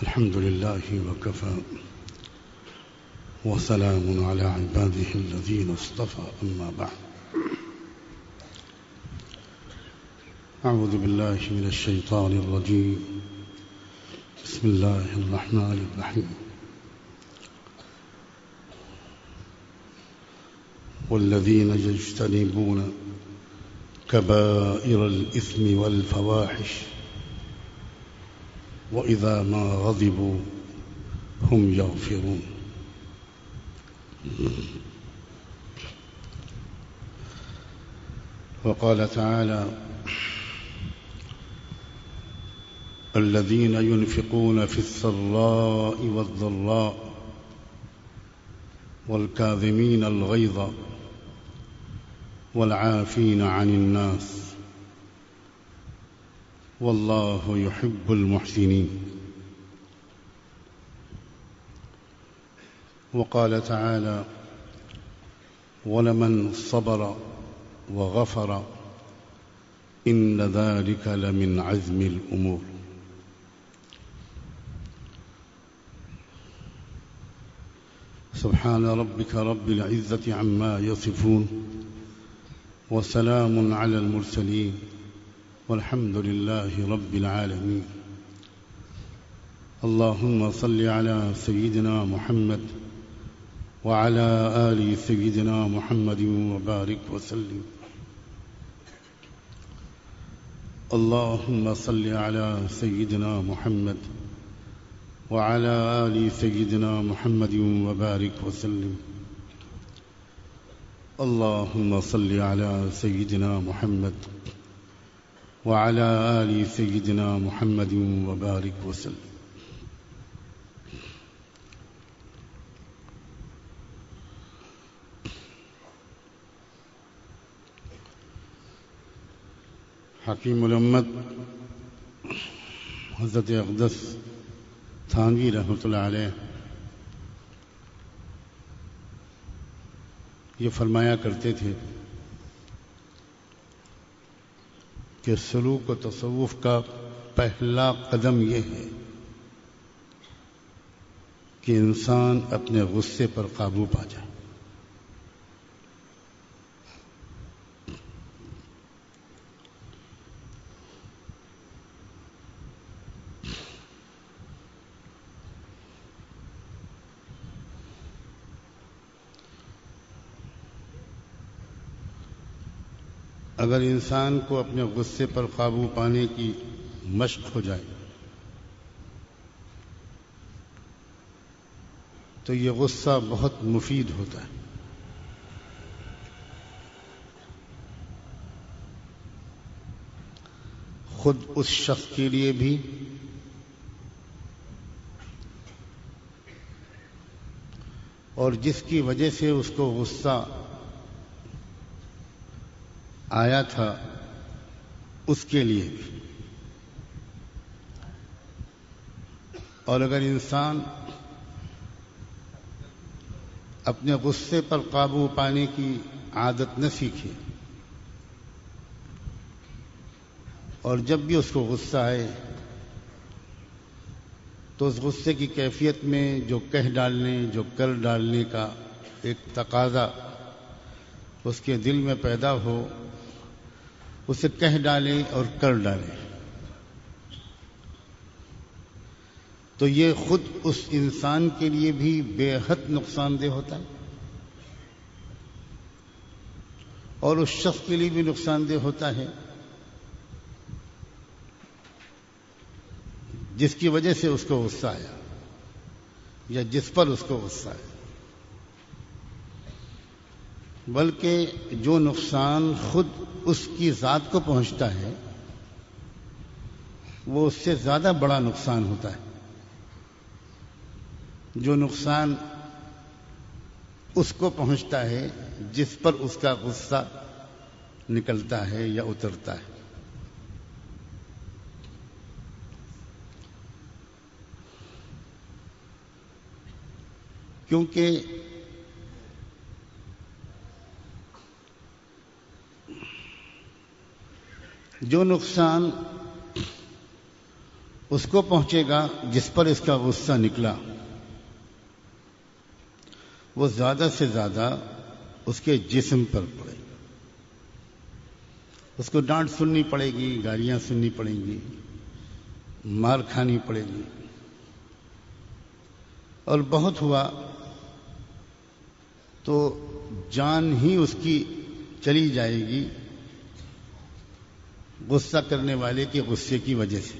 الحمد لله وكفى وسلام على عباده الذين اصطفى أما بعد أعوذ بالله من الشيطان الرجيم بسم الله الرحمن الرحيم والذين يجتنبون كبائر الإثم والفواحش وإذا ما غضبوا هم يغفرون وقال تعالى الذين ينفقون في السراء والضراء والكاظمين الغيظ والعافين عن الناس والله يحب المحسنين وقال تعالى ولمن صبر وغفر إن ذلك لمن عزم الأمور سبحان ربك رب العزة عما يصفون وسلام على المرسلين والحمد لله رب العالمين اللهم صل على سيدنا محمد وعلى آل سيدنا محمد وبارك وسلم اللهم صل على سيدنا محمد وعلى آل سيدنا محمد وبارك وسلم اللهم صل على سيدنا محمد وعلى آل سيدنا محمد وبارك وسلم حکیم الامت حضرت اقدس تھانوی رحمۃ اللہ علیہ یہ فرمایا کرتے تھے کہ سلوک و تصوف کا پہلا قدم یہ ہے کہ انسان اپنے غصے پر قابو پا جائے اگر انسان کو اپنے غصے پر قابو پانے کی مشق ہو جائے تو یہ غصہ بہت مفید ہوتا ہے خود اس شخص کے لیے بھی اور جس کی وجہ سے اس کو غصہ آیا تھا اس کے لیے بھی اور اگر انسان اپنے غصے پر قابو پانے کی عادت نہ سیکھے اور جب بھی اس کو غصہ آئے تو اس غصے کی کیفیت میں جو کہہ ڈالنے جو کر ڈالنے کا ایک تقاضا اس کے دل میں پیدا ہو اسے کہہ ڈالے اور کر ڈالے تو یہ خود اس انسان کے لیے بھی بے حد نقصان دہ ہوتا ہے اور اس شخص کے لیے بھی نقصان دہ ہوتا ہے جس کی وجہ سے اس کو غصہ آیا یا جس پر اس کو غصہ آیا بلکہ جو نقصان خود اس کی ذات کو پہنچتا ہے وہ اس سے زیادہ بڑا نقصان ہوتا ہے جو نقصان اس کو پہنچتا ہے جس پر اس کا غصہ نکلتا ہے یا اترتا ہے کیونکہ جو نقصان اس کو پہنچے گا جس پر اس کا غصہ نکلا، وہ زیادہ سے زیادہ اس کے جسم پر پڑے گا۔ اس کو ڈانٹ سننی پڑے گی، گالیاں سننی پڑیں گی، مار کھانی پڑے گی، اور بہت ہوا تو جان ہی اس کی چلی جائے گی غصہ کرنے والے کے غصے کی وجہ سے۔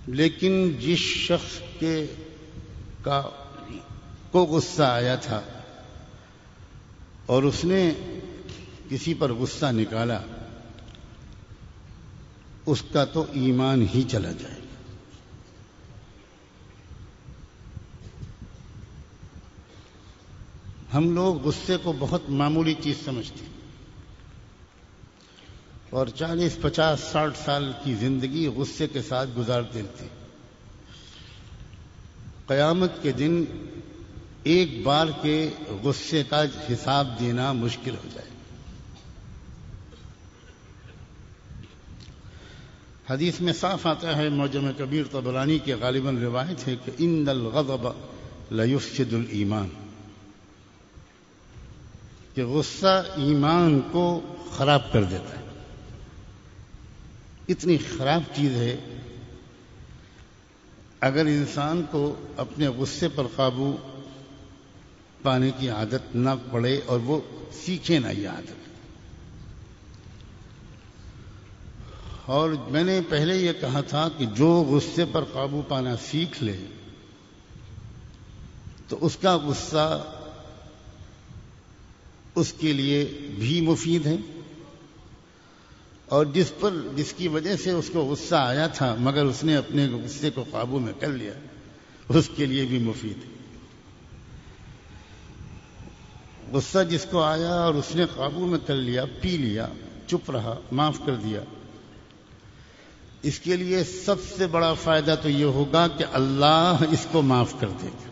لیکن جس شخص کو غصہ آیا تھا اور اس نے کسی پر غصہ نکالا، اس کا تو ایمان ہی چلا جائے گا۔ ہم لوگ غصے کو بہت معمولی چیز سمجھتے ہیں اور 40، 50، 60 سال کی زندگی غصے کے ساتھ گزار دیتے ہیں۔ قیامت کے دن ایک بار کے غصے کا حساب دینا مشکل ہو جائے۔ حدیث میں صاف آتا ہے، معجم کبیر طبرانی کے غالباً روایت ہے کہ ان الغضب لیفسد الایمان، کہ غصہ ایمان کو خراب کر دیتا ہے۔ اتنی خراب چیز ہے، اگر انسان کو اپنے غصے پر قابو پانے کی عادت نہ پڑے اور وہ سیکھے نہ یہ عادت۔ اور میں نے پہلے یہ کہا تھا کہ جو غصے پر قابو پانا سیکھ لے تو اس کا غصہ اس کے لیے بھی مفید ہے، اور جس کی وجہ سے اس کو غصہ آیا تھا مگر اس نے اپنے غصے کو قابو میں کر لیا، اس کے لیے بھی مفید ہے۔ غصہ جس کو آیا اور اس نے قابو میں کر لیا، پی لیا، چپ رہا، معاف کر دیا، اس کے لیے سب سے بڑا فائدہ تو یہ ہوگا کہ اللہ اس کو معاف کر دے گا۔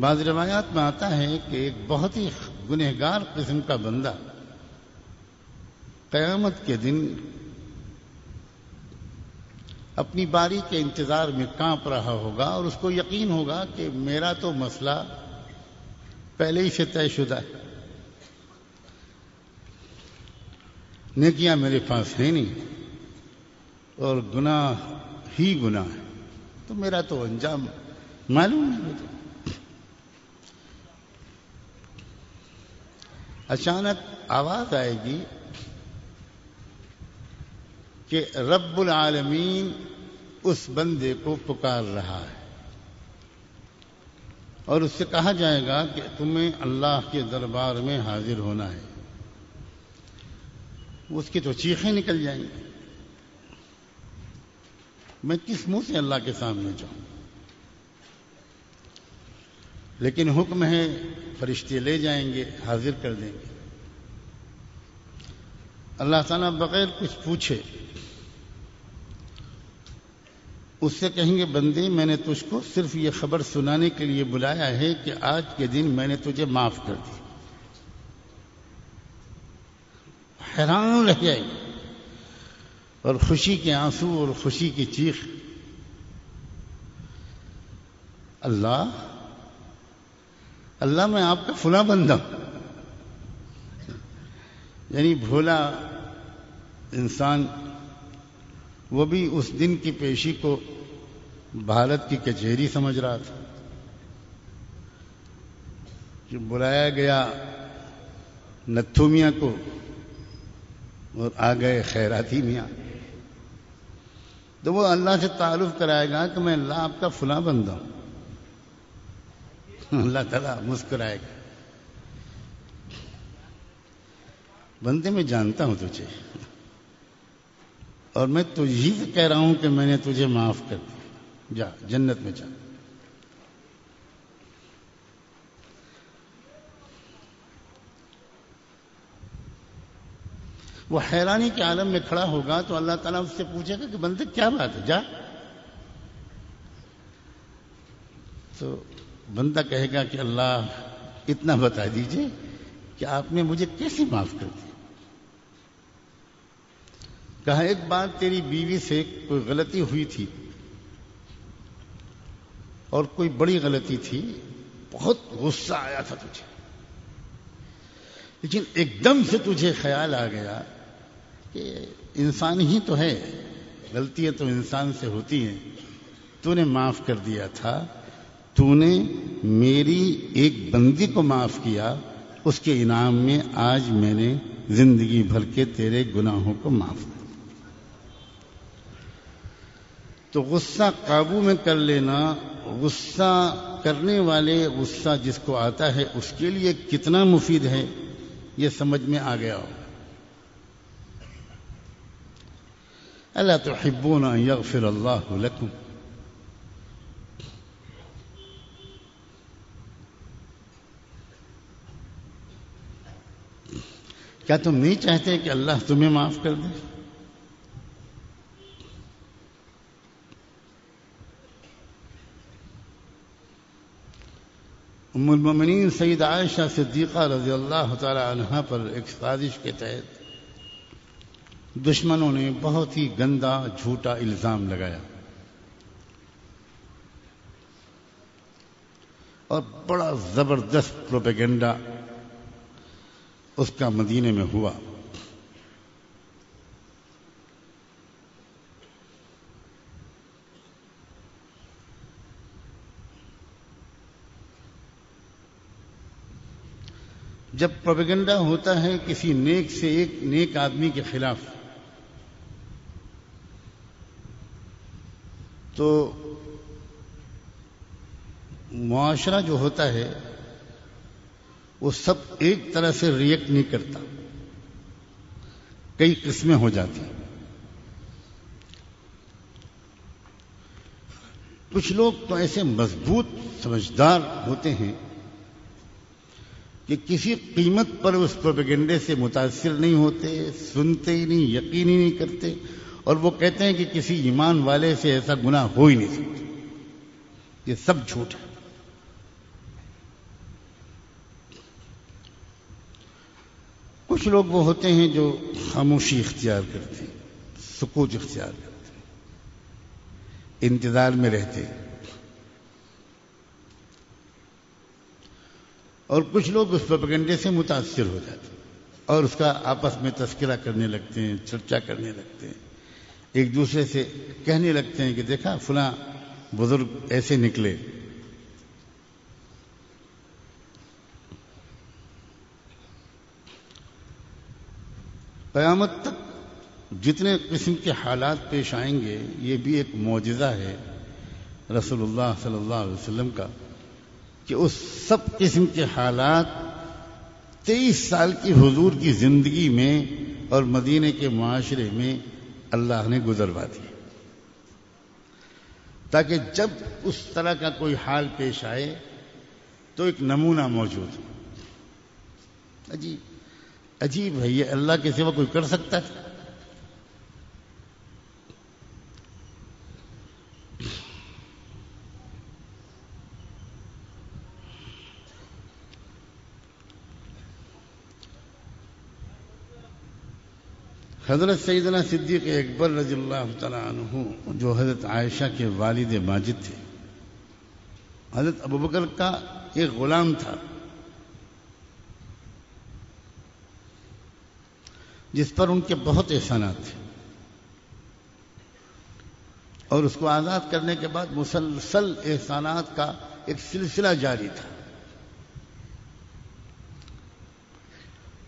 بعض روایات میں آتا ہے کہ ایک بہت ہی گنہگار قسم کا بندہ قیامت کے دن اپنی باری کے انتظار میں کانپ رہا ہوگا اور اس کو یقین ہوگا کہ میرا تو مسئلہ پہلے ہی سے طے شدہ ہے، نیکیاں میرے پاس ہیں نہیں اور گناہ ہی گناہ ہے، تو میرا تو انجام معلوم ہے۔ اچانک آواز آئے گی کہ رب العالمین اس بندے کو پکار رہا ہے، اور اس سے کہا جائے گا کہ تمہیں اللہ کے دربار میں حاضر ہونا ہے۔ اس کی تو چیخیں نکل جائیں گی، میں کس منہ سے اللہ کے سامنے جاؤں؟ لیکن حکم ہے، فرشتے لے جائیں گے، حاضر کر دیں گے۔ اللہ تعالیٰ بغیر کچھ پوچھے اس سے کہیں گے، بندے میں نے تجھ کو صرف یہ خبر سنانے کے لیے بلایا ہے کہ آج کے دن میں نے تجھے معاف کر دی۔ حیران رہ جائے گی، اور خوشی کے آنسو اور خوشی کی چیخ، اللہ میں آپ کا فلاں بندہ ہوں۔ یعنی بھولا انسان وہ بھی اس دن کی پیشی کو بھارت کی کچہری سمجھ رہا تھا کہ بلایا گیا نتھو میاں کو اور آ گئے خیراتی میاں، تو وہ اللہ سے تعارف کرائے گا کہ میں اللہ آپ کا فلاں بندہ ہوں۔ اللہ تعالیٰ مسکرائے گا، بندے میں جانتا ہوں تجھے، اور میں تجھی سے کہہ رہا ہوں کہ میں نے تجھے معاف کر دیا، جا جنت میں جا۔ وہ حیرانی کے عالم میں کھڑا ہوگا تو اللہ تعالیٰ اس سے پوچھے گا کہ بندے کیا بات ہے، جا۔ تو بندہ کہے گا کہ اللہ اتنا بتا دیجئے کہ آپ نے مجھے کیسے معاف کر دیا؟ کہا ایک بار تیری بیوی سے کوئی غلطی ہوئی تھی اور کوئی بڑی غلطی تھی، بہت غصہ آیا تھا تجھے، لیکن ایک دم سے تجھے خیال آ گیا کہ انسان ہی تو ہے، غلطیاں تو انسان سے ہوتی ہیں، تو نے معاف کر دیا تھا، تو نے میری ایک بندی کو معاف کیا، اس کے انعام میں آج میں نے زندگی بھر کے تیرے گناہوں کو معاف کیا۔ تو غصہ قابو میں کر لینا، غصہ کرنے والے، غصہ جس کو آتا ہے اس کے لیے کتنا مفید ہے یہ سمجھ میں آ گیا ہو۔ الا تحبون ان یغفر اللہ لکم، کیا تم نہیں چاہتے کہ اللہ تمہیں معاف کر دے؟ ام المؤمنین سیدہ عائشہ صدیقہ رضی اللہ تعالی عنہا پر ایک سازش کے تحت دشمنوں نے بہت ہی گندا جھوٹا الزام لگایا اور بڑا زبردست پروپیگنڈا اس کا مدینے میں ہوا۔ جب پروپیگنڈا ہوتا ہے کسی نیک سے ایک نیک آدمی کے خلاف تو معاشرہ جو ہوتا ہے وہ سب ایک طرح سے ریئیکٹ نہیں کرتا، کئی قسمیں ہو جاتی ہیں۔ کچھ لوگ تو ایسے مضبوط سمجھدار ہوتے ہیں کہ کسی قیمت پر اس پروپیگنڈے سے متاثر نہیں ہوتے، سنتے ہی نہیں، یقین ہی نہیں کرتے، اور وہ کہتے ہیں کہ کسی ایمان والے سے ایسا گناہ ہو ہی نہیں سکتا، یہ سب جھوٹ ہے۔ کچھ لوگ وہ ہوتے ہیں جو خاموشی اختیار کرتے ہیں، سکوت اختیار کرتے ہیں، انتظار میں رہتے ہیں، اور کچھ لوگ اس پروپیگنڈے سے متاثر ہو جاتے ہیں اور اس کا آپس میں تذکرہ کرنے لگتے ہیں، چرچا کرنے لگتے ہیں، ایک دوسرے سے کہنے لگتے ہیں کہ دیکھا فلاں بزرگ ایسے نکلے۔ قیامت تک جتنے قسم کے حالات پیش آئیں گے یہ بھی ایک معجزہ ہے رسول اللہ صلی اللہ علیہ وسلم کا کہ اس سب قسم کے حالات 23 سال کی حضور کی زندگی میں اور مدینے کے معاشرے میں اللہ نے گزروا دی، تاکہ جب اس طرح کا کوئی حال پیش آئے تو ایک نمونہ موجود ہو۔ عجیب ہے، یہ اللہ کے سوا کوئی کر سکتا ہے؟ حضرت سیدنا صدیق اکبر رضی اللہ تعالی عنہ جو حضرت عائشہ کے والد ماجد تھے، حضرت ابوبکر کا ایک غلام تھا جس پر ان کے بہت احسانات تھے، اور اس کو آزاد کرنے کے بعد مسلسل احسانات کا ایک سلسلہ جاری تھا۔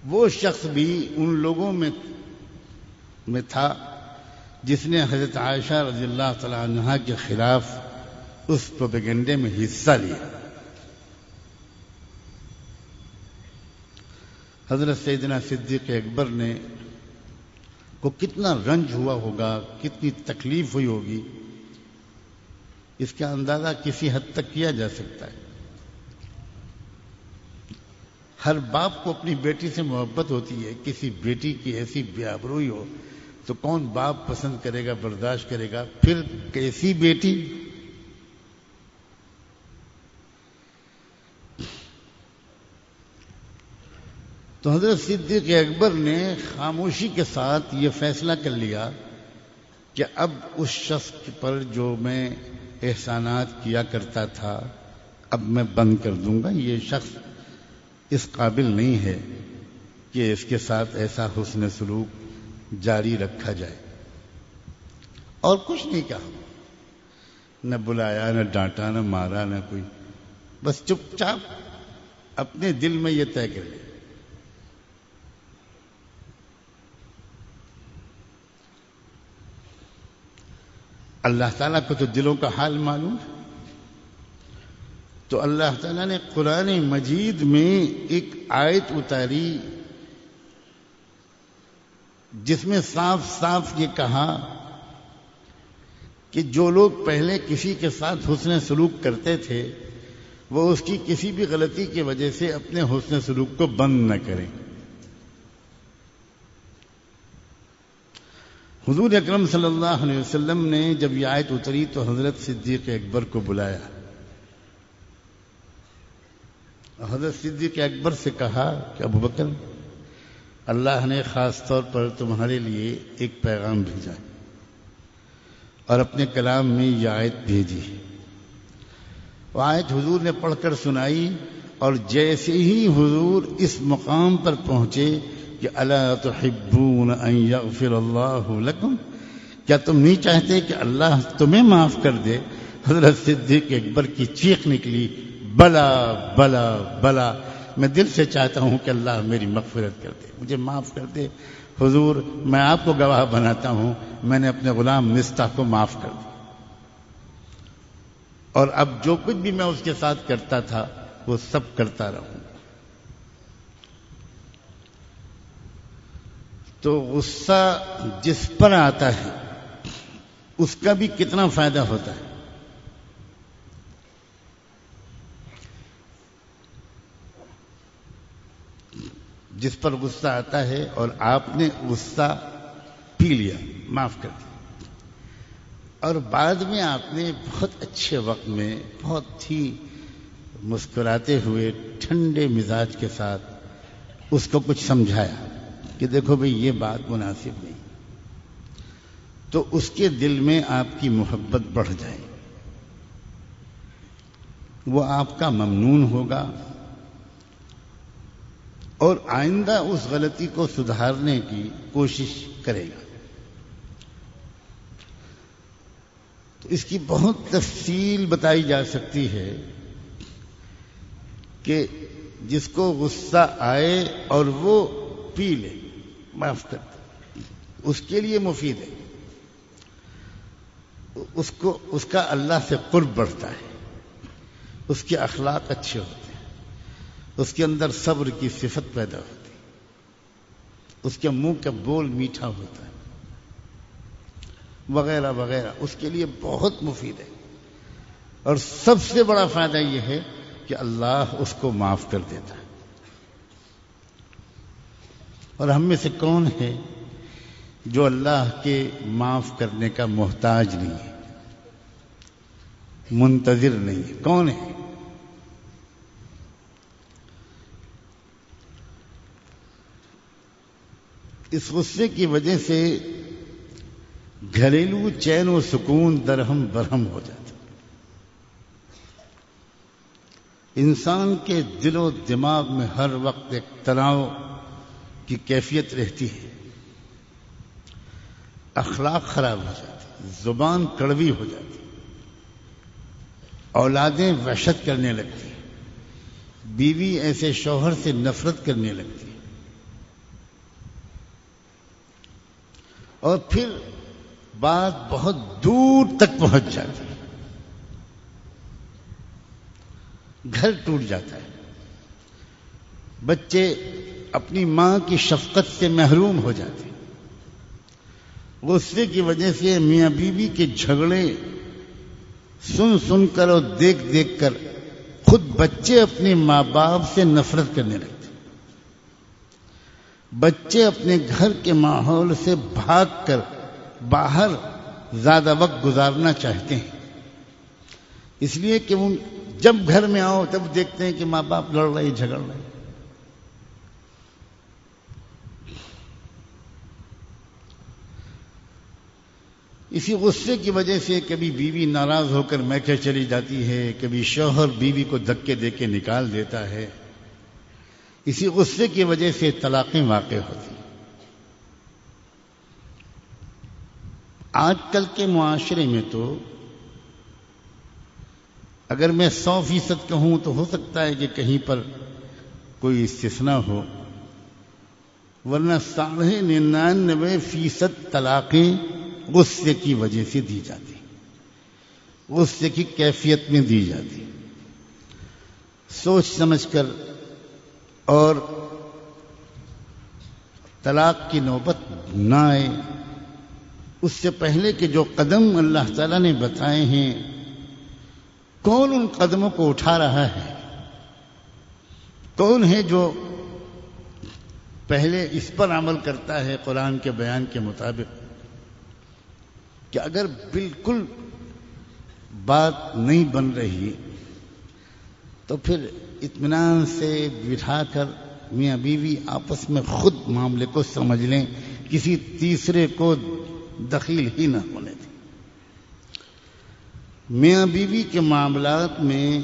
وہ شخص بھی ان لوگوں میں تھا جس نے حضرت عائشہ رضی اللہ تعالی عنہا کے خلاف اس پروپیگنڈے میں حصہ لیا۔ حضرت سیدنا صدیق اکبر نے کو کتنا رنج ہوا ہوگا، کتنی تکلیف ہوئی ہوگی، اس کا اندازہ کسی حد تک کیا جا سکتا ہے۔ ہر باپ کو اپنی بیٹی سے محبت ہوتی ہے، کسی بیٹی کی ایسی بے آبروئی ہو تو کون باپ پسند کرے گا، برداشت کرے گا؟ پھر کیسی بیٹی؟ تو حضرت صدیق اکبر نے خاموشی کے ساتھ یہ فیصلہ کر لیا کہ اب اس شخص پر جو میں احسانات کیا کرتا تھا اب میں بند کر دوں گا. یہ شخص اس قابل نہیں ہے کہ اس کے ساتھ ایسا حسن سلوک جاری رکھا جائے. اور کچھ نہیں کہا، نہ بلایا، نہ ڈانٹا، نہ مارا، نہ کوئی، بس چپ چاپ اپنے دل میں یہ طے کر لیا. اللہ تعالیٰ کو تو دلوں کا حال معلوم ہے، تو اللہ تعالیٰ نے قرآن مجید میں ایک آیت اتاری جس میں صاف صاف یہ کہا کہ جو لوگ پہلے کسی کے ساتھ حسن سلوک کرتے تھے وہ اس کی کسی بھی غلطی کی وجہ سے اپنے حسن سلوک کو بند نہ کریں. حضور اکرم صلی اللہ علیہ وسلم نے جب یہ آیت اتری تو حضرت صدیق اکبر کو بلایا. حضرت صدیق اکبر سے کہا کہ ابو بکر، اللہ نے خاص طور پر تمہارے لیے ایک پیغام بھیجا اور اپنے کلام میں یہ آیت بھیجی. وہ آیت حضور نے پڑھ کر سنائی اور جیسے ہی حضور اس مقام پر پہنچے کہ الا تحبون ان یغفر اللہ لکم، کیا تم نہیں چاہتے کہ اللہ تمہیں معاف کر دے؟ حضرت صدیق اکبر کی چیخ نکلی، بلا بلا بلا، میں دل سے چاہتا ہوں کہ اللہ میری مغفرت کر دے، مجھے معاف کر دے. حضور میں آپ کو گواہ بناتا ہوں میں نے اپنے غلام مصطح کو معاف کر دیا، اور اب جو کچھ بھی میں اس کے ساتھ کرتا تھا وہ سب کرتا رہوں. تو غصہ جس پر آتا ہے اس کا بھی کتنا فائدہ ہوتا ہے. جس پر غصہ آتا ہے اور آپ نے غصہ پی لیا، معاف کر دیا، اور بعد میں آپ نے بہت اچھے وقت میں بہت ہی مسکراتے ہوئے ٹھنڈے مزاج کے ساتھ اس کو کچھ سمجھایا کہ دیکھو بھئی یہ بات مناسب نہیں، تو اس کے دل میں آپ کی محبت بڑھ جائے، وہ آپ کا ممنون ہوگا اور آئندہ اس غلطی کو سدھارنے کی کوشش کرے گا. تو اس کی بہت تفصیل بتائی جا سکتی ہے کہ جس کو غصہ آئے اور وہ پی لے، معاف کر دے، اس کے لیے مفید ہے، اس کا اللہ سے قرب بڑھتا ہے، اس کے اخلاق اچھے ہوتے ہیں، اس کے اندر صبر کی صفت پیدا ہوتی ہے، اس کے منہ کا بول میٹھا ہوتا ہے، وغیرہ وغیرہ، اس کے لیے بہت مفید ہے. اور سب سے بڑا فائدہ یہ ہے کہ اللہ اس کو معاف کر دیتا ہے. اور ہم میں سے کون ہے جو اللہ کے معاف کرنے کا محتاج نہیں ہے، منتظر نہیں ہے؟ کون ہے؟ اس غصے کی وجہ سے گھریلو چین و سکون درہم برہم ہو جاتا. انسان کے دل و دماغ میں ہر وقت ایک تناؤ کی کیفیت رہتی ہے، اخلاق خراب ہو جاتی، زبان کڑوی ہو جاتی، اولادیں وحشت کرنے لگتی، بیوی ایسے شوہر سے نفرت کرنے لگتی، اور پھر بات بہت دور تک پہنچ جاتی ہے، گھر ٹوٹ جاتا ہے، بچے اپنی ماں کی شفقت سے محروم ہو جاتے ہیں. غصے کی وجہ سے میاں بیوی کے جھگڑے سن سن کر اور دیکھ دیکھ کر خود بچے اپنے ماں باپ سے نفرت کرنے لگتے. بچے اپنے گھر کے ماحول سے بھاگ کر باہر زیادہ وقت گزارنا چاہتے ہیں، اس لیے کہ وہ جب گھر میں آؤ تب دیکھتے ہیں کہ ماں باپ لڑ رہے جھگڑ رہے. اسی غصے کی وجہ سے کبھی بیوی ناراض ہو کر میکے چلی جاتی ہے، کبھی شوہر بیوی کو دھکے دے کے نکال دیتا ہے، اسی غصے کی وجہ سے طلاقیں واقع ہوتی ہیں۔ آج کل کے معاشرے میں تو اگر میں 100% کہوں تو ہو سکتا ہے کہ کہیں پر کوئی استثناء ہو، ورنہ 99.9% طلاقیں غصے کی وجہ سے دی جاتی، غصے کی کیفیت میں دی جاتی۔ سوچ سمجھ کر اور طلاق کی نوبت نہ آئے اس سے پہلے کہ جو قدم اللہ تعالیٰ نے بتائے ہیں، کون ان قدموں کو اٹھا رہا ہے؟ کون ہے جو پہلے اس پر عمل کرتا ہے قرآن کے بیان کے مطابق کہ اگر بالکل بات نہیں بن رہی تو پھر اطمینان سے بٹھا کر میاں بیوی آپس میں خود معاملے کو سمجھ لیں، کسی تیسرے کو دخیل ہی نہ ہونے دیں۔ میاں بیوی کے معاملات میں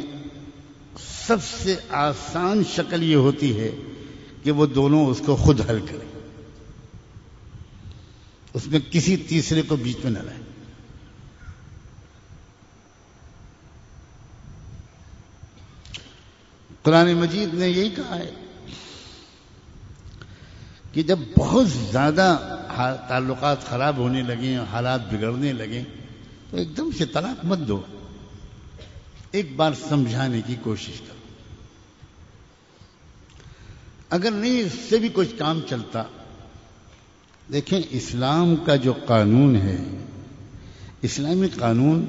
سب سے آسان شکل یہ ہوتی ہے کہ وہ دونوں اس کو خود حل کریں، اس میں کسی تیسرے کو بیچ میں نہ لائیں۔ قرآن مجید نے یہی کہا ہے کہ جب بہت زیادہ تعلقات خراب ہونے لگیں، حالات بگڑنے لگیں تو ایک دم سے طلاق مت دو، ایک بار سمجھانے کی کوشش کرو۔ اگر نہیں اس سے بھی کچھ کام چلتا، دیکھیں اسلام کا جو قانون ہے، اسلامی قانون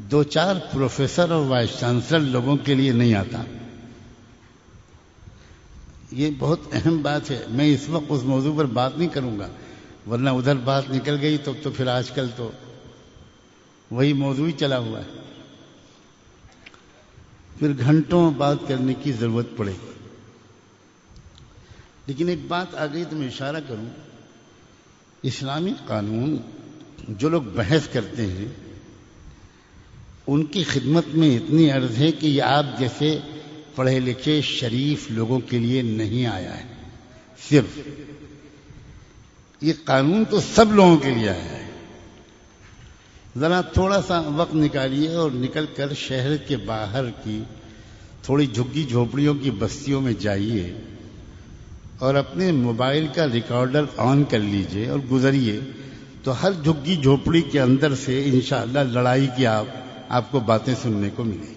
2-4 پروفیسر اور وائس چانسلر لوگوں کے لیے نہیں آتا۔ یہ بہت اہم بات ہے۔ میں اس وقت اس موضوع پر بات نہیں کروں گا، ورنہ ادھر بات نکل گئی تو پھر آج کل تو وہی موضوع ہی چلا ہوا ہے، پھر گھنٹوں بات کرنے کی ضرورت پڑے گی۔ لیکن ایک بات آ گئی تو میں اشارہ کروں، اسلامی قانون جو لوگ بحث کرتے ہیں ان کی خدمت میں اتنی عرض ہے کہ یہ آپ جیسے پڑھے لکھے شریف لوگوں کے لیے نہیں آیا ہے، صرف یہ قانون تو سب لوگوں کے لیے آیا ہے۔ ذرا تھوڑا سا وقت نکالیے اور نکل کر شہر کے باہر کی تھوڑی جھگی جھوپڑیوں کی بستیوں میں جائیے اور اپنے موبائل کا ریکارڈر آن کر لیجئے اور گزریے، تو ہر جھگی جھوپڑی کے اندر سے انشاءاللہ لڑائی کی آپ کو باتیں سننے کو ملے گی۔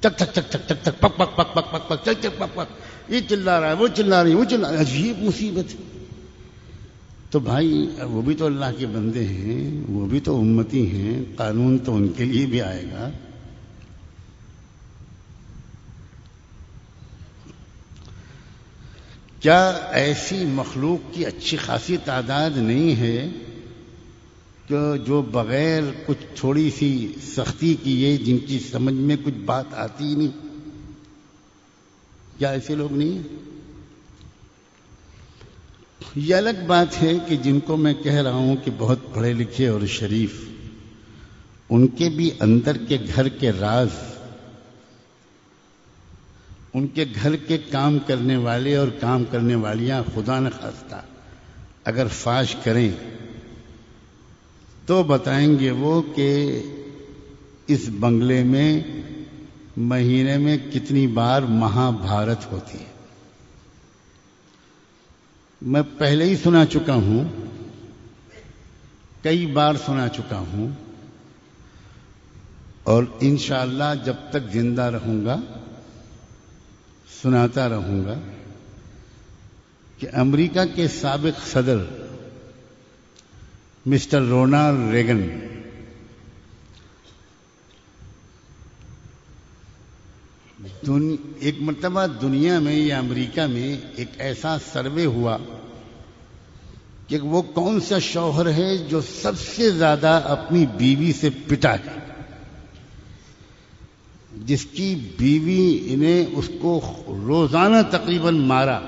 چک چک چک چک چک چک پک پک پک پک پک پک چک چک پک پک، یہ چلا رہا ہے، وہ چلا رہی ہے، وہ چلا رہا ہے، عجیب مصیبت ہے۔ تو بھائی وہ بھی تو اللہ کے بندے ہیں، وہ بھی تو امتی ہیں، قانون تو ان کے لیے بھی آئے گا۔ کیا ایسی مخلوق کی اچھی خاصی تعداد نہیں ہے کہ جو بغیر کچھ تھوڑی سی سختی کیے جن کی سمجھ میں کچھ بات آتی ہی نہیں؟ کیا ایسے لوگ نہیں ہیں؟ یہ الگ بات ہے کہ جن کو میں کہہ رہا ہوں کہ بہت پڑھے لکھے اور شریف، ان کے بھی اندر کے گھر کے راز، ان کے گھر کے کام کرنے والے اور کام کرنے والیاں خدا نخواستہ اگر فاش کریں تو بتائیں گے وہ کہ اس بنگلے میں مہینے میں کتنی بار مہا بھارت ہوتی ہے۔ میں پہلے ہی سنا چکا ہوں، کئی بار سنا چکا ہوں، اور انشاءاللہ جب تک زندہ رہوں گا سناتا رہوں گا کہ امریکہ کے سابق صدر مسٹر رونالڈ ریگن ایک مرتبہ دنیا میں یا امریکہ میں ایک ایسا سروے ہوا کہ وہ کون سا شوہر ہے جو سب سے زیادہ اپنی بیوی سے پٹا ہے، جس کی بیوی نے اس کو روزانہ تقریباً مارا،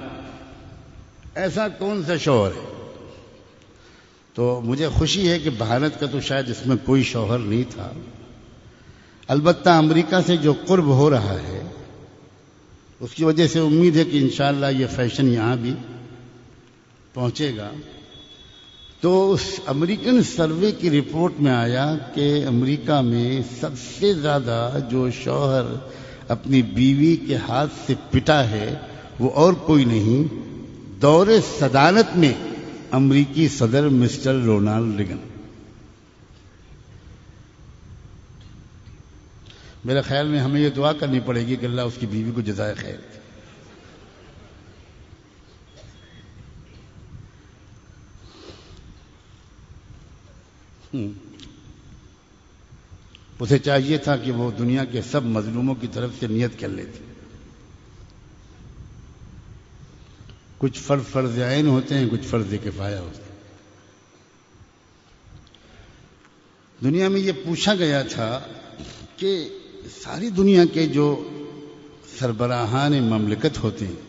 ایسا کون سا شوہر ہے؟ تو مجھے خوشی ہے کہ بھارت کا تو شاید اس میں کوئی شوہر نہیں تھا، البتہ امریکہ سے جو قرب ہو رہا ہے اس کی وجہ سے امید ہے کہ انشاءاللہ یہ فیشن یہاں بھی پہنچے گا۔ تو اس امریکن سروے کی رپورٹ میں آیا کہ امریکہ میں سب سے زیادہ جو شوہر اپنی بیوی کے ہاتھ سے پٹا ہے وہ اور کوئی نہیں، دور صدارت میں امریکی صدر مسٹر رونالڈ ریگن۔ میرے خیال میں ہمیں یہ دعا کرنی پڑے گی کہ اللہ اس کی بیوی کو جزائے خیر دے۔ اسے چاہیے تھا کہ وہ دنیا کے سب مظلوموں کی طرف سے نیت کر لیتے۔ کچھ فرض عین ہوتے ہیں، کچھ فرض کفایہ ہوتے ہیں۔ دنیا میں یہ پوچھا گیا تھا کہ ساری دنیا کے جو سربراہان مملکت ہوتے ہیں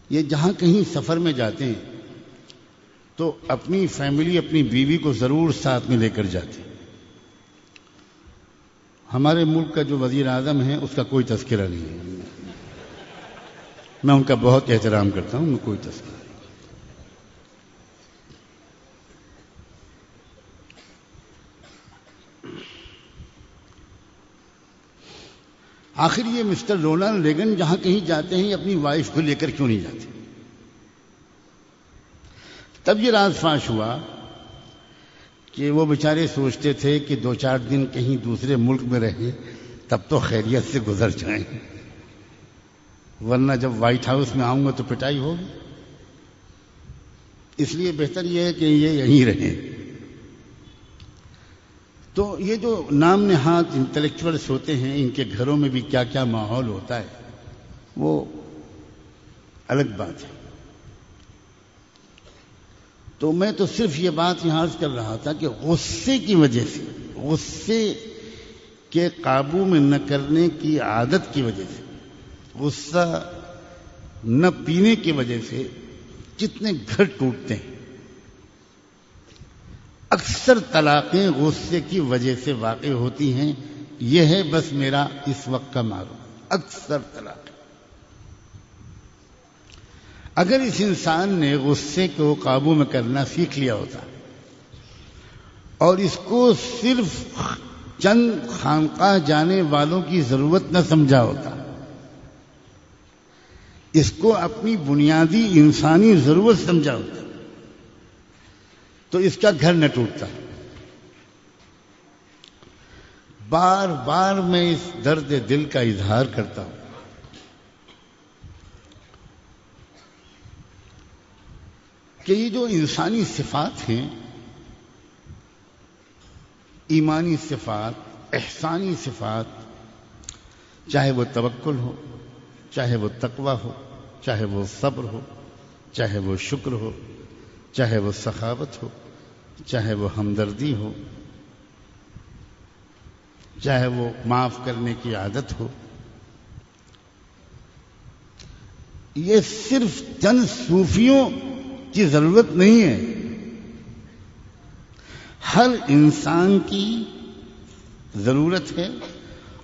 یہ جہاں کہیں سفر میں جاتے ہیں تو اپنی فیملی، اپنی بیوی کو ضرور ساتھ میں لے کر جاتے ہیں۔ ہمارے ملک کا جو وزیر اعظم ہے اس کا کوئی تذکرہ نہیں ہے، میں ان کا بہت احترام کرتا ہوں، ان میں کوئی تذکرہ نہیں۔ آخر یہ مسٹر رونالڈ ریگن جہاں کہیں جاتے ہیں اپنی وائف کو لے کر کیوں نہیں جاتے؟ تب یہ راز فاش ہوا کہ وہ بیچارے سوچتے تھے کہ 2-4 دن کہیں دوسرے ملک میں رہیں تب تو خیریت سے گزر جائیں، ورنہ جب وائٹ ہاؤس میں آؤں گا تو پٹائی ہوگی، اس لیے بہتر یہ ہے کہ یہ یہیں رہیں۔ تو یہ جو نام نہاد انٹلیکچوئلس ہوتے ہیں ان کے گھروں میں بھی کیا کیا ماحول ہوتا ہے وہ الگ بات ہے۔ تو میں تو صرف یہ بات یہاں عرض کر رہا تھا کہ غصے کی وجہ سے، غصے کے قابو میں نہ کرنے کی عادت کی وجہ سے، غصہ نہ پینے کی وجہ سے کتنے گھر ٹوٹتے ہیں۔ اکثر طلاقیں غصے کی وجہ سے واقع ہوتی ہیں، یہ ہے بس میرا اس وقت کا معلوم۔ اکثر طلاقیں، اگر اس انسان نے غصے کو قابو میں کرنا سیکھ لیا ہوتا اور اس کو صرف چند خانقاہ جانے والوں کی ضرورت نہ سمجھا ہوتا، اس کو اپنی بنیادی انسانی ضرورت سمجھا ہوتا تو اس کا گھر نہ ٹوٹتا۔ بار بار میں اس درد دل کا اظہار کرتا ہوں کہ یہ جو انسانی صفات ہیں، ایمانی صفات، احسانی صفات، چاہے وہ توکل ہو، چاہے وہ تقوی ہو، چاہے وہ صبر ہو، چاہے وہ شکر ہو، چاہے وہ سخاوت ہو، چاہے وہ ہمدردی ہو، چاہے وہ معاف کرنے کی عادت ہو، یہ صرف چند صوفیوں کی ضرورت نہیں ہے، ہر انسان کی ضرورت ہے۔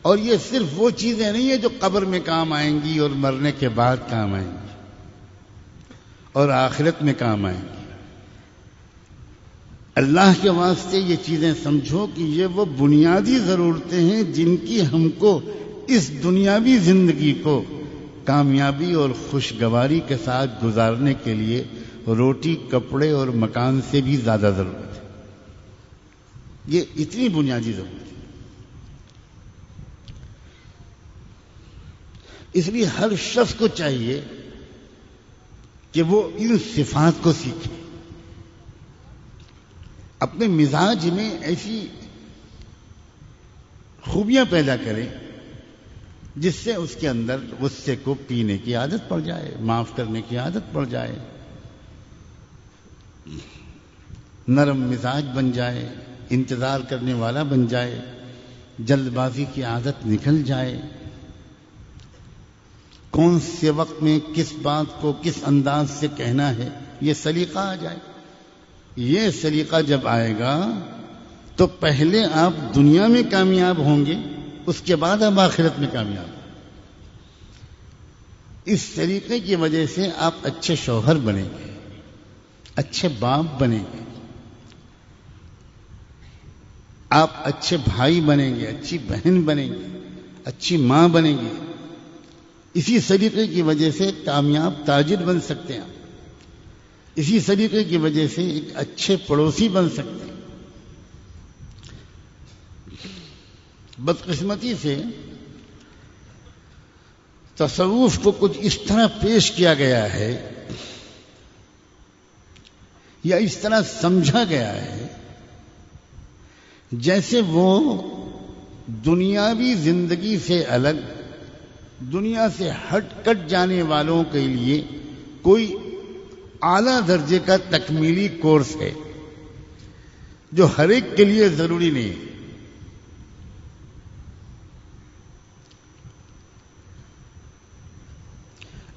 اور یہ صرف وہ چیزیں نہیں ہیں جو قبر میں کام آئیں گی اور مرنے کے بعد کام آئیں گی اور آخرت میں کام آئیں گی۔ اللہ کے واسطے یہ چیزیں سمجھو کہ یہ وہ بنیادی ضرورتیں ہیں جن کی ہم کو اس دنیاوی زندگی کو کامیابی اور خوشگواری کے ساتھ گزارنے کے لیے روٹی، کپڑے اور مکان سے بھی زیادہ ضرورت ہے۔ یہ اتنی بنیادی ضرورت ہے۔ اس لیے ہر شخص کو چاہیے کہ وہ ان صفات کو سیکھے، اپنے مزاج میں ایسی خوبیاں پیدا کرے جس سے اس کے اندر غصے کو پینے کی عادت پڑ جائے، معاف کرنے کی عادت پڑ جائے، نرم مزاج بن جائے، انتظار کرنے والا بن جائے، جلد بازی کی عادت نکل جائے، کون سے وقت میں کس بات کو کس انداز سے کہنا ہے یہ سلیقہ آ جائے، یہ سلیقہ جب آئے گا تو پہلے آپ دنیا میں کامیاب ہوں گے، اس کے بعد آپ آخرت میں کامیاب ہوں۔ اس طریقے کی وجہ سے آپ اچھے شوہر بنیں گے، اچھے باپ بنیں گے، آپ اچھے بھائی بنیں گے، اچھی بہن بنیں گے، اچھی ماں بنیں گے۔ اسی طریقے کی وجہ سے کامیاب تاجر بن سکتے ہیں، اسی طریقے کی وجہ سے ایک اچھے پڑوسی بن سکتے ہیں۔ بدقسمتی سے تصوف کو کچھ اس طرح پیش کیا گیا ہے یا اس طرح سمجھا گیا ہے جیسے وہ دنیاوی زندگی سے الگ، دنیا سے ہٹ کٹ جانے والوں کے لیے کوئی اعلیٰ درجے کا تکمیلی کورس ہے جو ہر ایک کے لیے ضروری نہیں ہے۔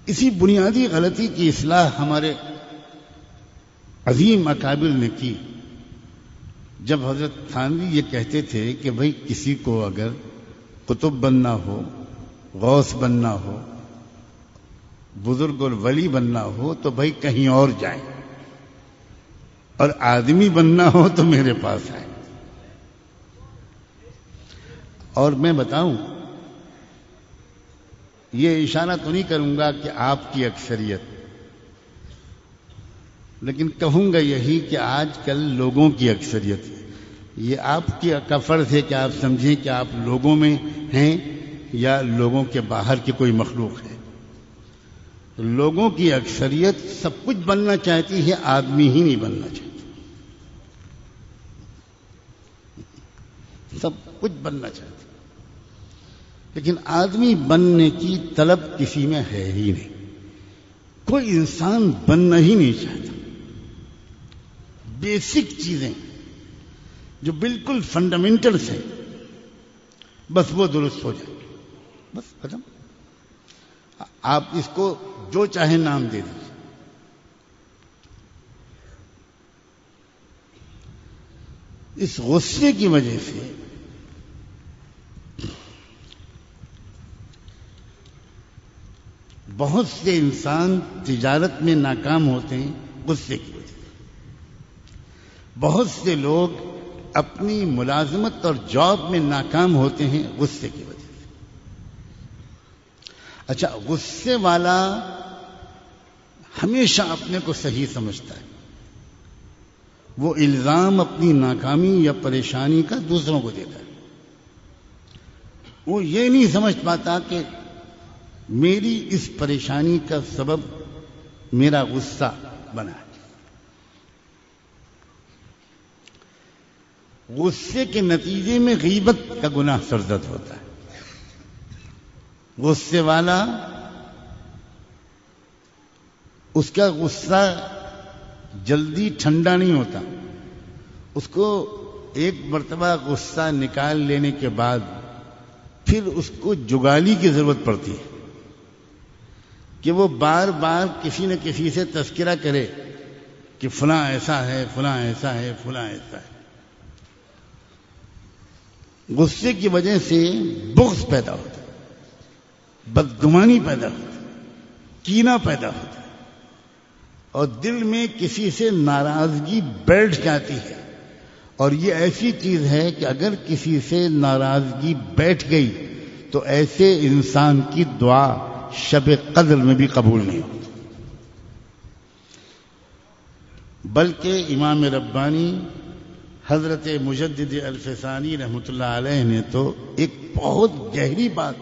اسی بنیادی غلطی کی اصلاح ہمارے عظیم اکابر نے کی جب حضرت تھانوی یہ کہتے تھے کہ بھئی کسی کو اگر قطب بننا ہو، غوث بننا ہو، بزرگ اور ولی بننا ہو تو بھئی کہیں اور جائیں، اور آدمی بننا ہو تو میرے پاس آئے۔ اور میں بتاؤں، یہ اشارہ تو نہیں کروں گا کہ آپ کی اکثریت، لیکن کہوں گا یہی کہ آج کل لوگوں کی اکثریت، یہ آپ کا فرض ہے کہ آپ سمجھیں کہ آپ لوگوں میں ہیں یا لوگوں کے باہر کی کوئی مخلوق ہے۔ لوگوں کی اکثریت سب کچھ بننا چاہتی ہے، آدمی ہی نہیں بننا چاہتی۔ سب کچھ بننا چاہتی، لیکن آدمی بننے کی طلب کسی میں ہے ہی نہیں۔ کوئی انسان بننا ہی نہیں چاہتا۔ بیسک چیزیں جو بالکل فنڈامنٹلز ہیں، بس وہ درست ہو جائیں، بس ختم۔ آپ اس کو جو چاہیں نام دے دیجیے۔ اس غصے کی وجہ سے بہت سے انسان تجارت میں ناکام ہوتے ہیں، غصے کی وجہ سے۔ بہت سے لوگ اپنی ملازمت اور جاب میں ناکام ہوتے ہیں، غصے کی وجہ سے۔ اچھا، غصے والا ہمیشہ اپنے کو صحیح سمجھتا ہے، وہ الزام اپنی ناکامی یا پریشانی کا دوسروں کو دیتا ہے۔ وہ یہ نہیں سمجھ پاتا کہ میری اس پریشانی کا سبب میرا غصہ بنا ہے۔ غصے کے نتیجے میں غیبت کا گناہ سرزد ہوتا ہے۔ غصے والا، اس کا غصہ جلدی ٹھنڈا نہیں ہوتا، اس کو ایک مرتبہ غصہ نکال لینے کے بعد پھر اس کو جگالی کی ضرورت پڑتی ہے کہ وہ بار بار کسی نہ کسی سے تذکرہ کرے کہ فلاں ایسا ہے، فلاں ایسا ہے، فلاں ایسا ہے۔ غصے کی وجہ سے بغض پیدا ہوتا ہے، بدگمانی پیدا ہوتی ہے، کینہ پیدا ہوتا ہے، اور دل میں کسی سے ناراضگی بیٹھ جاتی ہے۔ اور یہ ایسی چیز ہے کہ اگر کسی سے ناراضگی بیٹھ گئی تو ایسے انسان کی دعا شب قدر میں بھی قبول نہیں ہوتی۔ بلکہ امام ربانی حضرت مجدد الفسانی رحمۃ اللہ علیہ نے تو ایک بہت گہری بات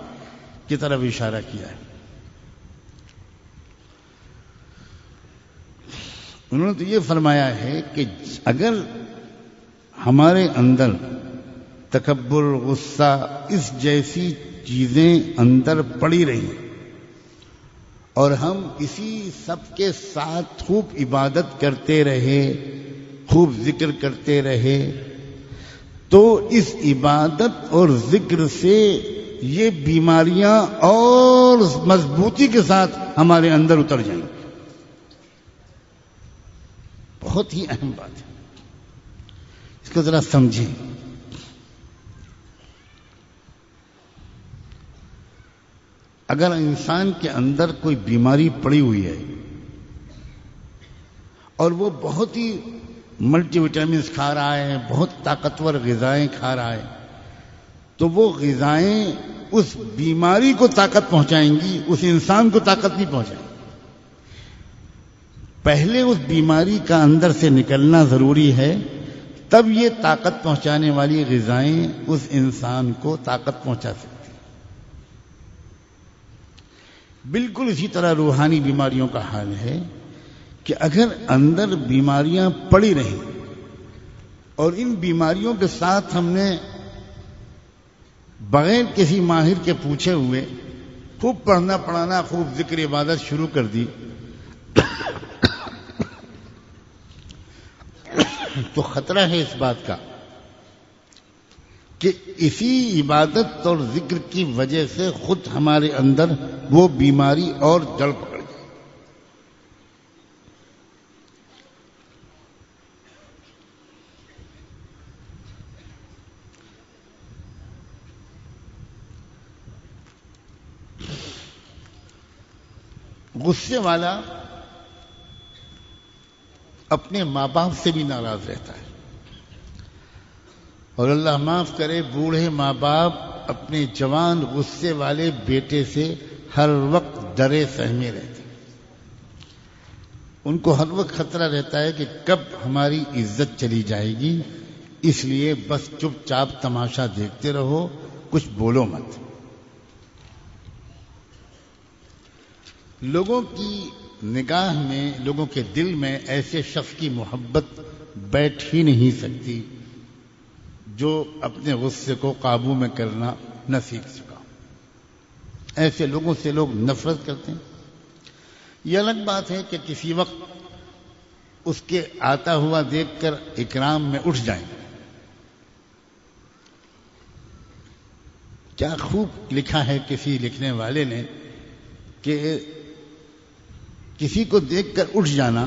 کی طرف اشارہ کیا ہے۔ انہوں نے تو یہ فرمایا ہے کہ اگر ہمارے اندر تکبر، غصہ، اس جیسی چیزیں اندر پڑی رہی اور ہم اسی سب کے ساتھ خوب عبادت کرتے رہے، خوب ذکر کرتے رہے، تو اس عبادت اور ذکر سے یہ بیماریاں اور مضبوطی کے ساتھ ہمارے اندر اتر جائیں گی۔ بہت ہی اہم بات ہے، اس کو ذرا سمجھیں۔ اگر انسان کے اندر کوئی بیماری پڑی ہوئی ہے اور وہ بہت ہی ملٹی وٹامنس کھا رہا ہے، بہت طاقتور غذائیں کھا رہا ہے، تو وہ غذائیں اس بیماری کو طاقت پہنچائیں گی، اس انسان کو طاقت نہیں پہنچائیں گی۔ پہلے اس بیماری کا اندر سے نکلنا ضروری ہے، تب یہ طاقت پہنچانے والی غذائیں اس انسان کو طاقت پہنچا سکتی۔ بالکل اسی طرح روحانی بیماریوں کا حال ہے کہ اگر اندر بیماریاں پڑی رہیں اور ان بیماریوں کے ساتھ ہم نے بغیر کسی ماہر کے پوچھے ہوئے خوب پڑھنا پڑھانا، خوب ذکر عبادت شروع کر دی، تو خطرہ ہے اس بات کا کہ اسی عبادت اور ذکر کی وجہ سے خود ہمارے اندر وہ بیماری اور جڑ پکڑ جائے۔ غصے والا اپنے ماں باپ سے بھی ناراض رہتا ہے، اور اللہ معاف کرے بوڑھے ماں باپ اپنے جوان غصے والے بیٹے سے ہر وقت ڈرے سہمے رہتے ہیں۔ ان کو ہر وقت خطرہ رہتا ہے کہ کب ہماری عزت چلی جائے گی، اس لیے بس چپ چاپ تماشا دیکھتے رہو، کچھ بولو مت۔ لوگوں کی نگاہ میں، لوگوں کے دل میں ایسے شخص کی محبت بیٹھ ہی نہیں سکتی جو اپنے غصے کو قابو میں کرنا نہ سیکھ سکا۔ ایسے لوگوں سے لوگ نفرت کرتے ہیں۔ یہ الگ بات ہے کہ کسی وقت اس کے آتا ہوا دیکھ کر اکرام میں اٹھ جائیں۔ کیا خوب لکھا ہے کسی لکھنے والے نے کہ کسی کو دیکھ کر اٹھ جانا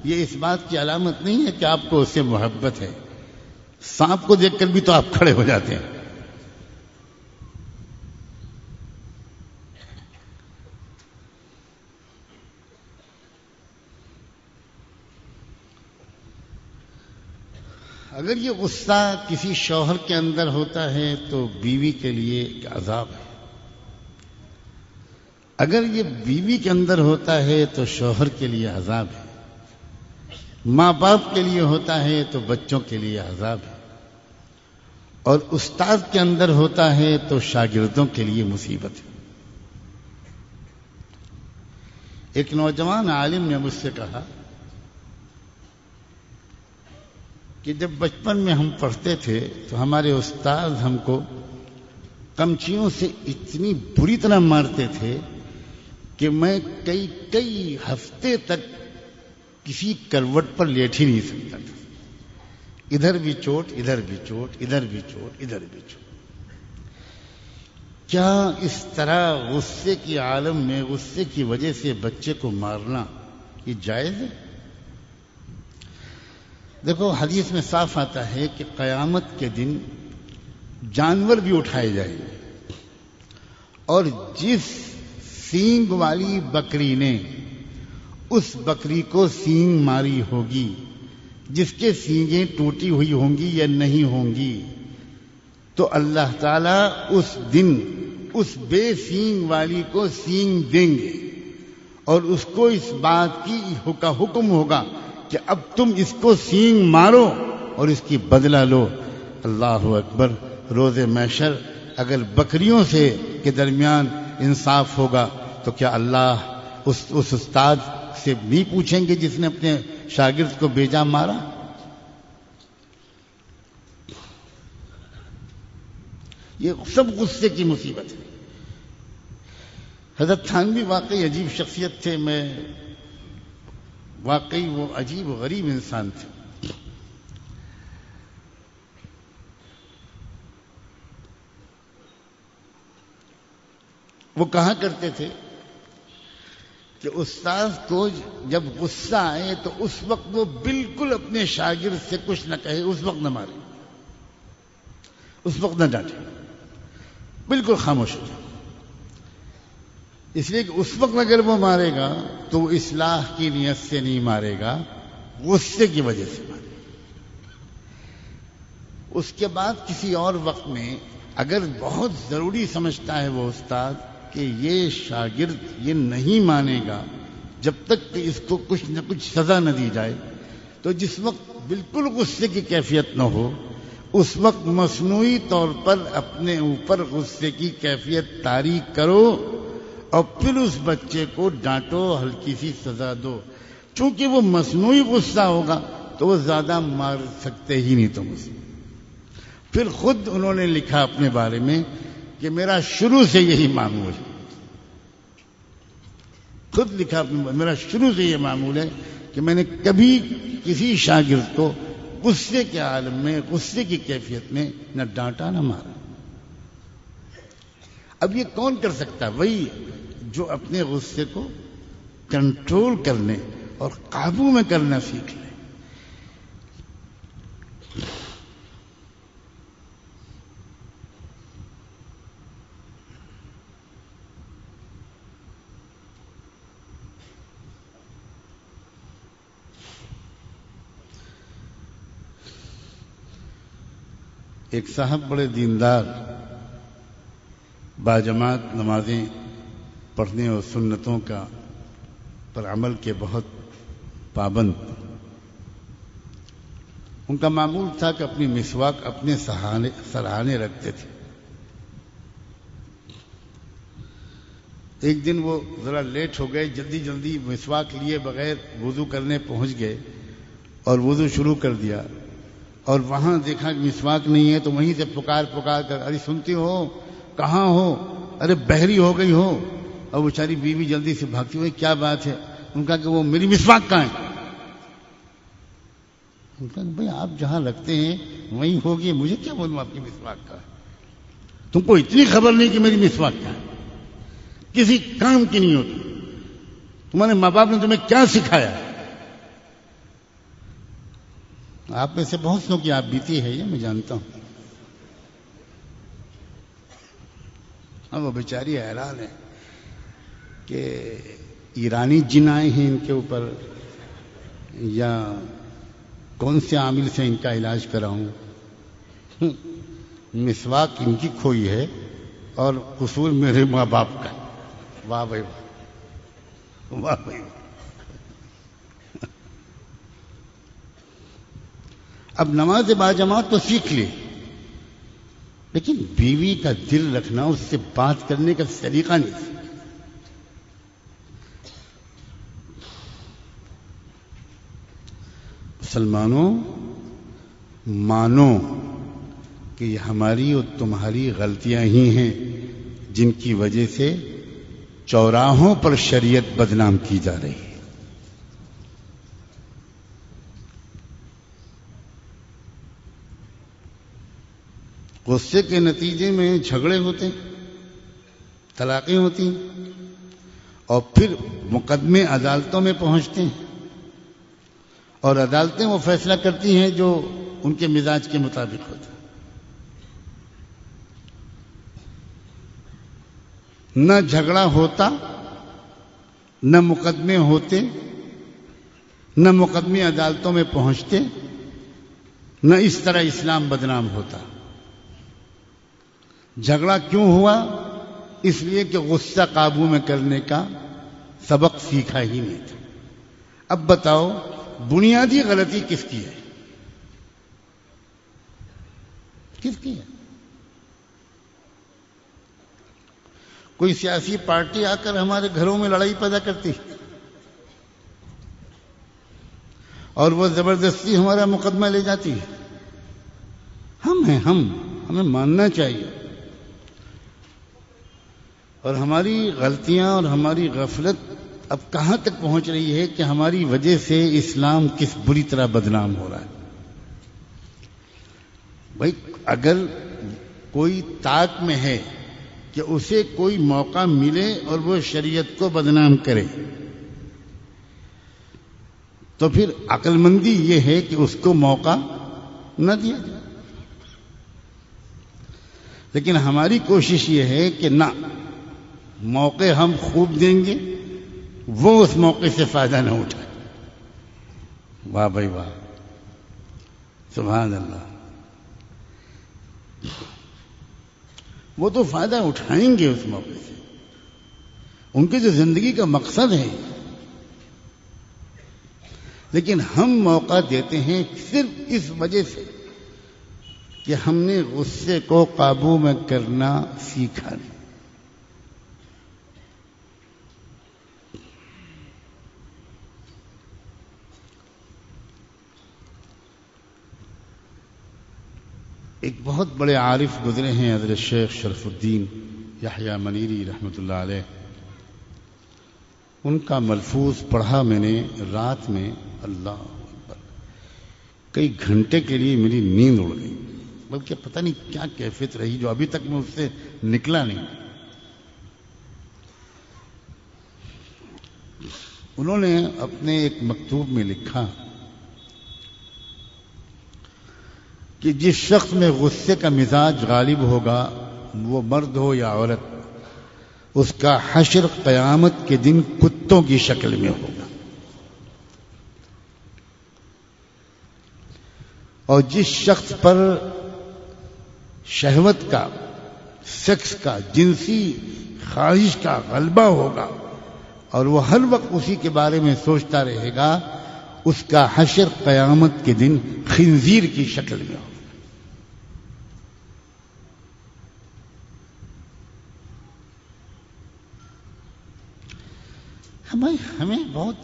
یہ اس بات کی علامت نہیں ہے کہ آپ کو اس سے محبت ہے۔ سانپ کو دیکھ کر بھی تو آپ کھڑے ہو جاتے ہیں۔ اگر یہ غصہ کسی شوہر کے اندر ہوتا ہے تو بیوی کے لیے ایک عذاب ہے، اگر یہ بیوی کے اندر ہوتا ہے تو شوہر کے لیے عذاب ہے، ماں باپ کے لیے ہوتا ہے تو بچوں کے لیے عذاب ہے، اور استاد کے اندر ہوتا ہے تو شاگردوں کے لیے مصیبت ہے۔ ایک نوجوان عالم نے مجھ سے کہا کہ جب بچپن میں ہم پڑھتے تھے تو ہمارے استاد ہم کو کمچیوں سے اتنی بری طرح مارتے تھے کہ میں کئی ہفتے تک کسی کروٹ پر لیٹ ہی نہیں سکتا تھا۔ ادھر بھی چوٹ، ادھر بھی چوٹ، ادھر بھی چوٹ، ادھر بھی چوٹ۔ کیا اس طرح غصے کی عالم میں غصے کی وجہ سے بچے کو مارنا یہ جائز ہے؟ دیکھو حدیث میں صاف آتا ہے کہ قیامت کے دن جانور بھی اٹھائے جائیں گے، اور جس سینگ والی بکری نے اس بکری کو سینگ ماری ہوگی، جس کے سینگیں ٹوٹی ہوئی ہوں گی یا نہیں ہوں گی، تو اللہ تعالیٰ اس دن اس بے سینگ والی کو سینگ دیں گے، اور اس کو اس بات کی حکم ہوگا کہ اب تم اس کو سینگ مارو اور اس کی بدلہ لو۔ اللہ اکبر۔ روز محشر اگر بکریوں سے کے درمیان انصاف ہوگا تو کیا اللہ اس استاد سے نہیں پوچھیں گے جس نے اپنے شاگرد کو بیجا مارا؟ یہ سب غصے کی مصیبت ہے۔ حضرت تھانوی واقعی عجیب شخصیت تھے، میں واقعی وہ عجیب و غریب انسان تھے۔ وہ کہا کرتے تھے کہ استاد کو جب غصہ آئے تو اس وقت وہ بالکل اپنے شاگرد سے کچھ نہ کہے، اس وقت نہ مارے، اس وقت نہ ڈانٹے، بالکل خاموش ہو جائے. اس لیے کہ اس وقت اگر وہ مارے گا تو وہ اصلاح کی نیت سے نہیں مارے گا، غصے کی وجہ سے مارے گا. اس کے بعد کسی اور وقت میں اگر بہت ضروری سمجھتا ہے وہ استاد کہ یہ شاگرد یہ نہیں مانے گا جب تک کہ اس کو کچھ نہ کچھ سزا نہ دی جائے، تو جس وقت بالکل غصے کی کیفیت نہ ہو اس وقت مصنوعی طور پر اپنے اوپر غصے کی کیفیت طاری کرو اور پھر اس بچے کو ڈانٹو، ہلکی سی سزا دو. چونکہ وہ مصنوعی غصہ ہوگا تو وہ زیادہ مار سکتے ہی نہیں تم اسے. پھر خود انہوں نے لکھا اپنے بارے میں کہ میرا شروع سے یہی معمول ہے، خود لکھا میرا شروع سے یہ معمول ہے کہ میں نے کبھی کسی شاگرد کو غصے کے عالم میں، غصے کی کیفیت میں نہ ڈانٹا نہ مارا. اب یہ کون کر سکتا ہے؟ وہی جو اپنے غصے کو کنٹرول کرنے اور قابو میں کرنا سیکھ لے. ایک صاحب بڑے دیندار، باجماعت نمازیں پڑھنے اور سنتوں کا پر عمل کے بہت پابند. ان کا معمول تھا کہ اپنی مسواک اپنے سرہانے رکھتے تھے. ایک دن وہ ذرا لیٹ ہو گئے، جلدی جلدی مسواک لیے بغیر وضو کرنے پہنچ گئے اور وضو شروع کر دیا، اور وہاں دیکھا کہ مسواک نہیں ہے تو وہیں سے پکار کر ارے سنتی ہو، کہاں ہو، ارے بہری ہو گئی ہو. اور بیچاری بیوی جلدی سے بھاگتی ہوئی، کیا بات ہے؟ ان کا کہ وہ میری مسواک کہاں ہے؟ ان کا بھائی آپ جہاں رکھتے ہیں وہیں ہوگی، مجھے کیا بولوں آپ کی مسواک کا؟ تم کو اتنی خبر نہیں کہ میری مسواک کہاں ہے؟ کسی کام کی نہیں ہوتی. تمہارے ماں باپ نے تمہیں کیا سکھایا؟ آپ میں سے بہت سو کی آپ بیتی ہے یہ میں جانتا ہوں. وہ بیچاری حیران ہے کہ ایرانی جن آئے ہیں ان کے اوپر یا کون سے عامل سے ان کا علاج کراؤں. مسواک ان کی کھوئی ہے اور قصور میرے ماں باپ کا. واہ بھائی واہ بھائی. اب نماز باجماعت تو سیکھ لی، لیکن بیوی کا دل رکھنا، اس سے بات کرنے کا طریقہ نہیں تھا. مسلمانوں مانو کہ یہ ہماری اور تمہاری غلطیاں ہی ہیں جن کی وجہ سے چوراہوں پر شریعت بدنام کی جا رہی ہے. غصے کے نتیجے میں جھگڑے ہوتے، طلاقیں ہوتی، اور پھر مقدمے عدالتوں میں پہنچتے ہیں، اور عدالتیں وہ فیصلہ کرتی ہیں جو ان کے مزاج کے مطابق ہوتا. نہ جھگڑا ہوتا، نہ مقدمے ہوتے، نہ مقدمے عدالتوں میں پہنچتے، نہ اس طرح اسلام بدنام ہوتا. جھگڑا کیوں ہوا؟ اس لیے کہ غصہ قابو میں کرنے کا سبق سیکھا ہی نہیں تھا. اب بتاؤ بنیادی غلطی کس کی ہے؟ کس کی ہے؟ کوئی سیاسی پارٹی آ کر ہمارے گھروں میں لڑائی پیدا کرتی اور وہ زبردستی ہمارا مقدمہ لے جاتی ہے. ہم ہیں، ہمیں ماننا چاہیے. اور ہماری غلطیاں اور ہماری غفلت اب کہاں تک پہنچ رہی ہے کہ ہماری وجہ سے اسلام کس بری طرح بدنام ہو رہا ہے. بھائی اگر کوئی طاقت میں ہے کہ اسے کوئی موقع ملے اور وہ شریعت کو بدنام کرے تو پھر عقل مندی یہ ہے کہ اس کو موقع نہ دیا جائے. لیکن ہماری کوشش یہ ہے کہ نہ، موقع ہم خوب دیں گے، وہ اس موقع سے فائدہ نہ اٹھائے. واہ بھائی واہ، سبحان اللہ. وہ تو فائدہ اٹھائیں گے اس موقع سے، ان کی جو زندگی کا مقصد ہے. لیکن ہم موقع دیتے ہیں صرف اس وجہ سے کہ ہم نے غصے کو قابو میں کرنا سیکھا نہیں. ایک بہت بڑے عارف گزرے ہیں حضرت شیخ شرف الدین یحییٰ منیری رحمۃ اللہ علیہ. ان کا ملفوظ پڑھا میں نے رات میں، اللہ اکبر، کئی گھنٹے کے لیے میری نیند اڑ گئی. بلکہ پتہ نہیں کیا کیفیت رہی جو ابھی تک میں اس سے نکلا نہیں. انہوں نے اپنے ایک مکتوب میں لکھا کہ جس شخص میں غصے کا مزاج غالب ہوگا، وہ مرد ہو یا عورت، اس کا حشر قیامت کے دن کتوں کی شکل میں ہوگا. اور جس شخص پر شہوت کا، سیکس کا، جنسی خواہش کا غلبہ ہوگا اور وہ ہر وقت اسی کے بارے میں سوچتا رہے گا، اس کا حشر قیامت کے دن خنزیر کی شکل میں ہوگا. ہمیں بہت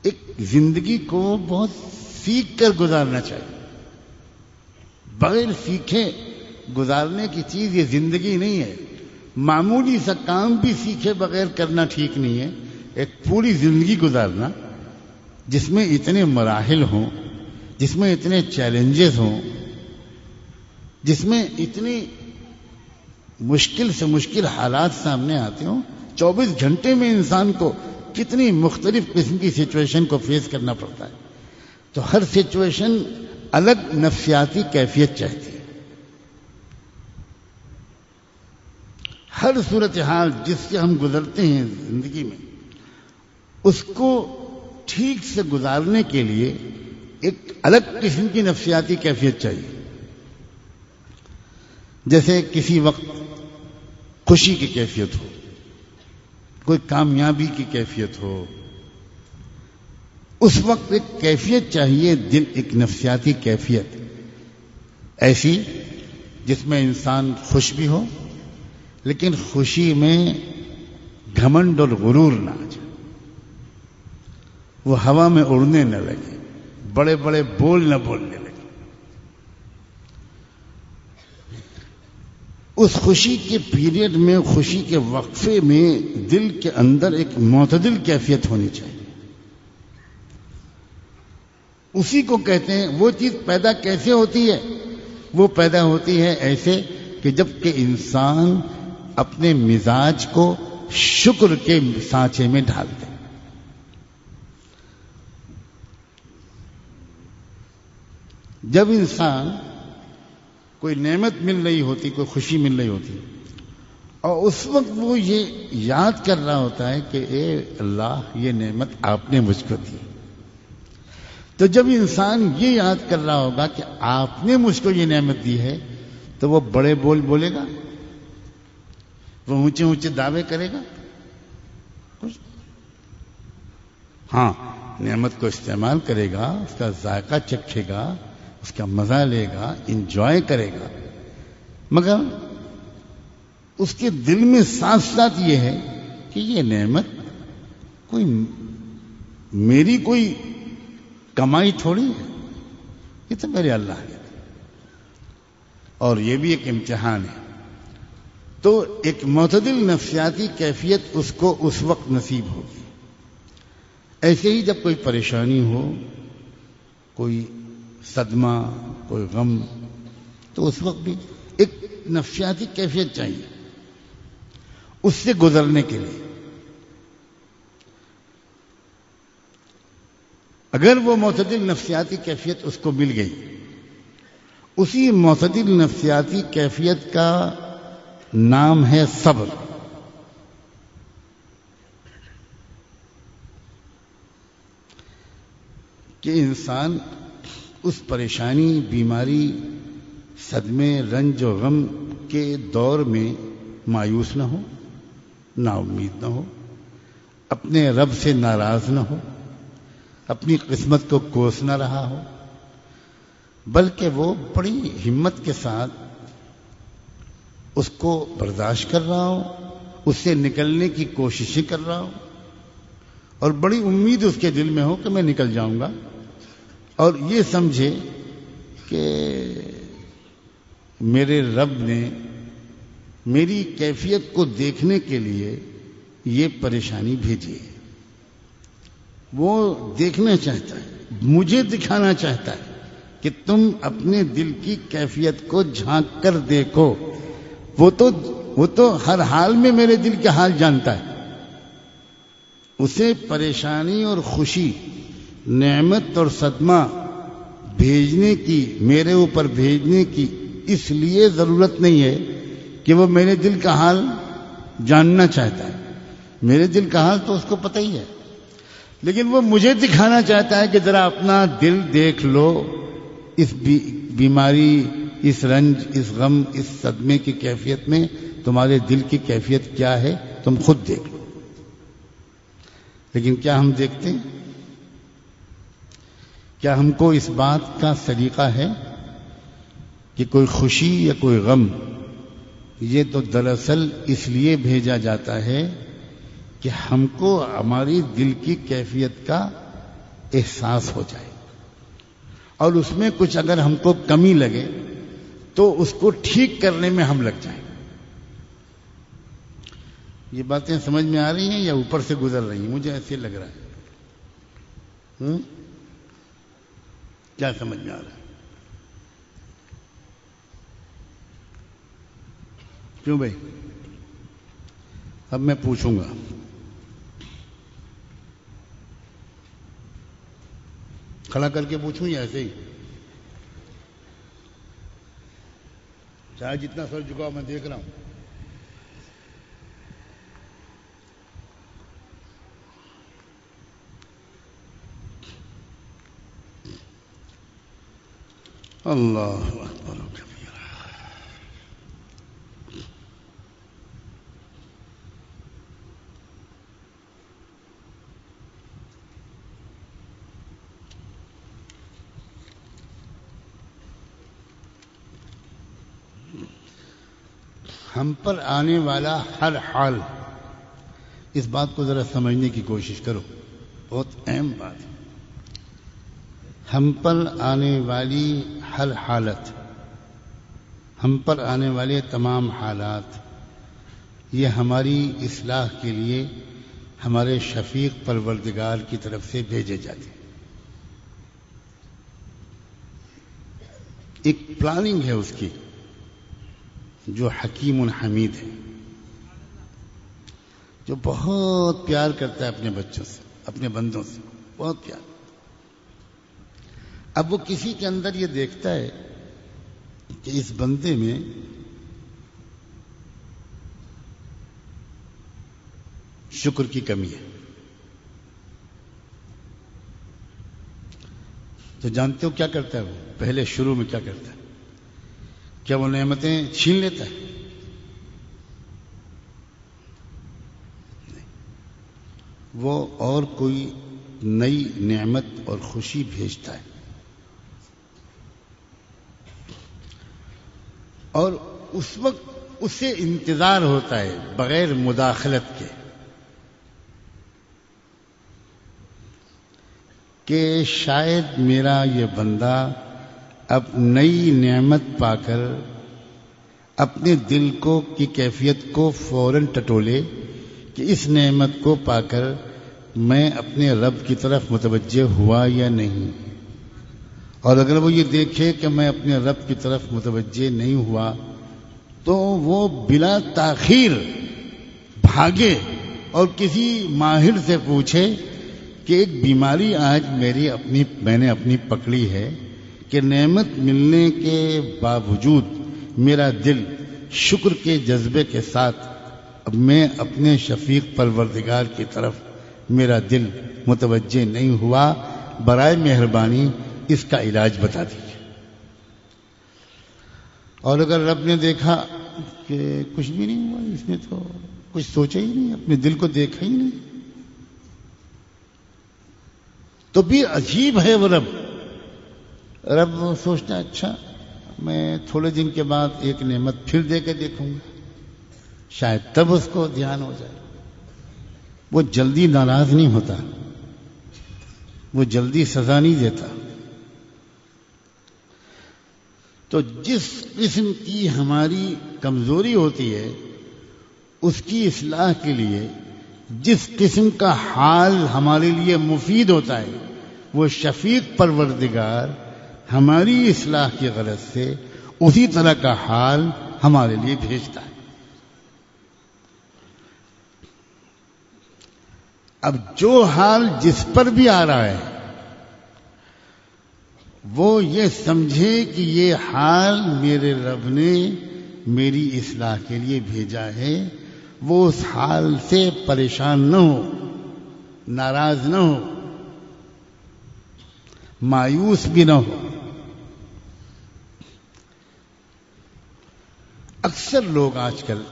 ایک زندگی کو بہت سیکھ کر گزارنا چاہیے. بغیر سیکھے گزارنے کی چیز یہ زندگی نہیں ہے. معمولی سا کام بھی سیکھے بغیر کرنا ٹھیک نہیں ہے. ایک پوری زندگی گزارنا جس میں اتنے مراحل ہوں، جس میں اتنے چیلنجز ہوں، جس میں اتنی مشکل سے مشکل حالات سامنے آتے ہوں. 24 گھنٹے میں انسان کو کتنی مختلف قسم کی سچویشن کو فیس کرنا پڑتا ہے. تو ہر سچویشن الگ نفسیاتی کیفیت چاہتی ہے. ہر صورتحال جس سے ہم گزرتے ہیں زندگی میں، اس کو ٹھیک سے گزارنے کے لیے ایک الگ قسم کی نفسیاتی کیفیت چاہیے. جیسے کسی وقت خوشی کی کیفیت ہو، کوئی کامیابی کی کیفیت ہو، اس وقت ایک کیفیت چاہیے، دل ایک نفسیاتی کیفیت ایسی جس میں انسان خوش بھی ہو، لیکن خوشی میں گھمنڈ اور غرور نہ آ جائے. وہ ہوا میں اڑنے نہ لگے، بڑے بڑے بول نہ بولنے لگے. اس خوشی کے پیریڈ میں، خوشی کے وقفے میں دل کے اندر ایک معتدل کیفیت ہونی چاہیے. اسی کو کہتے ہیں. وہ چیز پیدا کیسے ہوتی ہے؟ وہ پیدا ہوتی ہے ایسے کہ جب کہ انسان اپنے مزاج کو شکر کے سانچے میں ڈال دے. جب انسان کوئی نعمت مل رہی ہوتی، کوئی خوشی مل رہی ہوتی، اور اس وقت وہ یہ یاد کر رہا ہوتا ہے کہ اے اللہ، یہ نعمت آپ نے مجھ کو دی. تو جب انسان یہ یاد کر رہا ہوگا کہ آپ نے مجھ کو یہ نعمت دی ہے، تو وہ بڑے بول بولے گا، وہ اونچے اونچے دعوے کرے گا؟ کچھ ہاں، نعمت کو استعمال کرے گا، اس کا ذائقہ چکھے گا، اس کا مزہ لے گا، انجوائے کرے گا. مگر اس کے دل میں ساتھ ساتھ یہ ہے کہ یہ نعمت کوئی میری کوئی کمائی تھوڑی ہے، یہ تو میرے اللہ نے. اور یہ بھی ایک امتحان ہے. تو ایک معتدل نفسیاتی کیفیت اس کو اس وقت نصیب ہوگی. ایسے ہی جب کوئی پریشانی ہو، کوئی صدمہ، کوئی غم، تو اس وقت بھی ایک نفسیاتی کیفیت چاہیے اس سے گزرنے کے لیے. اگر وہ معتدل نفسیاتی کیفیت اس کو مل گئی، اسی معتدل نفسیاتی کیفیت کا نام ہے صبر. کہ انسان اس پریشانی، بیماری، صدمے، رنج و غم کے دور میں مایوس نہ ہو، نا امید نہ ہو، اپنے رب سے ناراض نہ ہو، اپنی قسمت کو کوس نہ رہا ہو، بلکہ وہ بڑی ہمت کے ساتھ اس کو برداشت کر رہا ہو، اس سے نکلنے کی کوششیں کر رہا ہو، اور بڑی امید اس کے دل میں ہو کہ میں نکل جاؤں گا، اور یہ سمجھے کہ میرے رب نے میری کیفیت کو دیکھنے کے لیے یہ پریشانی بھیجی ہے. وہ دیکھنا چاہتا ہے، مجھے دکھانا چاہتا ہے کہ تم اپنے دل کی کیفیت کو جھانک کر دیکھو. وہ تو ہر حال میں میرے دل کے حال جانتا ہے. اسے پریشانی اور خوشی، نعمت اور صدمہ بھیجنے کی، میرے اوپر بھیجنے کی اس لیے ضرورت نہیں ہے کہ وہ میرے دل کا حال جاننا چاہتا ہے. میرے دل کا حال تو اس کو پتہ ہی ہے، لیکن وہ مجھے دکھانا چاہتا ہے کہ ذرا اپنا دل دیکھ لو. اس بیماری، اس رنج، اس غم، اس صدمے کی کیفیت میں تمہارے دل کی کیفیت کیا ہے، تم خود دیکھ لو. لیکن کیا ہم دیکھتے ہیں؟ کیا ہم کو اس بات کا سلیقہ ہے کہ کوئی خوشی یا کوئی غم یہ تو دراصل اس لیے بھیجا جاتا ہے کہ ہم کو ہماری دل کی کیفیت کا احساس ہو جائے، اور اس میں کچھ اگر ہم کو کمی لگے تو اس کو ٹھیک کرنے میں ہم لگ جائیں. یہ باتیں سمجھ میں آ رہی ہیں یا اوپر سے گزر رہی ہیں؟ مجھے ایسے لگ رہا ہے. کیا سمجھ میں آ رہا ہے؟ کیوں بھائی؟ اب میں پوچھوں گا. کھڑا کر کے پوچھوں یا ایسے ہی؟ چاہے جتنا سر جھکاؤ، میں دیکھ رہا ہوں. اللہ اکبر و کبیرہ. ہم پر آنے والا ہر حال، اس بات کو ذرا سمجھنے کی کوشش کرو، بہت اہم بات ہے. ہم پر آنے والی ہر حالت، ہم پر آنے والے تمام حالات، یہ ہماری اصلاح کے لیے ہمارے شفیق پروردگار کی طرف سے بھیجے جاتے ہیں. ایک پلاننگ ہے اس کی، جو حکیم حمید ہے، جو بہت پیار کرتا ہے اپنے بچوں سے، اپنے بندوں سے، بہت پیار. اب وہ کسی کے اندر یہ دیکھتا ہے کہ اس بندے میں شکر کی کمی ہے، تو جانتے ہو کیا کرتا ہے وہ؟ پہلے شروع میں کیا کرتا ہے؟ کیا وہ نعمتیں چھین لیتا ہے؟ نہیں. وہ اور کوئی نئی نعمت اور خوشی بھیجتا ہے، اور اس وقت اسے انتظار ہوتا ہے بغیر مداخلت کے کہ شاید میرا یہ بندہ اب نئی نعمت پا کر اپنے دل کو کی کیفیت کو فوراً ٹٹولے کہ اس نعمت کو پا کر میں اپنے رب کی طرف متوجہ ہوا یا نہیں. اور اگر وہ یہ دیکھے کہ میں اپنے رب کی طرف متوجہ نہیں ہوا تو وہ بلا تاخیر بھاگے اور کسی ماہر سے پوچھے کہ ایک بیماری آج میں نے اپنی پکڑی ہے کہ نعمت ملنے کے باوجود میرا دل شکر کے جذبے کے ساتھ اب میں اپنے شفیق پروردگار کی طرف میرا دل متوجہ نہیں ہوا. برائے مہربانی اس کا علاج بتا دیجیے. اور اگر رب نے دیکھا کہ کچھ بھی نہیں ہوا، اس نے تو کچھ سوچا ہی نہیں، اپنے دل کو دیکھا ہی نہیں، تو بھی عجیب ہے وہ رب سوچتا اچھا میں تھوڑے دن کے بعد ایک نعمت پھر دے کے دیکھوں گا، شاید تب اس کو دھیان ہو جائے. وہ جلدی ناراض نہیں ہوتا، وہ جلدی سزا نہیں دیتا. تو جس قسم کی ہماری کمزوری ہوتی ہے اس کی اصلاح کے لیے جس قسم کا حال ہمارے لیے مفید ہوتا ہے وہ شفیق پروردگار ہماری اصلاح کی غرض سے اسی طرح کا حال ہمارے لیے بھیجتا ہے. اب جو حال جس پر بھی آ رہا ہے وہ یہ سمجھے کہ یہ حال میرے رب نے میری اصلاح کے لیے بھیجا ہے. وہ اس حال سے پریشان نہ ہو، ناراض نہ ہو، مایوس بھی نہ ہو. اکثر لوگ آج کل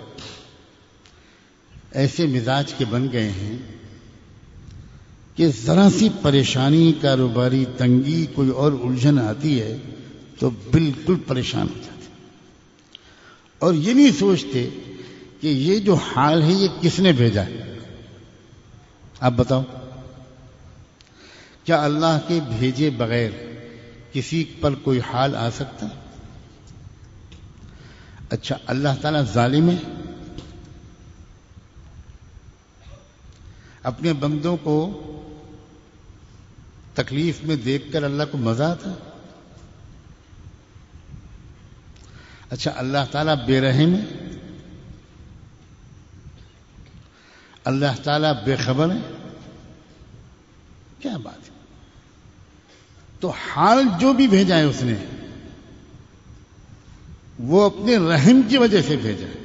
ایسے مزاج کے بن گئے ہیں کہ ذرا سی پریشانی، کاروباری تنگی، کوئی اور الجھن آتی ہے تو بالکل پریشان ہو جاتے اور یہ نہیں سوچتے کہ یہ جو حال ہے یہ کس نے بھیجا ہے. آپ بتاؤ، کیا اللہ کے بھیجے بغیر کسی پر کوئی حال آ سکتا ہے؟ اچھا اللہ تعالیٰ ظالم ہے؟ اپنے بندوں کو تکلیف میں دیکھ کر اللہ کو مزہ آتا ہے؟ اچھا اللہ تعالیٰ بے رحم ہے؟ اللہ تعالیٰ بے خبر ہے؟ کیا بات ہے. تو حال جو بھی بھیجا ہے اس نے وہ اپنے رحم کی وجہ سے بھیجا ہے.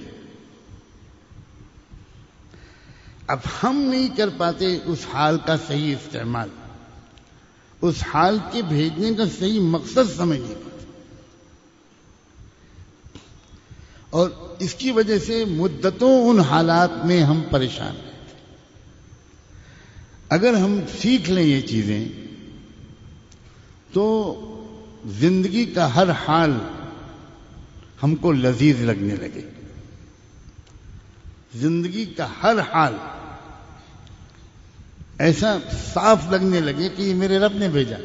اب ہم نہیں کر پاتے اس حال کا صحیح استعمال، اس حال کے بھیجنے کا صحیح مقصد سمجھ نہیں پاتے، اور اس کی وجہ سے مدتوں ان حالات میں ہم پریشان ہیں. اگر ہم سیکھ لیں یہ چیزیں تو زندگی کا ہر حال ہم کو لذیذ لگنے لگے. زندگی کا ہر حال ایسا صاف لگنے لگے کہ یہ میرے رب نے بھیجا.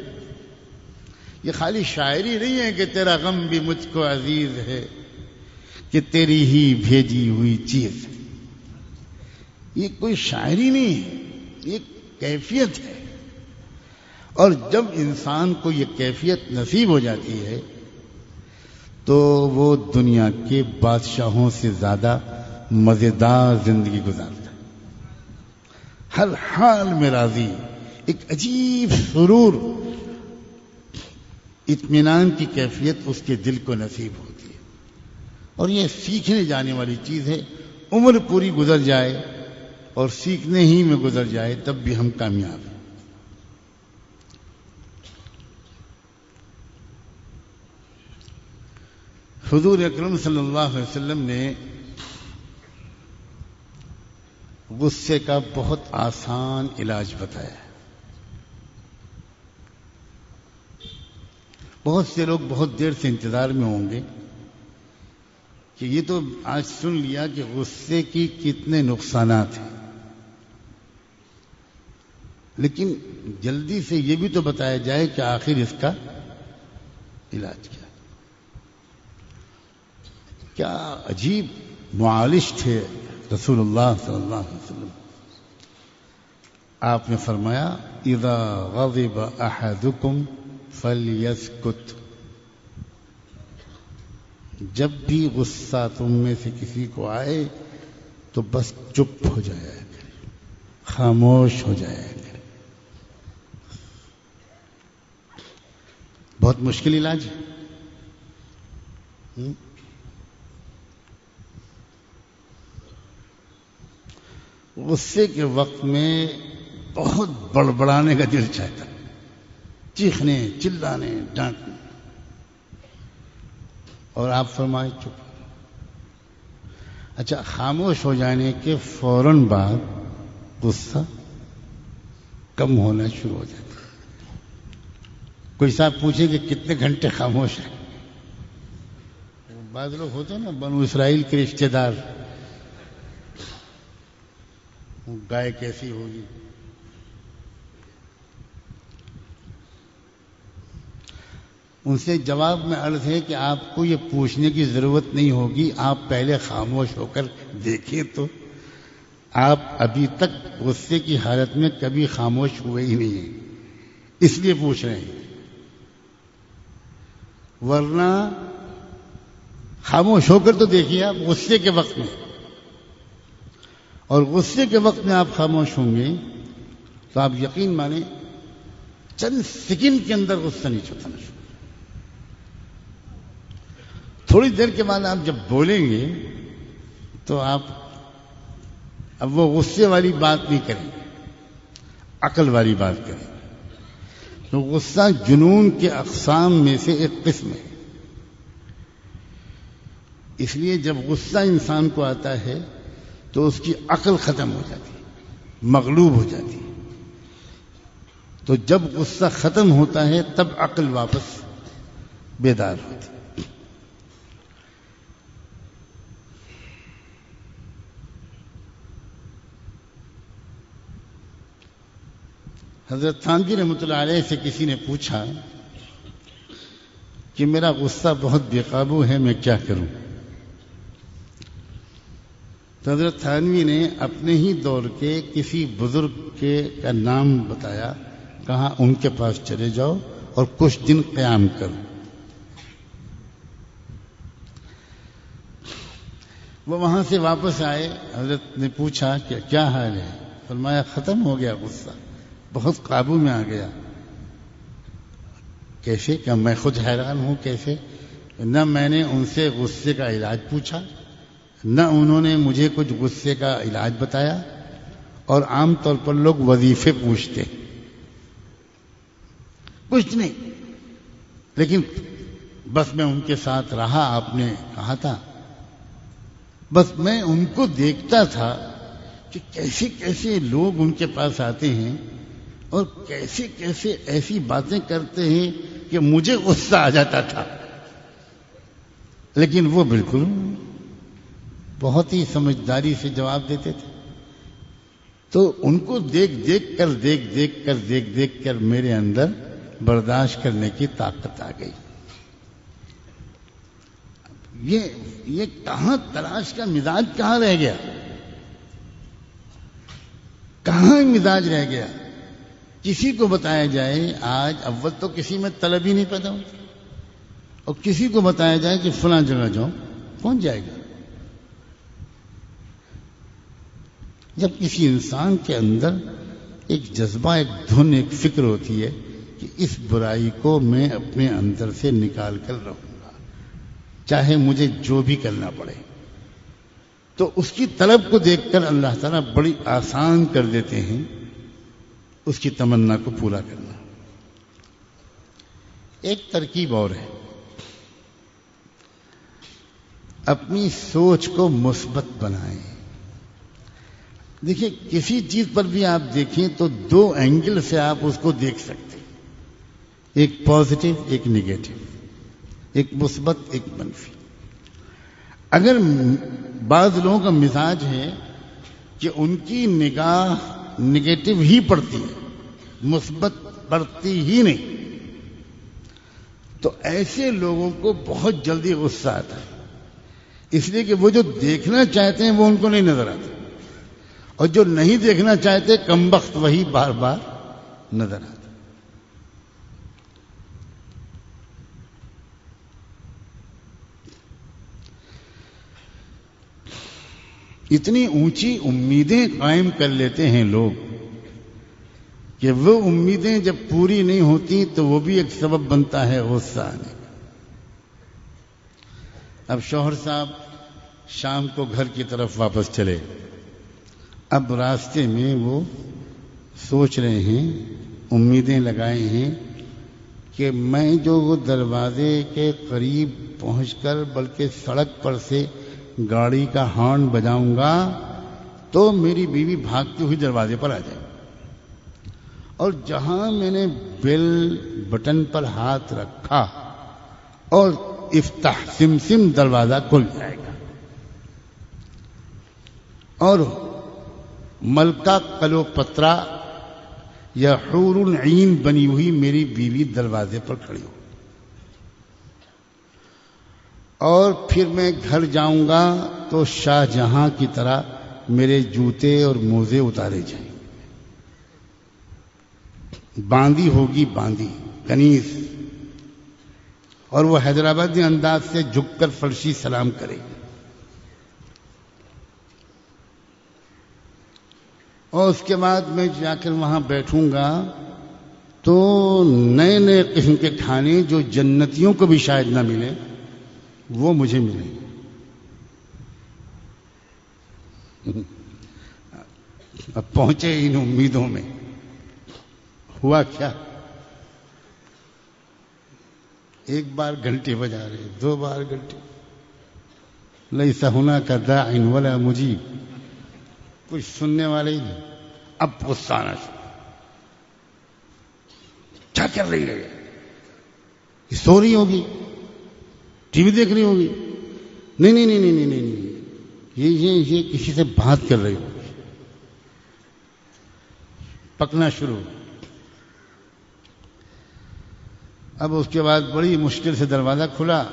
یہ خالی شاعری نہیں ہے کہ تیرا غم بھی مجھ کو عزیز ہے، کہ تیری ہی بھیجی ہوئی چیز. یہ کوئی شاعری نہیں ہے، یہ کیفیت ہے. اور جب انسان کو یہ کیفیت نصیب ہو جاتی ہے تو وہ دنیا کے بادشاہوں سے زیادہ مزیدار زندگی گزارتا ہے. ہر حال میں راضی، ایک عجیب سرور، اطمینان کی کیفیت اس کے دل کو نصیب ہوتی ہے. اور یہ سیکھنے جانے والی چیز ہے. عمر پوری گزر جائے اور سیکھنے ہی میں گزر جائے تب بھی ہم کامیاب ہیں. حضور اکرم صلی اللہ علیہ وسلم نے غصے کا بہت آسان علاج بتایا. بہت سے لوگ بہت دیر سے انتظار میں ہوں گے کہ یہ تو آج سن لیا کہ غصے کی کتنے نقصانات ہیں، لیکن جلدی سے یہ بھی تو بتایا جائے کہ آخر اس کا علاج کیا. کیا عجیب معالج تھے رسول اللہ صلی اللہ علیہ وسلم. آپ نے فرمایا اذا غضب احدکم فلیسکت. جب بھی غصہ تم میں سے کسی کو آئے تو بس چپ ہو جایا کرے، خاموش ہو جایا کرے. بہت مشکل علاج ہے. غصے کے وقت میں بہت بڑبڑانے کا دل چاہتا ہے، چیخنے، چلانے، ڈانٹنے، اور آپ فرمائے چپ. اچھا، خاموش ہو جانے کے فوراً بعد غصہ کم ہونا شروع ہو جاتا ہے. کوئی صاحب پوچھے کہ کتنے گھنٹے خاموش ہے؟ بعض لوگ ہوتے ہیں نا بنو اسرائیل کے رشتے دار، گائے کیسی ہوگی، ان سے جواب میں عرض ہے کہ آپ کو یہ پوچھنے کی ضرورت نہیں ہوگی، آپ پہلے خاموش ہو کر دیکھیں تو آپ ابھی تک غصے کی حالت میں کبھی خاموش ہوئے ہی نہیں ہیں، اس لیے پوچھ رہے ہیں. ورنہ خاموش ہو کر تو دیکھیے آپ غصے کے وقت میں، اور غصے کے وقت میں آپ خاموش ہوں گے تو آپ یقین مانیں چند سیکنڈ کے اندر غصہ نہیں چھوڑنا شروع. تھوڑی دیر کے بعد آپ جب بولیں گے تو آپ اب وہ غصے والی بات نہیں کریں، عقل والی بات کریں. تو غصہ جنون کے اقسام میں سے ایک قسم ہے. اس لیے جب غصہ انسان کو آتا ہے تو اس کی عقل ختم ہو جاتی ہے، مغلوب ہو جاتی ہے. تو جب غصہ ختم ہوتا ہے تب عقل واپس بیدار ہوتی ہے. حضرت تھانوی رحمۃ اللہ علیہ سے کسی نے پوچھا کہ میرا غصہ بہت بے قابو ہے، میں کیا کروں؟ تو حضرت تھانوی نے اپنے ہی دور کے کسی بزرگ کا نام بتایا، کہا ان کے پاس چلے جاؤ اور کچھ دن قیام کرو. وہ وہاں سے واپس آئے، حضرت نے پوچھا کہ کیا حال ہے؟ فرمایا ختم ہو گیا غصہ، بہت قابو میں آ گیا. کیسے؟ کہ میں خود حیران ہوں. کیسے؟ نہ میں نے ان سے غصے کا علاج پوچھا، نہ انہوں نے مجھے کچھ غصے کا علاج بتایا. اور عام طور پر لوگ وظیفے پوچھتے، کچھ نہیں. لیکن بس میں ان کے ساتھ رہا، آپ نے کہا تھا، بس میں ان کو دیکھتا تھا کہ کیسے کیسے لوگ ان کے پاس آتے ہیں اور کیسے کیسے ایسی باتیں کرتے ہیں کہ مجھے غصہ آ جاتا تھا. لیکن وہ بالکل بہت ہی سمجھداری سے جواب دیتے تھے. تو ان کو دیکھ دیکھ کر میرے اندر برداشت کرنے کی طاقت آ گئی. یہ کہاں تلاش کا مزاج کہاں رہ گیا؟ کہاں مزاج رہ گیا؟ کسی کو بتایا جائے آج اول تو کسی میں طلب ہی نہیں پیدا ہوتی، اور کسی کو بتایا جائے کہ فلاں جگہ جاؤ، کون جائے گا؟ جب کسی انسان کے اندر ایک جذبہ، ایک دھن، ایک فکر ہوتی ہے کہ اس برائی کو میں اپنے اندر سے نکال کر رہوں گا، چاہے مجھے جو بھی کرنا پڑے، تو اس کی طلب کو دیکھ کر اللہ تعالیٰ بڑی آسان کر دیتے ہیں اس کی تمنا کو پورا کرنا. ایک ترکیب اور ہے، اپنی سوچ کو مثبت بنائیں. دیکھیے کسی چیز پر بھی آپ دیکھیں تو دو اینگل سے آپ اس کو دیکھ سکتے ہیں، ایک پازیٹو، ایک نیگیٹو، ایک مثبت، ایک منفی. اگر بعض لوگوں کا مزاج ہے کہ ان کی نگاہ نیگیٹو ہی پڑتی ہے، مثبت پڑتی ہی نہیں، تو ایسے لوگوں کو بہت جلدی غصہ آتا ہے. اس لیے کہ وہ جو دیکھنا چاہتے ہیں وہ ان کو نہیں نظر آتا، اور جو نہیں دیکھنا چاہتے کمبخت وہی بار بار نظر آتا. اتنی اونچی امیدیں قائم کر لیتے ہیں لوگ کہ وہ امیدیں جب پوری نہیں ہوتی تو وہ بھی ایک سبب بنتا ہے غصہ آنے کا۔ اب شوہر صاحب شام کو گھر کی طرف واپس چلے، اب راستے میں وہ سوچ رہے ہیں، امیدیں لگائے ہیں کہ میں جو وہ دروازے کے قریب پہنچ کر بلکہ سڑک پر سے گاڑی کا ہارن بجاؤں گا تو میری بیوی بھاگتی ہوئی دروازے پر آ جائے، اور جہاں میں نے بیل بٹن پر ہاتھ رکھا اور افتح سمسم دروازہ کھل جائے گا، اور ملکہ کلوپترا یا حور العین بنی ہوئی میری بیوی دروازے پر کھڑی ہو، اور پھر میں گھر جاؤں گا تو شاہ جہاں کی طرح میرے جوتے اور موزے اتارے جائیں، باندی ہوگی باندی کنیز، اور وہ حیدرآبادی انداز سے جھک کر فرشی سلام کرے گی، اور اس کے بعد میں جا کر وہاں بیٹھوں گا تو نئے نئے قسم کے کھانے جو جنتیوں کو بھی شاید نہ ملے وہ مجھے ملیں گے۔ اب پہنچے ان امیدوں میں، ہوا کیا؟ ایک بار گھنٹے بجا رہے، دو بار گھنٹے، لیس ہناک داع ولا مجیب، کچھ سننے والے ہی نہیں۔ اب غصہ آنا شروع، کیا کر رہی ہے یہ؟ سو رہی ہوگی، ٹی وی دیکھ رہی ہوگی، نہیں نہیں نہیں نہیں نہیں نہیں، یہ کسی سے بات کر رہی ہوگی۔ پکنا شروع۔ اب اس کے بعد بڑی مشکل سے دروازہ کھلا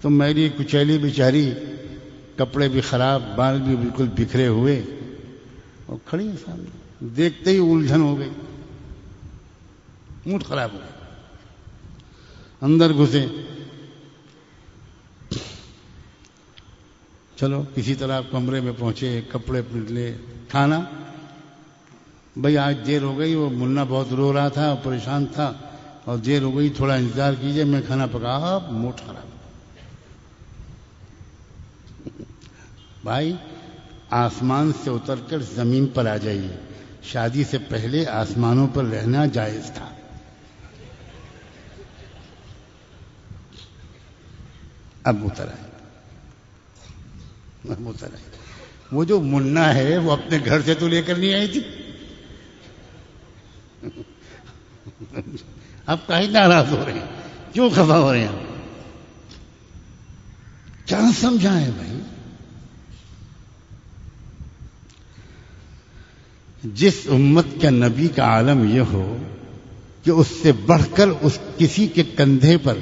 تو میری کچیلی بیچاری، کپڑے بھی خراب، بال بھی بالکل بکھرے ہوئے، اور کھڑی ہے سامنے، دیکھتے ہی الجھن ہو گئی، موڈ خراب ہو گیا۔ اندر گھسے، چلو کسی طرح کمرے میں پہنچے، کپڑے بدلے، کھانا، بھئی آج دیر ہو گئی، وہ منا بہت رو رہا تھا، پریشان تھا، اور دیر ہو گئی، تھوڑا انتظار کیجئے، میں کھانا پکا۔ موڈ خراب۔ بھائی آسمان سے اتر کر زمین پر آ جائیے، شادی سے پہلے آسمانوں پر رہنا جائز تھا۔ اب اتر آئے، اب اتر آئے۔ وہ جو منا ہے وہ اپنے گھر سے تو لے کر نہیں آئی تھی، اب کہیں ناراض ہو رہے ہیں، کیوں خفا ہو رہے ہیں؟ کیا سمجھا ہے بھائی؟ جس امت کا نبی کا عالم یہ ہو کہ اس سے بڑھ کر اس کسی کے کندھے پر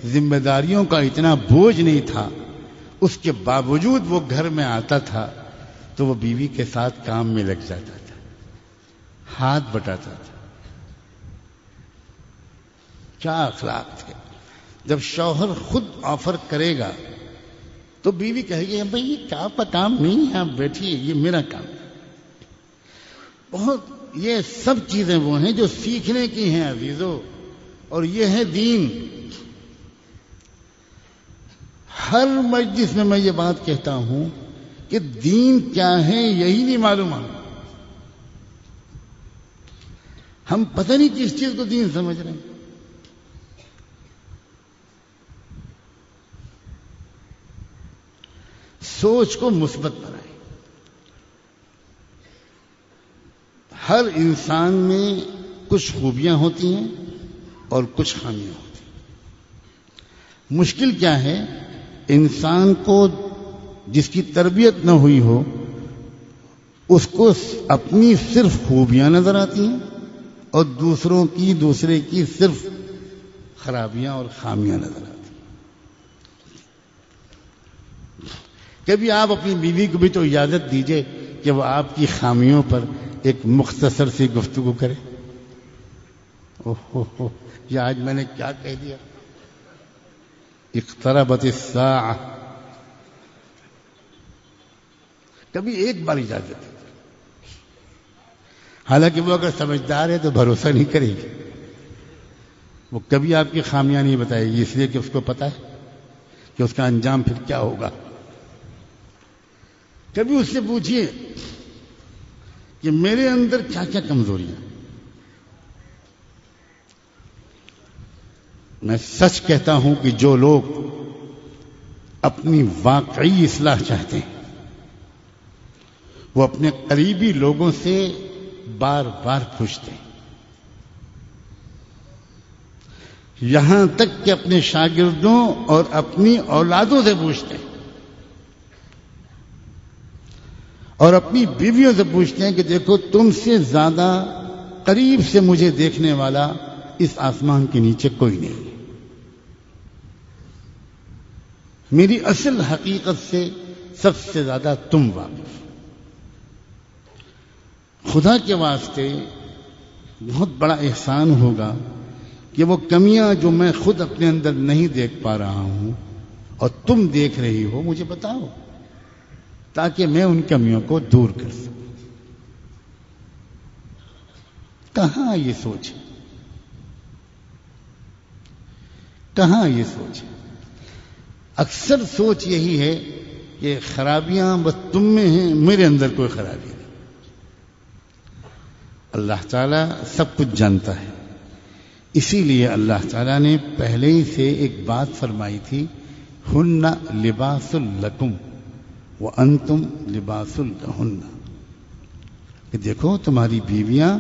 ذمہ داریوں کا اتنا بوجھ نہیں تھا، اس کے باوجود وہ گھر میں آتا تھا تو وہ بیوی کے ساتھ کام میں لگ جاتا تھا، ہاتھ بٹاتا تھا۔ کیا اخلاق تھے! جب شوہر خود آفر کرے گا تو بیوی کہے گی بھائی یہ کیا آپ کا کام نہیں ہے، آپ بیٹھیے، یہ میرا کام ہے۔ بہت یہ سب چیزیں وہ ہیں جو سیکھنے کی ہیں عزیزو، اور یہ ہے دین۔ ہر مجلس میں یہ بات کہتا ہوں کہ دین کیا ہے یہی نہیں معلوم۔ ہم پتہ نہیں کس چیز کو دین سمجھ رہے ہیں۔ سوچ کو مثبت بنائیں۔ ہر انسان میں کچھ خوبیاں ہوتی ہیں اور کچھ خامیاں ہوتی ہیں۔ مشکل کیا ہے، انسان کو جس کی تربیت نہ ہوئی ہو اس کو اپنی صرف خوبیاں نظر آتی ہیں اور دوسرے کی صرف خرابیاں اور خامیاں نظر آتی ہیں۔ کبھی آپ اپنی بیوی کو بھی تو اجازت دیجئے کہ وہ آپ کی خامیوں پر ایک مختصر سی گفتگو کرے۔ اوہ یہ آج میں نے کیا کہہ دیا، اقتربت الساعہ۔ کبھی ایک بار اجازت دیجئے۔ حالانکہ وہ اگر سمجھدار ہے تو بھروسہ نہیں کرے گی، وہ کبھی آپ کی خامیاں نہیں بتائے گی، اس لیے کہ اس کو پتا ہے کہ اس کا انجام پھر کیا ہوگا۔ کبھی اس سے پوچھیے کہ میرے اندر کیا کیا کمزوریاں۔ میں سچ کہتا ہوں کہ جو لوگ اپنی واقعی اصلاح چاہتے ہیں وہ اپنے قریبی لوگوں سے بار بار پوچھتے ہیں، یہاں تک کہ اپنے شاگردوں اور اپنی اولادوں سے پوچھتے ہیں اور اپنی بیویوں سے پوچھتے ہیں کہ دیکھو تم سے زیادہ قریب سے مجھے دیکھنے والا اس آسمان کے نیچے کوئی نہیں، میری اصل حقیقت سے سب سے زیادہ تم واقف۔ خدا کے واسطے بہت بڑا احسان ہوگا کہ وہ کمیاں جو میں خود اپنے اندر نہیں دیکھ پا رہا ہوں اور تم دیکھ رہی ہو مجھے بتاؤ، تاکہ میں ان کمیوں کو دور کر سکوں۔ کہاں یہ سوچ ہے؟ کہاں یہ سوچ ہے؟ اکثر سوچ یہی ہے کہ خرابیاں بس تم میں ہیں، میرے اندر کوئی خرابی نہیں۔ اللہ تعالیٰ سب کچھ جانتا ہے، اسی لیے اللہ تعالیٰ نے پہلے ہی سے ایک بات فرمائی تھی، ہن لباس لکم وانتم لباس لہن، کہ دیکھو تمہاری بیویاں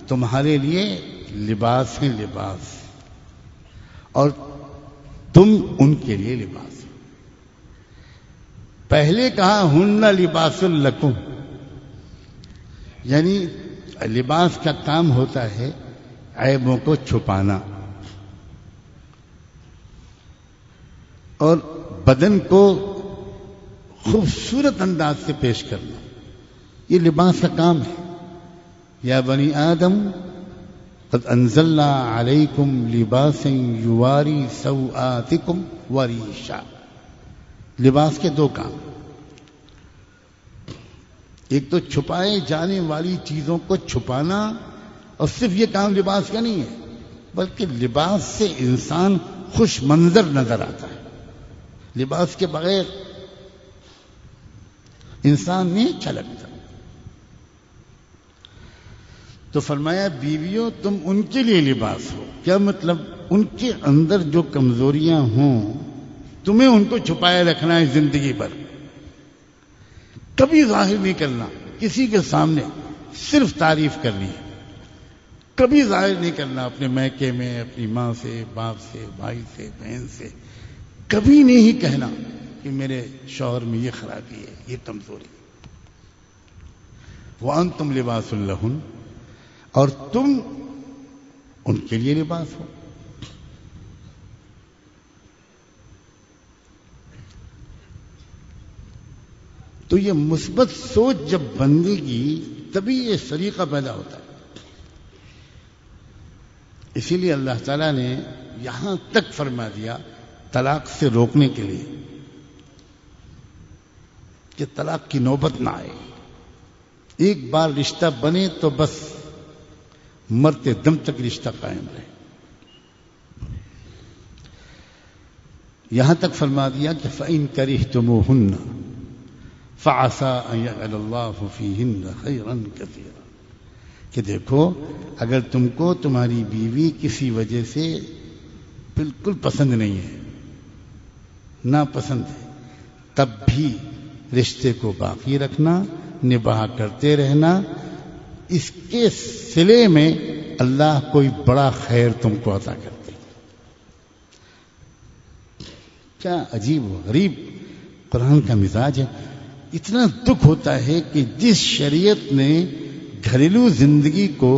تمہارے لیے لباس ہیں، لباس، اور تم ان کے لیے لباس۔ پہلے کہا ہن لباس لکم، یعنی لباس کا کام ہوتا ہے عیبوں کو چھپانا اور بدن کو خوبصورت انداز سے پیش کرنا، یہ لباس کا کام ہے۔ یا بنی آدم قد انزلنا علیکم لباسا یواری سوآتکم وریشا، لباس کے دو کام، ایک تو چھپائے جانے والی چیزوں کو چھپانا، اور صرف یہ کام لباس کا نہیں ہے بلکہ لباس سے انسان خوش منظر نظر آتا ہے، لباس کے بغیر انسان نہیں اچھا لگتا۔ تو فرمایا بیویوں تم ان کے لیے لباس ہو، کیا مطلب؟ ان کے اندر جو کمزوریاں ہوں تمہیں ان کو چھپائے رکھنا ہے زندگی بھر، کبھی ظاہر نہیں کرنا، کسی کے سامنے صرف تعریف کرنی ہے، کبھی ظاہر نہیں کرنا اپنے میکے میں، اپنی ماں سے، باپ سے، بھائی سے، بہن سے، کبھی نہیں کہنا کہ میرے شوہر میں یہ خرابی ہے، یہ کمزوری ہے۔ وَأَنْتُمْ لِبَاسٌ لَهُنَّ، اور تم ان کے لیے لباس ہو۔ تو یہ مثبت سوچ جب بندے کی تبھی یہ سلیقہ پیدا ہوتا ہے۔ اسی لیے اللہ تعالیٰ نے یہاں تک فرما دیا طلاق سے روکنے کے لیے کہ طلاق کی نوبت نہ آئے، ایک بار رشتہ بنے تو بس مرتے دم تک رشتہ قائم رہے۔ یہاں تک فرما دیا کہ فَإِن كَرِهْتُمُوهُنَّ فَعَسَىٰ أَن يَجْعَلَ اللَّهُ فِيهِنَّ خَيْرًا كَثِيرًا، کہ دیکھو اگر تم کو تمہاری بیوی کسی وجہ سے بالکل پسند نہیں ہے، ناپسند ہے، تب بھی رشتے کو باقی رکھنا، نباہ کرتے رہنا، اس کے صلے میں اللہ کوئی بڑا خیر تم کو عطا کرتے۔ کیا عجیب و غریب قرآن کا مزاج ہے۔ اتنا دکھ ہوتا ہے کہ جس شریعت نے گھریلو زندگی کو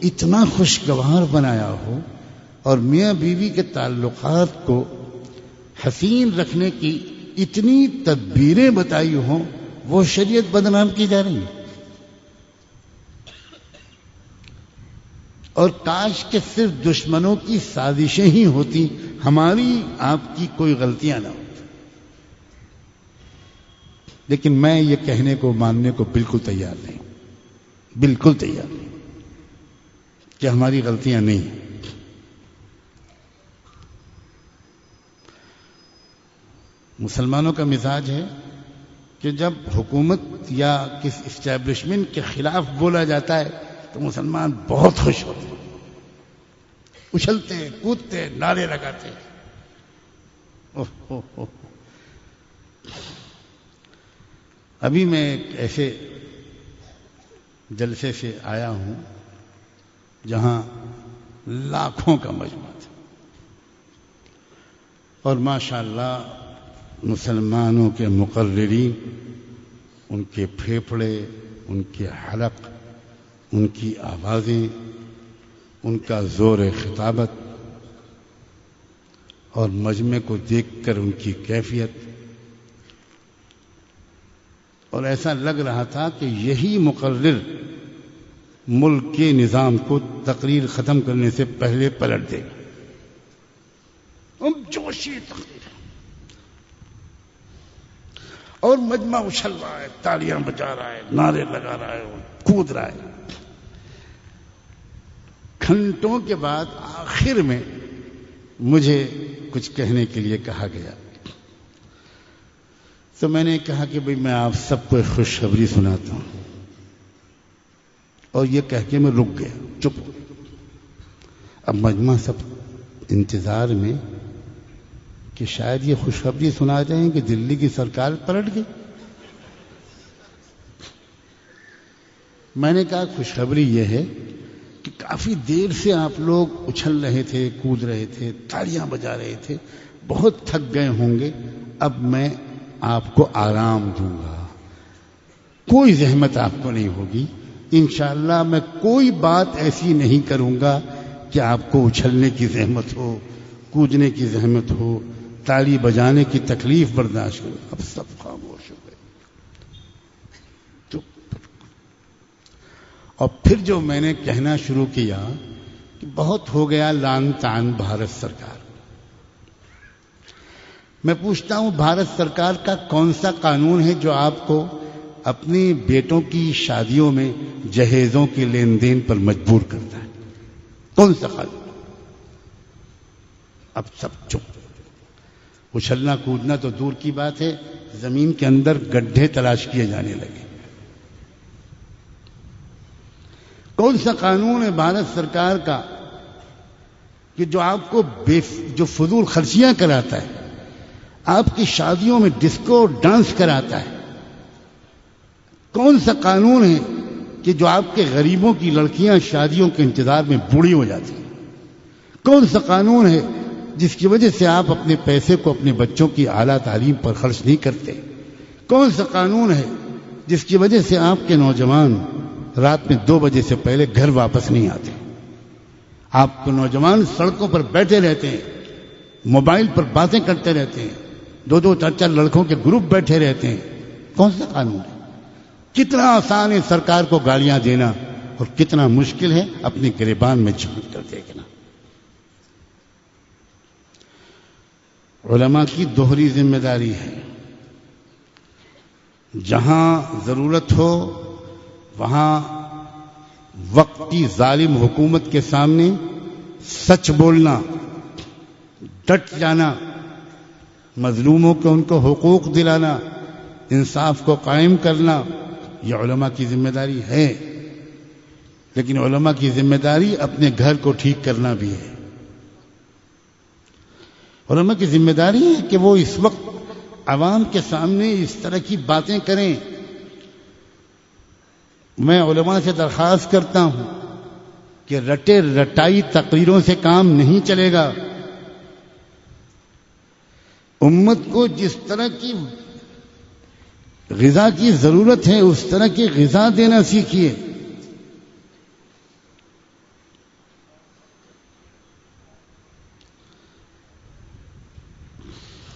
اتنا خوشگوار بنایا ہو اور میاں بیوی کے تعلقات کو حسین رکھنے کی اتنی تدبیریں بتائی ہوں، وہ شریعت بدنام کی جا رہی ہے۔ اور کاش کہ صرف دشمنوں کی سازشیں ہی ہوتی، ہماری آپ کی کوئی غلطیاں نہ ہوتی۔ لیکن میں یہ کہنے کو ماننے کو بالکل تیار نہیں، بالکل تیار نہیں۔ کہ ہماری غلطیاں نہیں ہیں. مسلمانوں کا مزاج ہے کہ جب حکومت یا کس اسٹیبلشمنٹ کے خلاف بولا جاتا ہے تو مسلمان بہت خوش ہوتے ہیں، اچھلتے ہیں، کودتے ہیں، نعرے لگاتے ہیں. ابھی میں ایک ایسے جلسے سے آیا ہوں جہاں لاکھوں کا مجمع تھا، اور ماشاءاللہ مسلمانوں کے مقررین، ان کے پھیپھڑے، ان کے حلق، ان کی آوازیں، ان کا زور خطابت اور مجمع کو دیکھ کر ان کی کیفیت، اور ایسا لگ رہا تھا کہ یہی مقرر ملک کے نظام کو تقریر ختم کرنے سے پہلے پلٹ دے گا. جوشی تقریر اور مجمع اچھل رہا ہے، تالیاں بجا رہا ہے، نعرے لگا رہا ہے، کود رہا ہے. گھنٹوں کے بعد آخر میں مجھے کچھ کہنے کے لیے کہا گیا، تو میں نے کہا کہ بھئی میں آپ سب کو ایک خوشخبری سناتا ہوں، اور یہ کہہ کے میں رک گیا، چپ ہو گیا. اب مجمع سب انتظار میں کہ شاید یہ خوشخبری سنا جائیں کہ دلی کی سرکار پلٹ گئی. میں نے کہا خوشخبری یہ ہے کہ کافی دیر سے آپ لوگ اچھل رہے تھے، کود رہے تھے، تالیاں بجا رہے تھے، بہت تھک گئے ہوں گے. اب میں آپ کو آرام دوں گا، کوئی زحمت آپ کو نہیں ہوگی. انشاءاللہ میں کوئی بات ایسی نہیں کروں گا کہ آپ کو اچھلنے کی زحمت ہو، کودنے کی زحمت ہو، تالی بجانے کی تکلیف برداشت کرو. اب سب خاموش ہو گئے. اور پھر جو میں نے کہنا شروع کیا کہ بہت ہو گیا لان تان بھارت سرکار. میں پوچھتا ہوں بھارت سرکار کا کون سا قانون ہے جو آپ کو اپنی بیٹوں کی شادیوں میں جہیزوں کے لین دین پر مجبور کرتا ہے؟ کون سا قانون؟ اب سب چپ. اچھلنا کودنا تو دور کی بات ہے، زمین کے اندر گڈھے تلاش کیے جانے لگے. کون سا قانون ہے بھارت سرکار کا کہ جو آپ کو جو فضول خرچیاں کراتا ہے، آپ کی شادیوں میں ڈسکو ڈانس کراتا ہے؟ کون سا قانون ہے کہ جو آپ کے غریبوں کی لڑکیاں شادیوں کے انتظار میں بوڑھی ہو جاتی ہیں؟ کون سا قانون ہے جس کی وجہ سے آپ اپنے پیسے کو اپنے بچوں کی اعلیٰ تعلیم پر خرچ نہیں کرتے؟ کون سا قانون ہے جس کی وجہ سے آپ کے نوجوان رات میں 2 بجے سے پہلے گھر واپس نہیں آتے؟ آپ کو نوجوان سڑکوں پر بیٹھے رہتے ہیں، موبائل پر باتیں کرتے رہتے ہیں، 2-2 4-4 لڑکوں کے گروپ بیٹھے رہتے ہیں. کون سا قانون ہے؟ کتنا آسان ہے سرکار کو گالیاں دینا اور کتنا مشکل ہے اپنی گریبان میں جھانک کر دیکھنا. علماء کی دوہری ذمہ داری ہے. جہاں ضرورت ہو وہاں وقت کی ظالم حکومت کے سامنے سچ بولنا، ڈٹ جانا، مظلوموں کو ان کو حقوق دلانا، انصاف کو قائم کرنا، یہ علماء کی ذمہ داری ہے. لیکن علماء کی ذمہ داری اپنے گھر کو ٹھیک کرنا بھی ہے. علماء کی ذمہ داری ہے کہ وہ اس وقت عوام کے سامنے اس طرح کی باتیں کریں. میں علماء سے درخواست کرتا ہوں کہ رٹے رٹائی تقریروں سے کام نہیں چلے گا. امت کو جس طرح کی غذا کی ضرورت ہے اس طرح کی غذا دینا سیکھیے.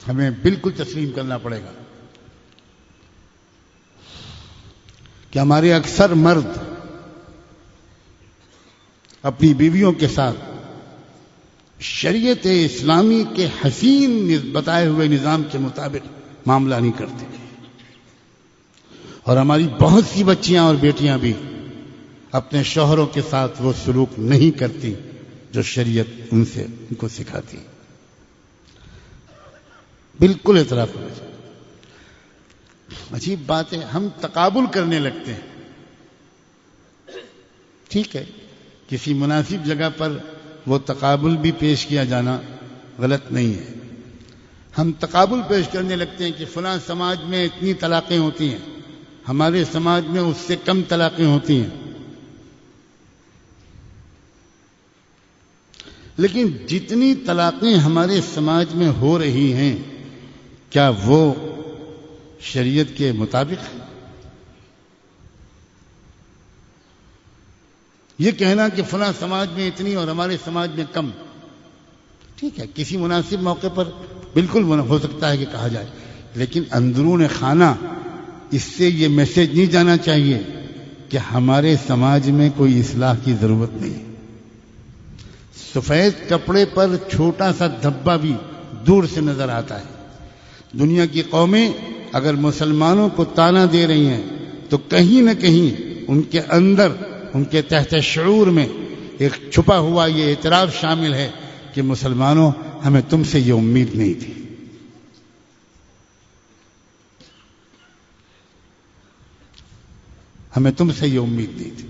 ہمیں بالکل تسلیم کرنا پڑے گا کہ ہمارے اکثر مرد اپنی بیویوں کے ساتھ شریعت اسلامی کے حسین بتائے ہوئے نظام کے مطابق معاملہ نہیں کرتے. اور ہماری بہت سی بچیاں اور بیٹیاں بھی اپنے شوہروں کے ساتھ وہ سلوک نہیں کرتی جو شریعت ان کو سکھاتی. بالکل اعتراف ہونا چاہیے. عجیب بات ہے، ہم تقابل کرنے لگتے ہیں. ٹھیک ہے، کسی مناسب جگہ پر وہ تقابل بھی پیش کیا جانا غلط نہیں ہے. ہم تقابل پیش کرنے لگتے ہیں کہ فلاں سماج میں اتنی طلاقیں ہوتی ہیں، ہمارے سماج میں اس سے کم طلاقیں ہوتی ہیں. لیکن جتنی طلاقیں ہمارے سماج میں ہو رہی ہیں، کیا وہ شریعت کے مطابق ہے؟ یہ کہنا کہ فلاں سماج میں اتنی اور ہمارے سماج میں کم، ٹھیک ہے، کسی مناسب موقع پر بالکل ہو سکتا ہے کہ کہا جائے، لیکن اندرون خانہ اس سے یہ میسج نہیں جانا چاہیے کہ ہمارے سماج میں کوئی اصلاح کی ضرورت نہیں. سفید کپڑے پر چھوٹا سا دھبا بھی دور سے نظر آتا ہے. دنیا کی قومیں اگر مسلمانوں کو طعنہ دے رہی ہیں تو کہیں نہ کہیں ان کے اندر، ان کے تحت شعور میں ایک چھپا ہوا یہ اعتراف شامل ہے کہ مسلمانوں، ہمیں تم سے یہ امید نہیں تھی. ہمیں تم سے یہ امید نہیں تھی.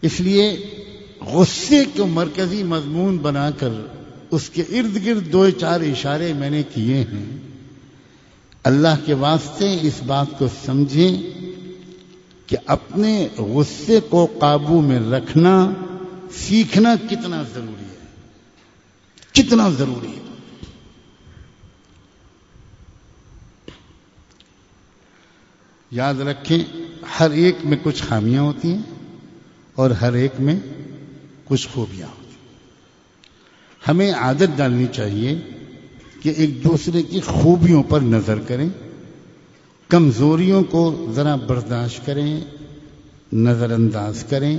اس لیے غصے کو مرکزی مضمون بنا کر اس کے ارد گرد 2-4 اشارے میں نے کیے ہیں. اللہ کے واسطے اس بات کو سمجھیں کہ اپنے غصے کو قابو میں رکھنا سیکھنا کتنا ضروری ہے، کتنا ضروری ہے. یاد رکھیں، ہر ایک میں کچھ خامیاں ہوتی ہیں اور ہر ایک میں کچھ خوبیاں ہوتی ہیں. ہمیں عادت ڈالنی چاہیے کہ ایک دوسرے کی خوبیوں پر نظر کریں، کمزوریوں کو ذرا برداشت کریں، نظر انداز کریں،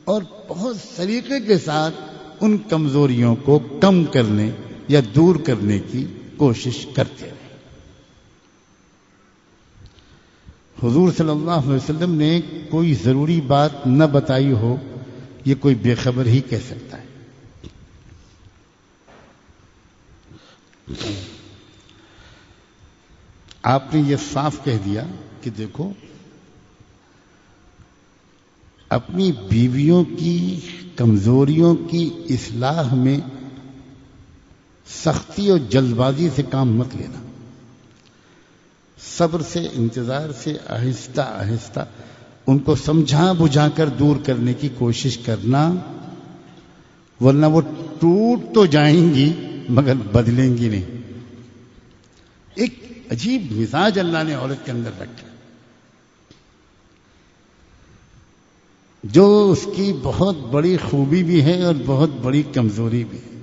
اور بہت سلیقے کے ساتھ ان کمزوریوں کو کم کرنے یا دور کرنے کی کوشش کرتے رہیں. حضور صلی اللہ علیہ وسلم نے کوئی ضروری بات نہ بتائی ہو، یہ کوئی بے خبر ہی کہہ سکتا ہے. آپ نے یہ صاف کہہ دیا کہ دیکھو، اپنی بیویوں کی کمزوریوں کی اصلاح میں سختی اور جلد بازی سے کام مت لینا. صبر سے، انتظار سے، آہستہ آہستہ ان کو سمجھا بجھا کر دور کرنے کی کوشش کرنا، ورنہ وہ ٹوٹ تو جائیں گی مگر بدلیں گی نہیں. ایک عجیب مزاج اللہ نے عورت کے اندر رکھا، جو اس کی بہت بڑی خوبی بھی ہے اور بہت بڑی کمزوری بھی ہے.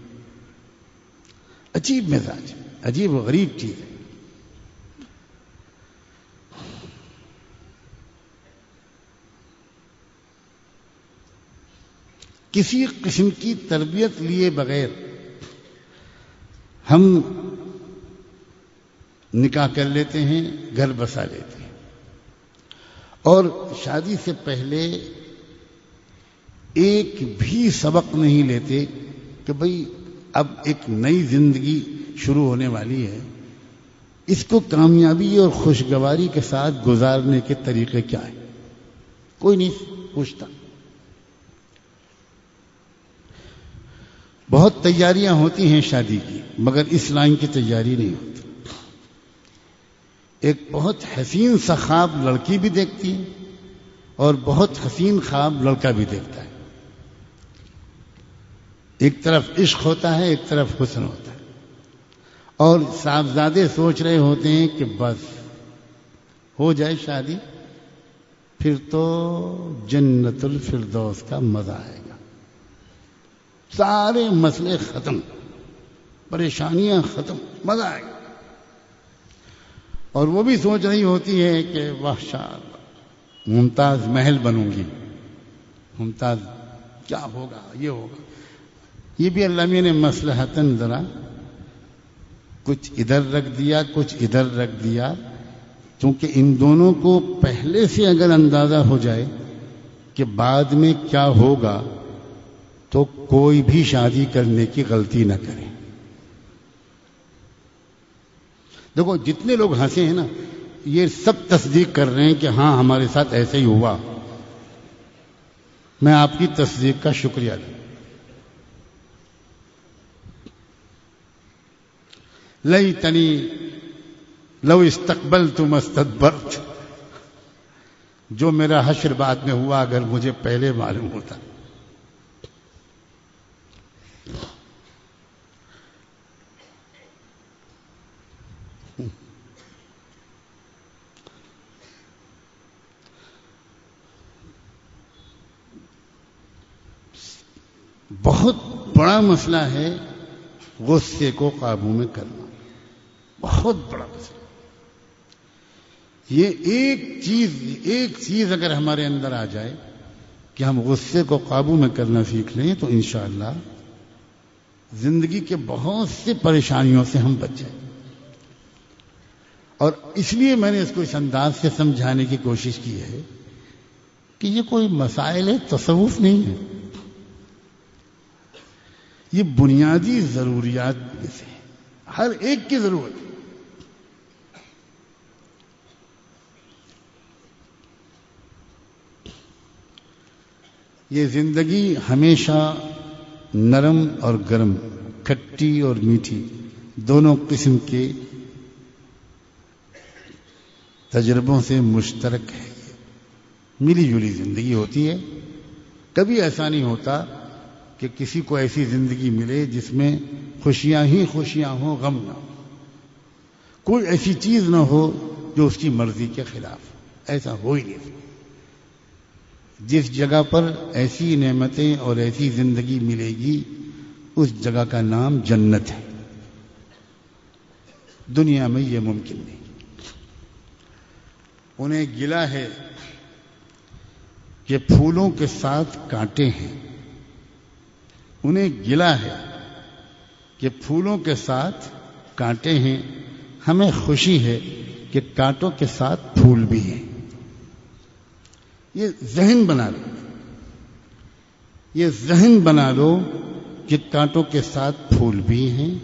عجیب مزاج، عجیب و غریب چیز ہے. کسی قسم کی تربیت لیے بغیر ہم نکاح کر لیتے ہیں، گھر بسا لیتے ہیں، اور شادی سے پہلے ایک بھی سبق نہیں لیتے کہ بھئی اب ایک نئی زندگی شروع ہونے والی ہے، اس کو کامیابی اور خوشگواری کے ساتھ گزارنے کے طریقے کیا ہیں. کوئی نہیں پوچھتا. بہت تیاریاں ہوتی ہیں شادی کی، مگر اس لائن کی تیاری نہیں ہوتی. ایک بہت حسین سا خواب لڑکی بھی دیکھتی ہے اور بہت حسین خواب لڑکا بھی دیکھتا ہے. ایک طرف عشق ہوتا ہے، ایک طرف حسن ہوتا ہے، اور صاحبزادے سوچ رہے ہوتے ہیں کہ بس ہو جائے شادی، پھر تو جنت الفردوس کا مزہ آئے گا، سارے مسئلے ختم، پریشانیاں ختم، مزہ آئے گا. اور وہ بھی سوچ رہی ہوتی ہے کہ واہ شاءاللہ، ممتاز محل بنوں گی، ممتاز کیا ہوگا، یہ ہوگا. یہ بھی اللہ میاں نے مصلحتاً ذرا کچھ ادھر رکھ دیا، کچھ ادھر رکھ دیا کیونکہ ان دونوں کو پہلے سے اگر اندازہ ہو جائے کہ بعد میں کیا ہوگا تو کوئی بھی شادی کرنے کی غلطی نہ کرے. دیکھو جتنے لوگ ہنسے ہیں نا یہ سب تصدیق کر رہے ہیں کہ ہاں ہمارے ساتھ ایسے ہی ہوا. میں آپ کی تصدیق کا شکریہ ادا. لیتنی لو استقبلت ما استدبرت، جو میرا حشر بعد میں ہوا اگر مجھے پہلے معلوم ہوتا. بہت بڑا مسئلہ ہے غصے کو قابو میں کرنا، بہت بڑا مسئلہ. یہ ایک چیز اگر ہمارے اندر آ جائے کہ ہم غصے کو قابو میں کرنا سیکھ لیں تو انشاءاللہ زندگی کے بہت سے پریشانیوں سے ہم بچ جائیں. اور اس لیے میں نے اس کو اس انداز سے سمجھانے کی کوشش کی ہے کہ یہ کوئی مسائل تصوف نہیں ہے، یہ بنیادی ضروریات میں سے ہر ایک کی ضرورت ہے. یہ زندگی ہمیشہ نرم اور گرم، کھٹی اور میٹھی دونوں قسم کے تجربوں سے مشترک ہے. ملی جلی زندگی ہوتی ہے. کبھی ایسا نہیں ہوتا کہ کسی کو ایسی زندگی ملے جس میں خوشیاں ہی خوشیاں ہوں، غم نہ ہو. کوئی ایسی چیز نہ ہو جو اس کی مرضی کے خلاف. ایسا ہو ہی نہیں. جس جگہ پر ایسی نعمتیں اور ایسی زندگی ملے گی اس جگہ کا نام جنت ہے. دنیا میں یہ ممکن نہیں. انہیں گلہ ہے کہ پھولوں کے ساتھ کانٹے ہیں. انہیں گلہ ہے کہ پھولوں کے ساتھ کانٹے ہیں. ہمیں خوشی ہے کہ کانٹوں کے ساتھ پھول بھی ہیں. یہ ذہن بنا لو، یہ ذہن بنا لو کہ کانٹوں کے ساتھ پھول بھی ہیں.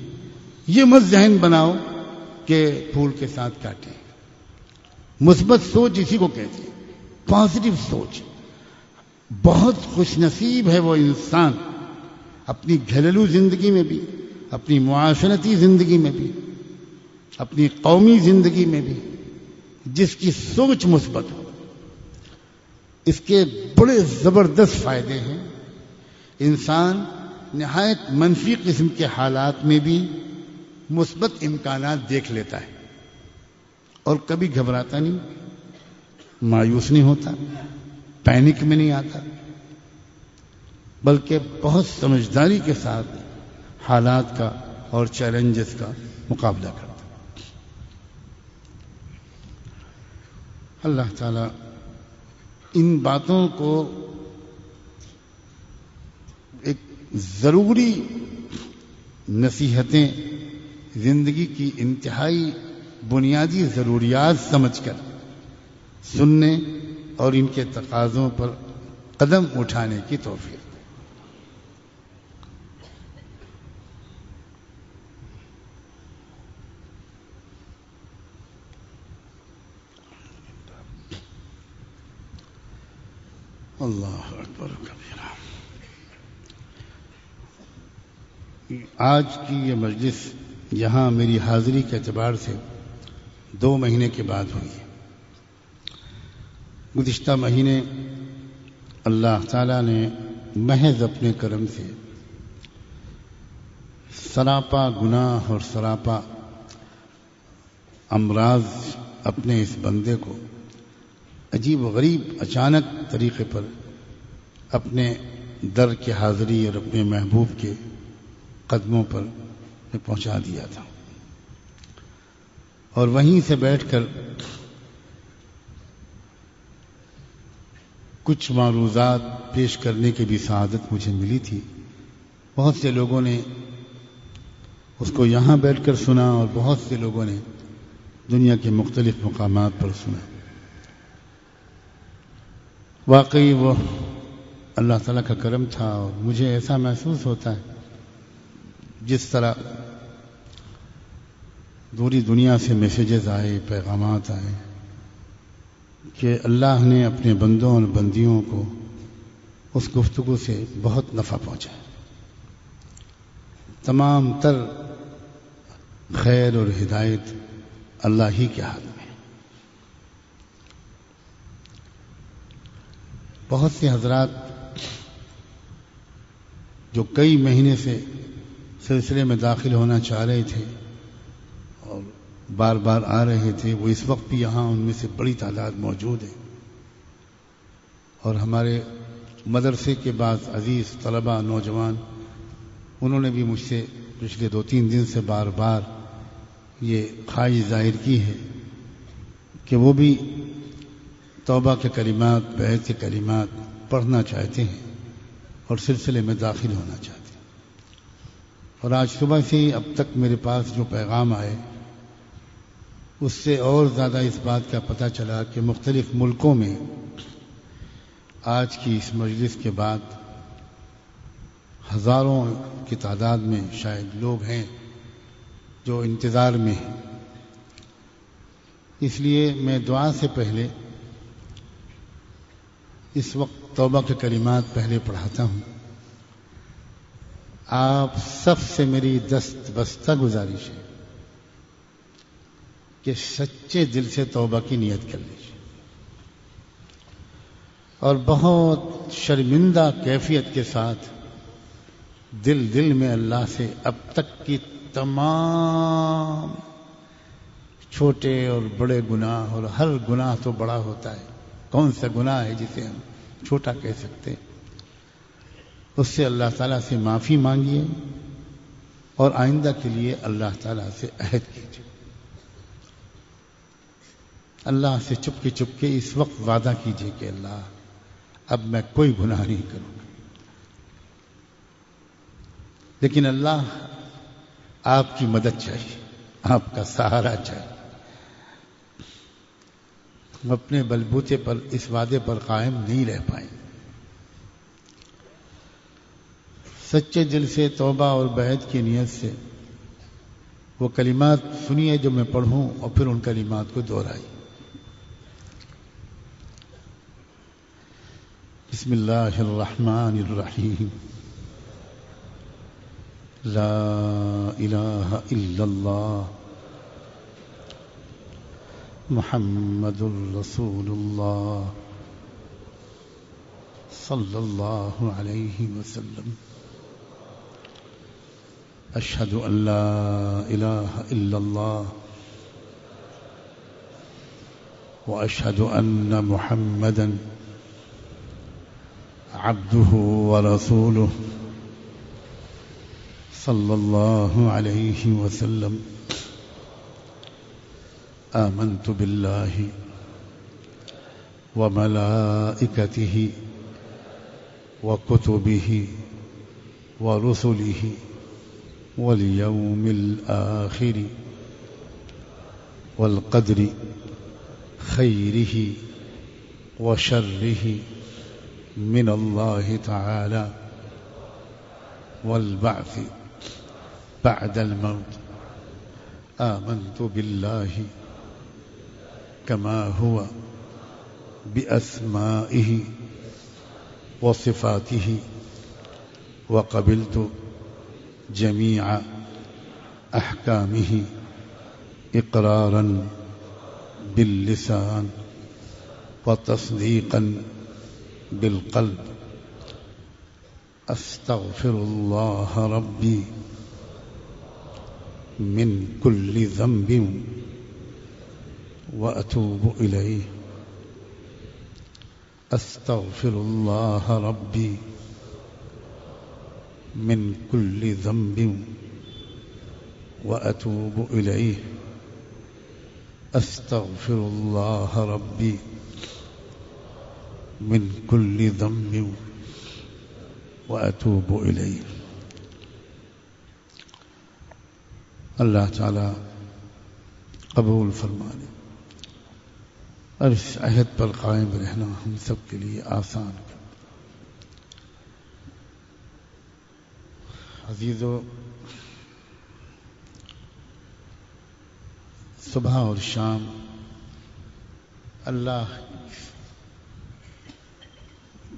یہ مت ذہن بناؤ کہ پھول کے ساتھ کانٹے. مثبت سوچ اسی کو کہتے ہیں، پازیٹو سوچ. بہت خوش نصیب ہے وہ انسان اپنی گھریلو زندگی میں بھی، اپنی معاشرتی زندگی میں بھی، اپنی قومی زندگی میں بھی جس کی سوچ مثبت ہو. اس کے بڑے زبردست فائدے ہیں. انسان نہایت منفی قسم کے حالات میں بھی مثبت امکانات دیکھ لیتا ہے اور کبھی گھبراتا نہیں، مایوس نہیں ہوتا، پینک میں نہیں آتا، بلکہ بہت سمجھداری کے ساتھ حالات کا اور چیلنجز کا مقابلہ کرتا. اللہ تعالی ان باتوں کو ایک ضروری نصیحتیں، زندگی کی انتہائی بنیادی ضروریات سمجھ کر سننے اور ان کے تقاضوں پر قدم اٹھانے کی توفیق. اللہ اکبر کبیرہ. آج کی یہ مجلس یہاں میری حاضری کے اعتبار سے 2 مہینے کے بعد ہوئی ہے. گزشتہ مہینے اللہ تعالیٰ نے محض اپنے کرم سے سراپا گناہ اور سراپا امراض اپنے اس بندے کو عجیب و غریب اچانک طریقے پر اپنے در کی حاضری اور اپنے محبوب کے قدموں پر پہنچا دیا تھا. اور وہیں سے بیٹھ کر کچھ معروضات پیش کرنے کی بھی سعادت مجھے ملی تھی. بہت سے لوگوں نے اس کو یہاں بیٹھ کر سنا اور بہت سے لوگوں نے دنیا کے مختلف مقامات پر سنا۔ واقعی وہ اللہ تعالیٰ کا کرم تھا، اور مجھے ایسا محسوس ہوتا ہے جس طرح دوری دنیا سے میسیجز آئے، پیغامات آئے کہ اللہ نے اپنے بندوں اور بندیوں کو اس گفتگو سے بہت نفع پہنچا۔ تمام تر خیر اور ہدایت اللہ ہی کے ہاتھ میں۔ بہت سے حضرات جو کئی مہینے سے سلسلے میں داخل ہونا چاہ رہے تھے اور بار بار آ رہے تھے، وہ اس وقت بھی یہاں ان میں سے بڑی تعداد موجود ہے۔ اور ہمارے مدرسے کے بعض عزیز طلباء، نوجوان، انہوں نے بھی مجھ سے پچھلے 2-3 دن سے بار بار یہ خواہش ظاہر کی ہے کہ وہ بھی توبہ کے کلمات، بیعت کے کلمات پڑھنا چاہتے ہیں اور سلسلے میں داخل ہونا چاہتے ہیں۔ اور آج صبح سے ہی اب تک میرے پاس جو پیغام آئے اس سے اور زیادہ اس بات کا پتہ چلا کہ مختلف ملکوں میں آج کی اس مجلس کے بعد ہزاروں کی تعداد میں شاید لوگ ہیں جو انتظار میں ہیں۔ اس لیے میں دعا سے پہلے اس وقت توبہ کے کلمات پہلے پڑھاتا ہوں۔ آپ سب سے میری دست بستہ گزارش ہے کہ سچے دل سے توبہ کی نیت کر لیجیے، اور بہت شرمندہ کیفیت کے ساتھ دل میں اللہ سے اب تک کی تمام چھوٹے اور بڑے گناہ، اور ہر گناہ تو بڑا ہوتا ہے، کون سا گناہ ہے جسے ہم چھوٹا کہہ سکتے، اس سے اللہ تعالیٰ سے معافی مانگیے اور آئندہ کے لیے اللہ تعالیٰ سے عہد کیجیے۔ اللہ سے چپ کے اس وقت وعدہ کیجیے کہ اللہ اب میں کوئی گناہ نہیں کروں گا، لیکن اللہ آپ کی مدد چاہیے، آپ کا سہارا چاہیے۔ ہم اپنے بلبوتے پر اس وعدے پر قائم نہیں رہ پائیں۔ سچے دل سے توبہ اور بیعت کی نیت سے وہ کلمات سنیے جو میں پڑھوں، اور پھر ان کلمات کو دہرائیے۔ بسم اللہ الرحمن الرحیم۔ لا الہ الا اللہ محمد الرسول اللہ صلی اللہ علیہ وسلم۔ اشہد ان لا الہ الا اللہ واشہد ان محمدا عبدہ ورسولہ صلی اللہ علیہ وسلم۔ آمنت باللہ وملائکتہ وکتبہ ورسلہ والیوم الآخر والقدر خیرہ وشرہ من اللہ تعالی والبعث بعد الموت۔ آمنت باللہ كما هو بأسمائه وصفاته وقبلت جميع أحكامه إقرارا باللسان وتصديقا بالقلب۔ أستغفر الله ربي من كل ذنب وأتوب إليه۔ أستغفر الله ربي من كل ذنب وأتوب إليه۔ أستغفر الله ربي من كل ذنب وأتوب إليه۔ اللہ تعالی قبول فرما لے اور اس عہد پر قائم رہنا ہم سب کے لیے آسان کر۔ عزیزو، صبح اور شام اللہ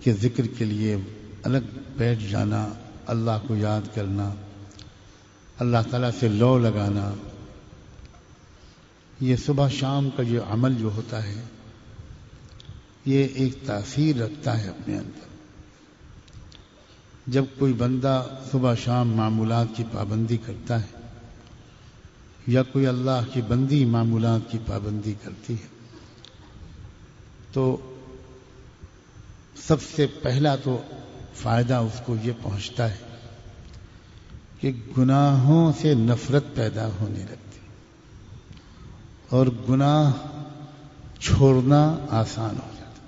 کے ذکر کے لیے الگ بیٹھ جانا، اللہ کو یاد کرنا، اللہ تعالیٰ سے لو لگانا، یہ صبح شام کا یہ عمل جو ہوتا ہے یہ ایک تاثیر رکھتا ہے اپنے اندر۔ جب کوئی بندہ صبح شام معمولات کی پابندی کرتا ہے یا کوئی اللہ کی بندی معمولات کی پابندی کرتی ہے تو سب سے پہلا تو فائدہ اس کو یہ پہنچتا ہے کہ گناہوں سے نفرت پیدا ہونے لگتی اور گناہ چھوڑنا آسان ہو جاتا۔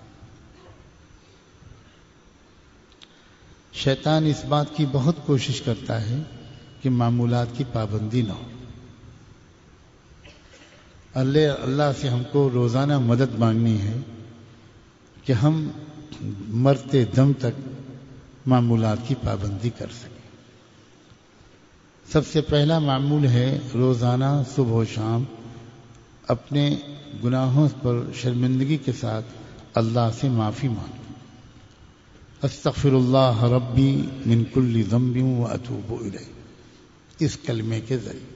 شیطان اس بات کی بہت کوشش کرتا ہے کہ معمولات کی پابندی نہ ہو۔ اللہ سے ہم کو روزانہ مدد مانگنی ہے کہ ہم مرتے دم تک معمولات کی پابندی کر سکیں۔ سب سے پہلا معمول ہے روزانہ صبح و شام اپنے گناہوں پر شرمندگی کے ساتھ اللہ سے معافی مانگیں۔ استغفر اللہ ربی من کل ذنب واتوب الیہ، اس کلمے کے ذریعے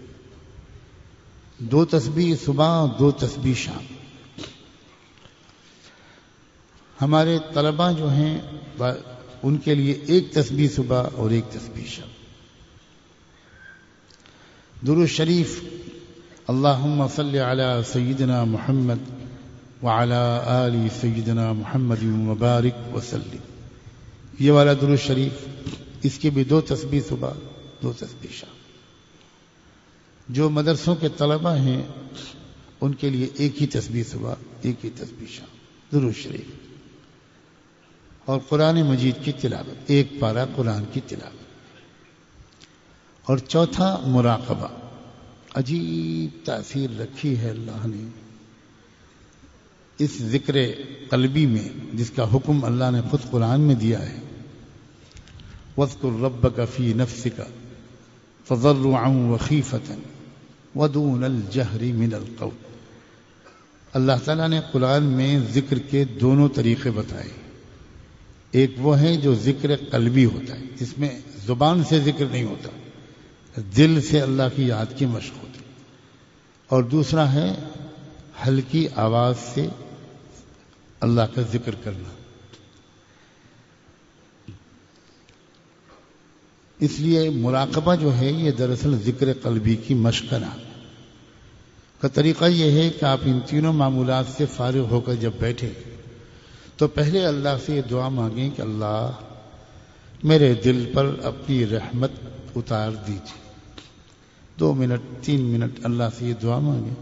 2 تسبیح صبح اور 2 تسبیح شام۔ ہمارے طلباء جو ہیں ان کے لیے 1 تسبیح صبح اور 1 تسبیح شام۔ درود شریف اللہم صلی علی سیدنا محمد وعلی آل سیدنا محمد وبارک وسلم، یہ والا درود شریف، اس کی بھی 2 تسبیح صبح 2 تسبیح شام۔ جو مدرسوں کے طلباء ہیں ان کے لیے 1 ہی تسبیح صبح 1 ہی تسبیح شام درود شریف، اور قرآن مجید کی تلاوت، 1 پارہ قرآن کی تلاوت۔ اور چوتھا مراقبہ، عجیب تاثیر رکھی ہے اللہ نے اس ذکر قلبی میں، جس کا حکم اللہ نے خود قرآن میں دیا ہے۔ وَاذْكُرْ رَبَّكَ فِي نَفْسِكَ تَضَرُّعًا وَخِيفَةً وَدُونَ الْجَهْرِ مِنَ الْقَوْلِ۔ اللہ تعالیٰ نے قرآن میں ذکر کے 2 طریقے بتائے۔ ایک وہ ہے جو ذکر قلبی ہوتا ہے، جس میں زبان سے ذکر نہیں ہوتا، دل سے اللہ کی یاد کی مشق ہوتی، اور دوسرا ہے ہلکی آواز سے اللہ کا ذکر کرنا۔ اس لیے مراقبہ جو ہے یہ دراصل ذکر قلبی کی مشقنا کا طریقہ یہ ہے کہ آپ ان تینوں معمولات سے فارغ ہو کر جب بیٹھے تو پہلے اللہ سے یہ دعا مانگیں کہ اللہ میرے دل پر اپنی رحمت اتار دیجیے۔ 2 منٹ 3 منٹ اللہ سے یہ دعا مانگیں۔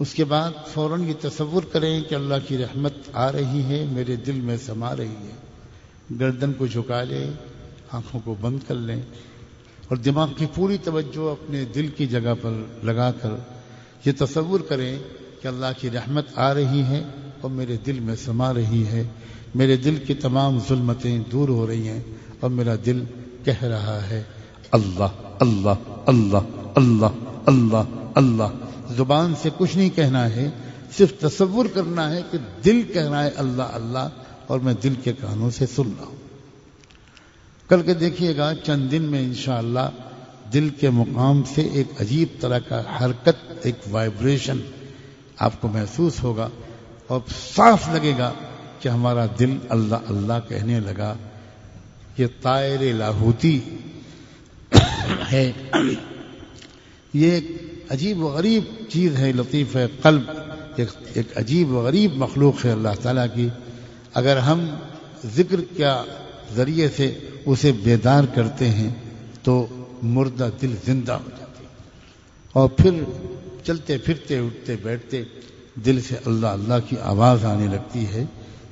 اس کے بعد فوراً یہ تصور کریں کہ اللہ کی رحمت آ رہی ہے، میرے دل میں سما رہی ہے۔ گردن کو جھکا لیں، آنکھوں کو بند کر لیں اور دماغ کی پوری توجہ اپنے دل کی جگہ پر لگا کر یہ تصور کریں کہ اللہ کی رحمت آ رہی ہے اور میرے دل میں سما رہی ہے، میرے دل کی تمام ظلمتیں دور ہو رہی ہیں اور میرا دل کہہ رہا ہے اللہ اللہ اللہ اللہ اللہ اللہ۔ زبان سے کچھ نہیں کہنا ہے، صرف تصور کرنا ہے کہ دل کہہ رہا ہے اللہ اللہ اور میں دل کے کانوں سے سن رہا ہوں۔ کر کے دیکھیے گا، چند دن میں انشاءاللہ دل کے مقام سے ایک عجیب طرح کا حرکت، ایک وائبریشن آپ کو محسوس ہوگا اور صاف لگے گا کہ ہمارا دل اللہ اللہ کہنے لگا۔ یہ طائر لاہوتی ہے، یہ ایک عجیب و غریب چیز ہے، لطیف ہے قلب، ایک عجیب و غریب مخلوق ہے اللہ تعالیٰ کی۔ اگر ہم ذکر کے ذریعے سے اسے بیدار کرتے ہیں تو مردہ دل زندہ ہو جاتے اور پھر چلتے پھرتے اٹھتے بیٹھتے دل سے اللہ اللہ کی آواز آنے لگتی ہے۔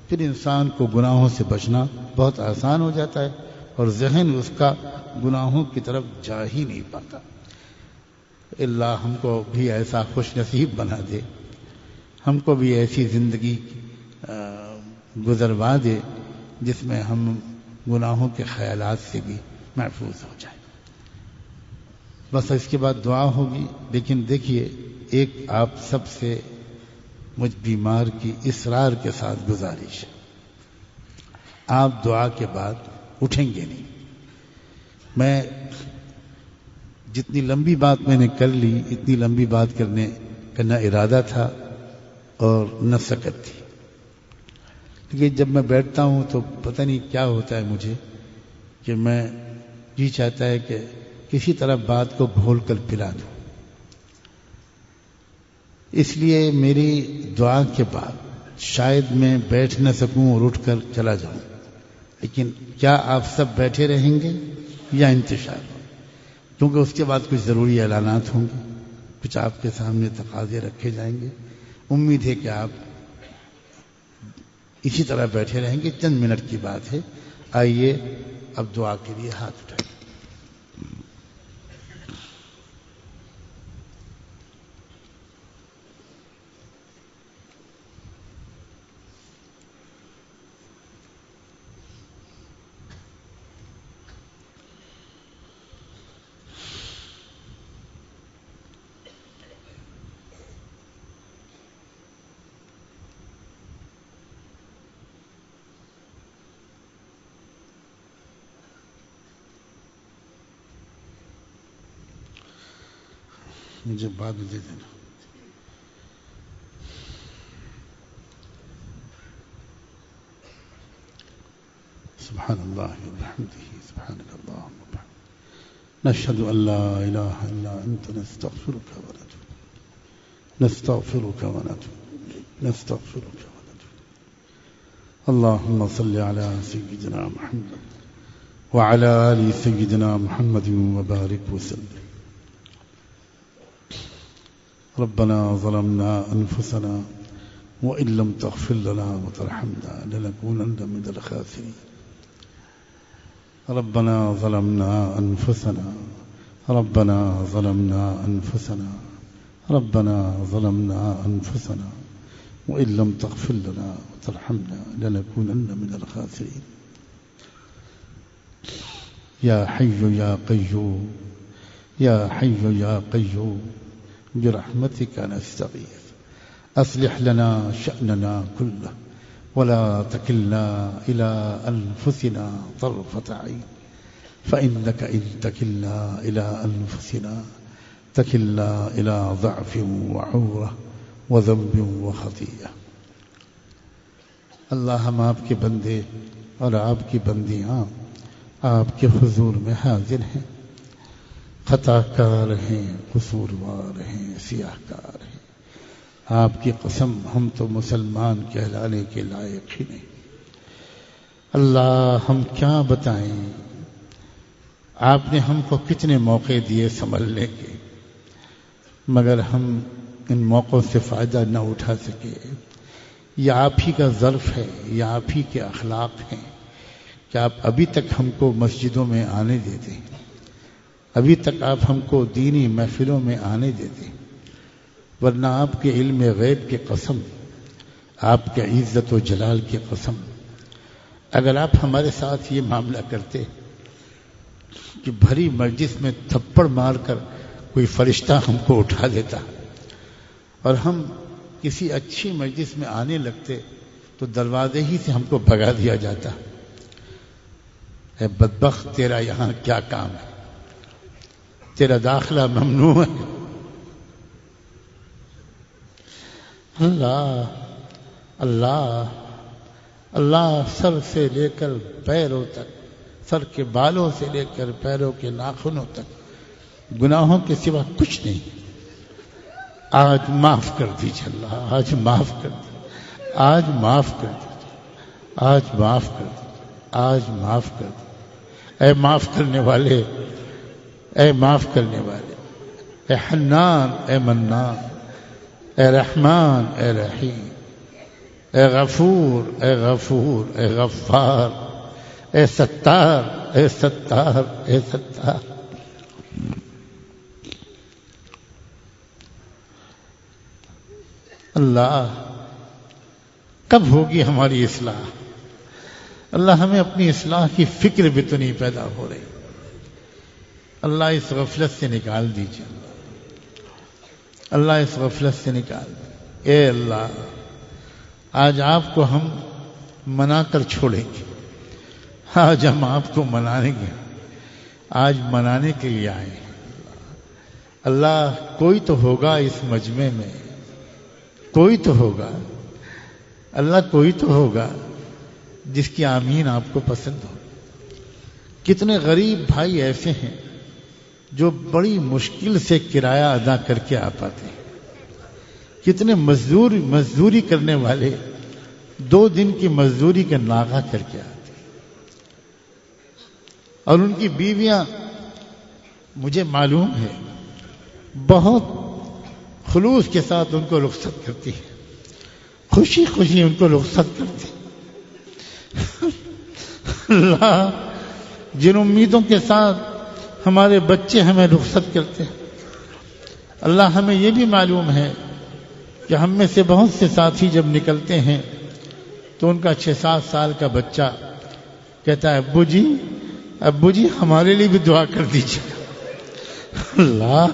پھر انسان کو گناہوں سے بچنا بہت آسان ہو جاتا ہے اور ذہن اس کا گناہوں کی طرف جا ہی نہیں پاتا۔ اللہ ہم کو بھی ایسا خوش نصیب بنا دے، ہم کو بھی ایسی زندگی گزروا دے جس میں ہم گناہوں کے خیالات سے بھی محفوظ ہو جائیں۔ بس اس کے بعد دعا ہوگی۔ لیکن دیکھیے، ایک آپ سب سے مجھ بیمار کی اصرار کے ساتھ گزارش ہے، آپ دعا کے بعد اٹھیں گے نہیں۔ میں جتنی لمبی بات میں نے کر لی، اتنی لمبی بات کا نہ ارادہ تھا اور نہ سکت تھی، لیکن جب میں بیٹھتا ہوں تو پتہ نہیں کیا ہوتا ہے مجھے کہ میں جی چاہتا ہے کہ کسی طرح بات کو گھول کر پلا دوں۔ اس لیے میری دعا کے بعد شاید میں بیٹھ نہ سکوں اور اٹھ کر چلا جاؤں، لیکن کیا آپ سب بیٹھے رہیں گے یا انتشار؟ کیونکہ اس کے بعد کچھ ضروری اعلانات ہوں گے، کچھ آپ کے سامنے تقاضے رکھے جائیں گے۔ امید ہے کہ آپ اسی طرح بیٹھے رہیں گے۔ چند منٹ کی بات ہے، آئیے اب دعا کے لیے ہاتھ اٹھائیں۔ مجھے بعد میں دے دینا۔ سبحان اللہ وبحمدہ، سبحانک اللہم وبحمدک، نشہد ان لا الہ الا انت، نستغفرک ونتوب اللہم صل علی سیدنا محمد وعلی آل سیدنا محمد وبارک وسلم۔ ربنا ظلمنا أنفسنا وإن لم تغفر لنا وترحمنا لنكونن من الخاسرين۔ ربنا ظلمنا أنفسنا ربنا ظلمنا أنفسنا ربنا ظلمنا أنفسنا وإن لم تغفر لنا وترحمنا لنكونن من الخاسرين۔ يا حي يا قيوم يا حي يا قيوم برحمتك نستغيث، أصلح لنا شأننا كله ولا تكلنا إلى أنفسنا طرفة عين، فإنك إن تكلنا إلى أنفسنا تكلنا إلى ضعف وعورة وذنب وخطيئة۔ اللہ، ہم آپ کے بندے اور آپ کی بندیاں آپ کے حضور میں حاضر ہیں، خطا کار ہیں، قصوروار ہیں، سیاہ کار ہیں۔ آپ کی قسم، ہم تو مسلمان کہلانے کے لائق ہی نہیں۔ اللہ، ہم کیا بتائیں، آپ نے ہم کو کتنے موقع دیے سنبھلنے کے، مگر ہم ان موقعوں سے فائدہ نہ اٹھا سکے۔ یہ آپ ہی کا ظرف ہے، یہ آپ ہی کے اخلاق ہیں کہ آپ ابھی تک ہم کو مسجدوں میں آنے دیتے ہیں، ابھی تک آپ ہم کو دینی محفلوں میں آنے دیتے ہیں، ورنہ آپ کے علم غیب کی قسم، آپ کے عزت و جلال کی قسم، اگر آپ ہمارے ساتھ یہ معاملہ کرتے کہ بھری مجلس میں تھپڑ مار کر کوئی فرشتہ ہم کو اٹھا دیتا اور ہم کسی اچھی مجلس میں آنے لگتے تو دروازے ہی سے ہم کو بھگا دیا جاتا۔ اے بدبخت، تیرا یہاں کیا کام ہے؟ تیرا داخلہ ممنوع ہے۔ اللہ اللہ اللہ، سر سے لے کر پیروں تک، سر کے بالوں سے لے کر پیروں کے ناخنوں تک گناہوں کے سوا کچھ نہیں۔ آج معاف کر دیجیے اللہ، آج معاف کر دیجیے، آج معاف کر دیجیے، آج معاف کر دیجیے، آج معاف کر دیجیے۔ اے معاف کرنے والے، اے معاف کرنے والے، اے حنان، اے منان، اے رحمان، اے رحیم، اے غفور، اے غفور، اے غفار، اے ستار، اے ستار، اے ستار۔ اللہ کب ہوگی ہماری اصلاح؟ اللہ ہمیں اپنی اصلاح کی فکر بھی تو نہیں پیدا ہو رہی. اللہ اس غفلت سے نکال دیجیے. اللہ اس غفلت سے نکال دیجیے. اے اللہ آج آپ کو ہم منا کر چھوڑیں گے. آج ہم آپ کو منائیں گے. آج منانے کے لیے آئے ہیں. اللہ کوئی تو ہوگا اس مجمع میں, کوئی تو ہوگا. اللہ کوئی تو ہوگا جس کی آمین آپ کو پسند ہو. کتنے غریب بھائی ایسے ہیں جو بڑی مشکل سے کرایہ ادا کر کے آ پاتے ہیں. کتنے مزدوری کرنے والے 2 دن کی مزدوری کا ناغہ کر کے آتے ہیں. اور ان کی بیویاں مجھے معلوم ہے بہت خلوص کے ساتھ ان کو رخصت کرتی ہے, خوشی خوشی ان کو رخصت کرتی. اللہ جن امیدوں کے ساتھ ہمارے بچے ہمیں رخصت کرتے ہیں, اللہ ہمیں یہ بھی معلوم ہے کہ ہم میں سے بہت سے ساتھی جب نکلتے ہیں تو ان کا 6-7 سال کا بچہ کہتا ہے ابو جی ہمارے لیے بھی دعا کر دیجیے. اللہ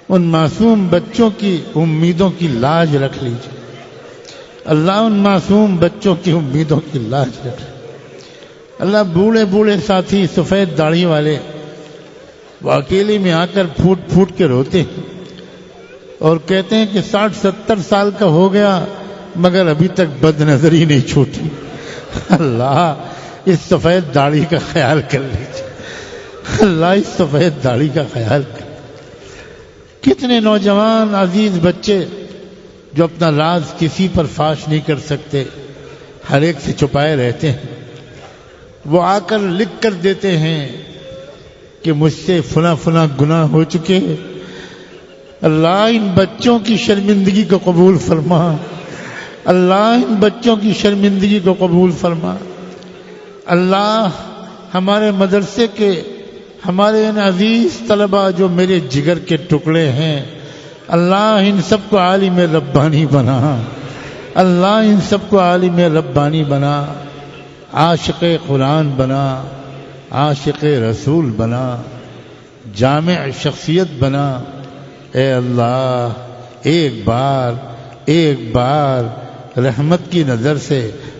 ان معصوم بچوں کی امیدوں کی لاج رکھ لیجیے. اللہ ان معصوم بچوں کی امیدوں کی لاج رکھ. اللہ بوڑھے ساتھی سفید داڑھی والے وہ اکیلے میں آ کر پھوٹ کے روتے ہیں اور کہتے ہیں کہ 60-70 سال کا ہو گیا مگر ابھی تک بد نظری نہیں چھوٹی. اللہ اس سفید داڑھی کا خیال کر لیجیے. اللہ اس سفید داڑھی کا خیال کر. کتنے نوجوان عزیز بچے جو اپنا راز کسی پر فاش نہیں کر سکتے, ہر ایک سے چھپائے رہتے ہیں, وہ آ کر لکھ کر دیتے ہیں کہ مجھ سے فلاں گناہ ہو چکے. اللہ ان بچوں کی شرمندگی کو قبول فرما. اللہ ان بچوں کی شرمندگی کو قبول فرما. اللہ ہمارے مدرسے کے ہمارے ان عزیز طلباء جو میرے جگر کے ٹکڑے ہیں, اللہ ان سب کو عالم ربانی بنا. اللہ ان سب کو عالم ربانی بنا, عاشق قرآن بنا, عاشق رسول بنا, جامع شخصیت بنا. اے اللہ ایک بار رحمت کی نظر سے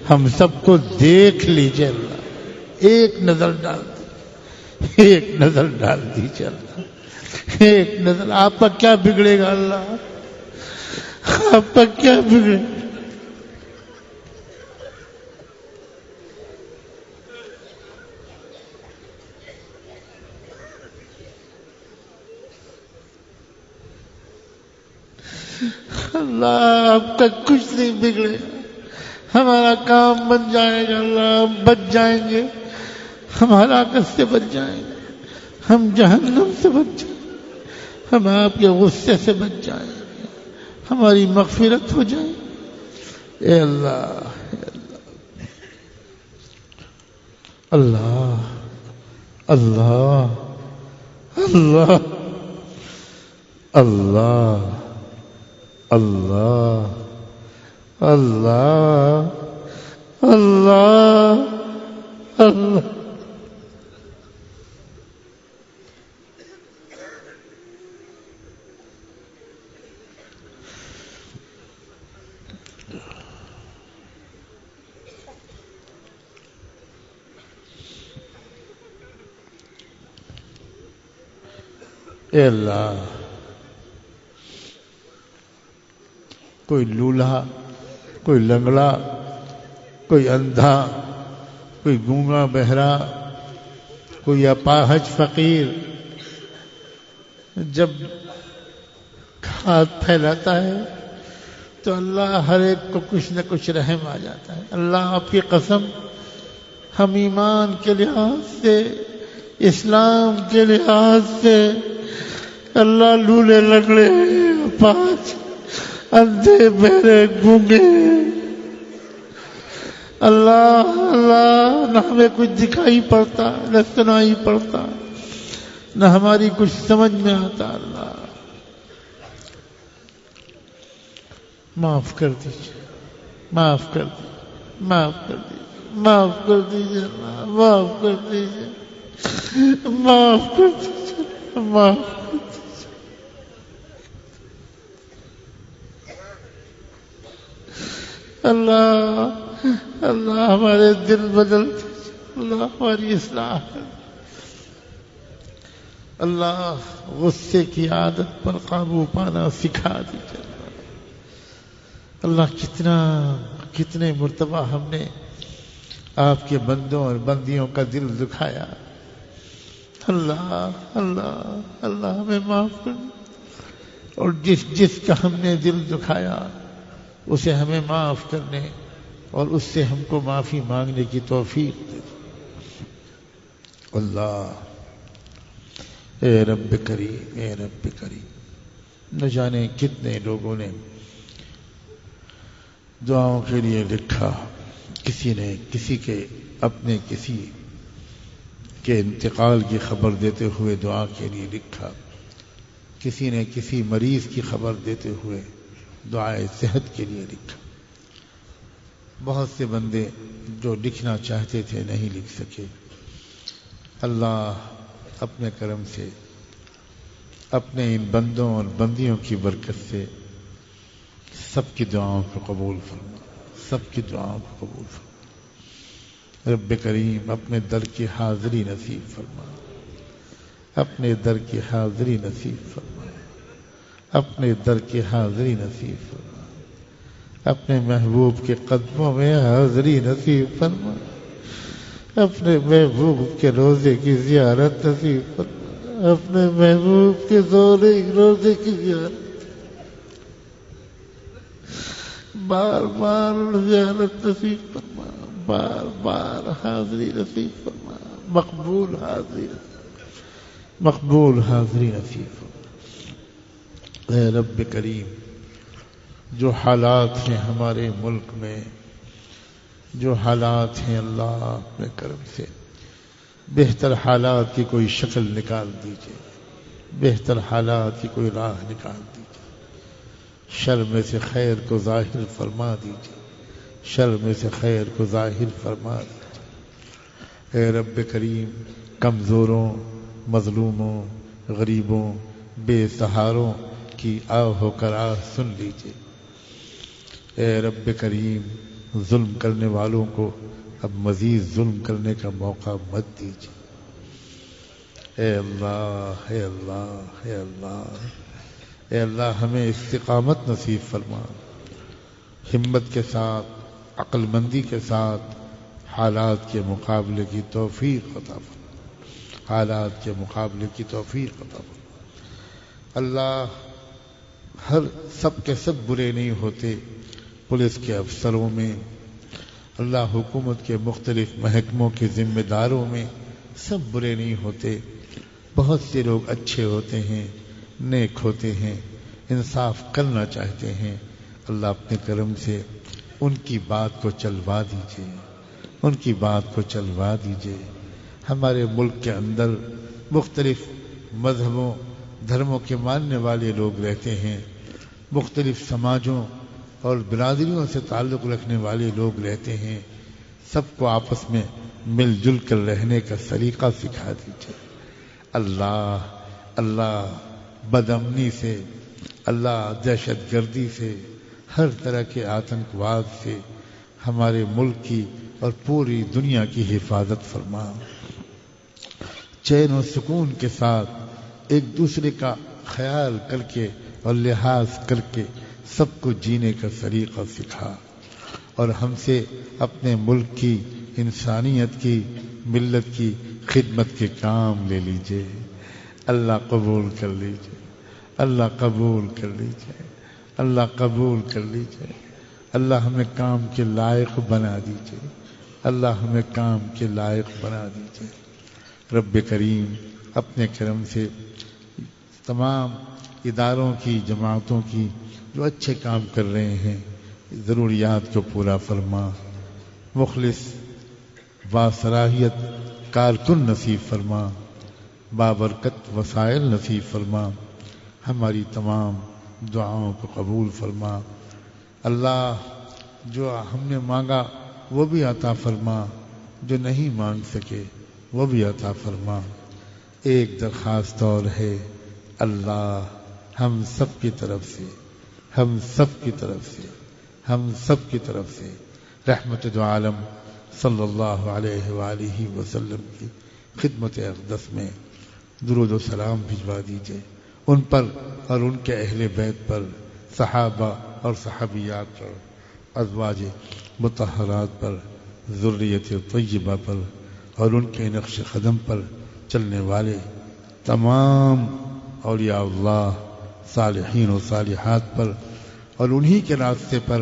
ہم سب کو دیکھ لیجئے. اللہ ایک نظر ڈال دیجئے. اللہ ایک نظر. آپ کا کیا بگڑے گا اللہ, آپ کا کیا بگڑے گا. اللہ آپ کا کچھ نہیں بگڑے. ہمارا کام بن جائے گا. اللہ ہم بچ جائیں گے, ہم ہلاکت سے بچ جائیں گے, ہم جہنم سے بچ جائیں گے, ہم آپ کے غصے سے بچ جائیں گے, ہماری مغفرت ہو جائے. اے اللہ اللہ اللہ اللہ اللہ اللہ اللہ اللہ اللہ. اے اللہ کوئی لولہا, کوئی لنگڑا, کوئی اندھا, کوئی گونگا بہرا, کوئی اپاہج فقیر جب ہاتھ پھیلاتا ہے تو اللہ ہر ایک کو کچھ نہ کچھ رحم آ جاتا ہے. اللہ آپ کی قسم ہم ایمان کے لحاظ سے, اسلام کے لحاظ سے اللہ لولے لگڑے اپاہج اندھے بہرے گونگے اللہ اللہ نہ ہمیں کچھ دکھائی پڑتا, نہ سنائی پڑتا, نہ ہماری کچھ سمجھ میں آتا. اللہ معاف کر دیجیے، معاف کر دیجیے، معاف کر دیجیے، معاف کر دیجیے، معاف کر دیجیے، معاف کر دیجیے، معاف کر دیجیے۔ اللہ اللہ ہمارے دل بدل دیجیے، اللہ ہماری اصلاح کر دیجیے۔ اللہ غصے کی عادت پر قابو پانا سکھا دیجیے۔ اللہ کتنے مرتبہ ہم نے آپ کے بندوں اور بندیوں کا دل دکھایا۔ اللہ اللہ اللہ ہمیں معاف کر، اور جس کا ہم نے دل دکھایا اسے ہمیں معاف کرنے اور اس سے ہم کو معافی مانگنے کی توفیق دے۔ اللہ اے رب کریم، اے رب کریم، نہ جانے کتنے لوگوں نے دعاؤں کے لیے لکھا، کسی نے کسی کے اپنے کسی کے انتقال کی خبر دیتے ہوئے دعا کے لیے لکھا، کسی نے کسی مریض کی خبر دیتے ہوئے دعائے صحت کے لیے لکھا۔ بہت سے بندے جو لکھنا چاہتے تھے نہیں لکھ سکے۔ اللہ اپنے کرم سے، اپنے ان بندوں اور بندیوں کی برکت سے سب کی دعاؤں کو قبول فرما، سب کی دعاؤں کو قبول فرما۔ رب کریم اپنے در کی حاضری نصیب فرما، اپنے در کی حاضری نصیب فرما، اپنے در کی حاضری نصیب فرما، اپنے محبوب کے قدموں میں حاضری نصیب فرما، اپنے محبوب کے روزے کی زیارت نصیب فرما، اپنے محبوب کے روزے کی زیارت، بار بار زیارت نصیب فرما، بار بار حاضری نصیب فرما، مقبول حاضری، مقبول حاضری نصیب فرما۔ اے رب کریم، جو حالات ہیں ہمارے ملک میں، جو حالات ہیں اللہ اپنے کرم سے بہتر حالات کی کوئی شکل نکال دیجئے، بہتر حالات کی کوئی راہ نکال دیجئے، شر میں سے خیر کو ظاہر فرما دیجئے، شر میں سے خیر کو ظاہر فرما دیجئے۔ اے رب کریم، کمزوروں، مظلوموں، غریبوں، بے سہاروں کی آہ و کرا سن لیجئے۔ اے رب کریم، ظلم کرنے والوں کو اب مزید ظلم کرنے کا موقع مت دیجئے۔ اے اللہ، اے اللہ، اے اللہ، اے اللہ ہمیں استقامت نصیب فرما، ہمت کے ساتھ، عقل مندی کے ساتھ حالات کے مقابلے کی توفیق عطا فرما، حالات کے مقابلے کی توفیق عطا فرما۔ اللہ سب کے سب برے نہیں ہوتے، پولیس کے افسروں میں، اللہ حکومت کے مختلف محکموں کے ذمہ داروں میں سب برے نہیں ہوتے، بہت سے لوگ اچھے ہوتے ہیں، نیک ہوتے ہیں، انصاف کرنا چاہتے ہیں۔ اللہ اپنے کرم سے ان کی بات کو چلوا دیجئے، ان کی بات کو چلوا دیجئے۔ ہمارے ملک کے اندر مختلف مذہبوں، دھرموں کے ماننے والے لوگ رہتے ہیں، مختلف سماجوں اور برادریوں سے تعلق رکھنے والے لوگ رہتے ہیں، سب کو آپس میں مل جل کر رہنے کا سلیقہ سکھا دیجئے۔ اللہ اللہ بد امنی سے، اللہ دہشت گردی سے، ہر طرح کے آتنکواد سے ہمارے ملک کی اور پوری دنیا کی حفاظت فرما۔ چین و سکون کے ساتھ ایک دوسرے کا خیال کر کے اور لحاظ کر کے سب کو جینے کا طریقہ سکھا، اور ہم سے اپنے ملک کی، انسانیت کی، ملت کی خدمت کے کام لے لیجئے۔ اللہ قبول کر لیجئے، اللہ قبول کر لیجئے، اللہ قبول کر لیجئے۔ اللہ ہمیں کام کے لائق بنا دیجئے، اللہ ہمیں کام کے لائق بنا دیجئے۔ رب کریم اپنے کرم سے تمام اداروں کی، جماعتوں کی جو اچھے کام کر رہے ہیں، ضروریات کو پورا فرما، مخلص باصلاحیت کارکن نصیب فرما، بابرکت وسائل نصیب فرما، ہماری تمام دعاؤں کو قبول فرما۔ اللہ جو ہم نے مانگا وہ بھی عطا فرما، جو نہیں مانگ سکے وہ بھی عطا فرما۔ ایک درخواست اور ہے، اللہ ہم سب کی طرف سے رحمت دو عالم صلی اللہ علیہ وآلہ وسلم کی خدمت اقدس میں درود و سلام بھجوا دیجئے، ان پر اور ان کے اہل بیت پر، صحابہ اور صحابیات پر، ازواج مطہرات پر، ذریت طیبہ پر اور ان کے نقش قدم پر چلنے والے تمام اولیاء اللہ، صالحین و صالحات پر اور انہی کے راستے پر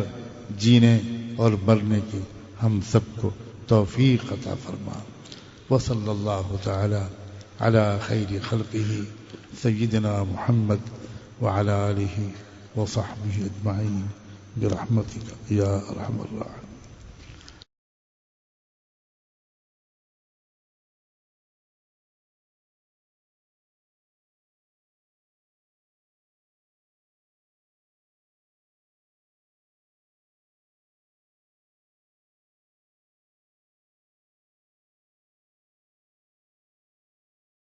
جینے اور مرنے کی ہم سب کو توفیق عطا فرما۔ وصلی اللہ تعالی علی خیر خلقہ سیدنا محمد وعلی آلہ وصحبہ اجمعین برحمتک یا ارحم الراحمین۔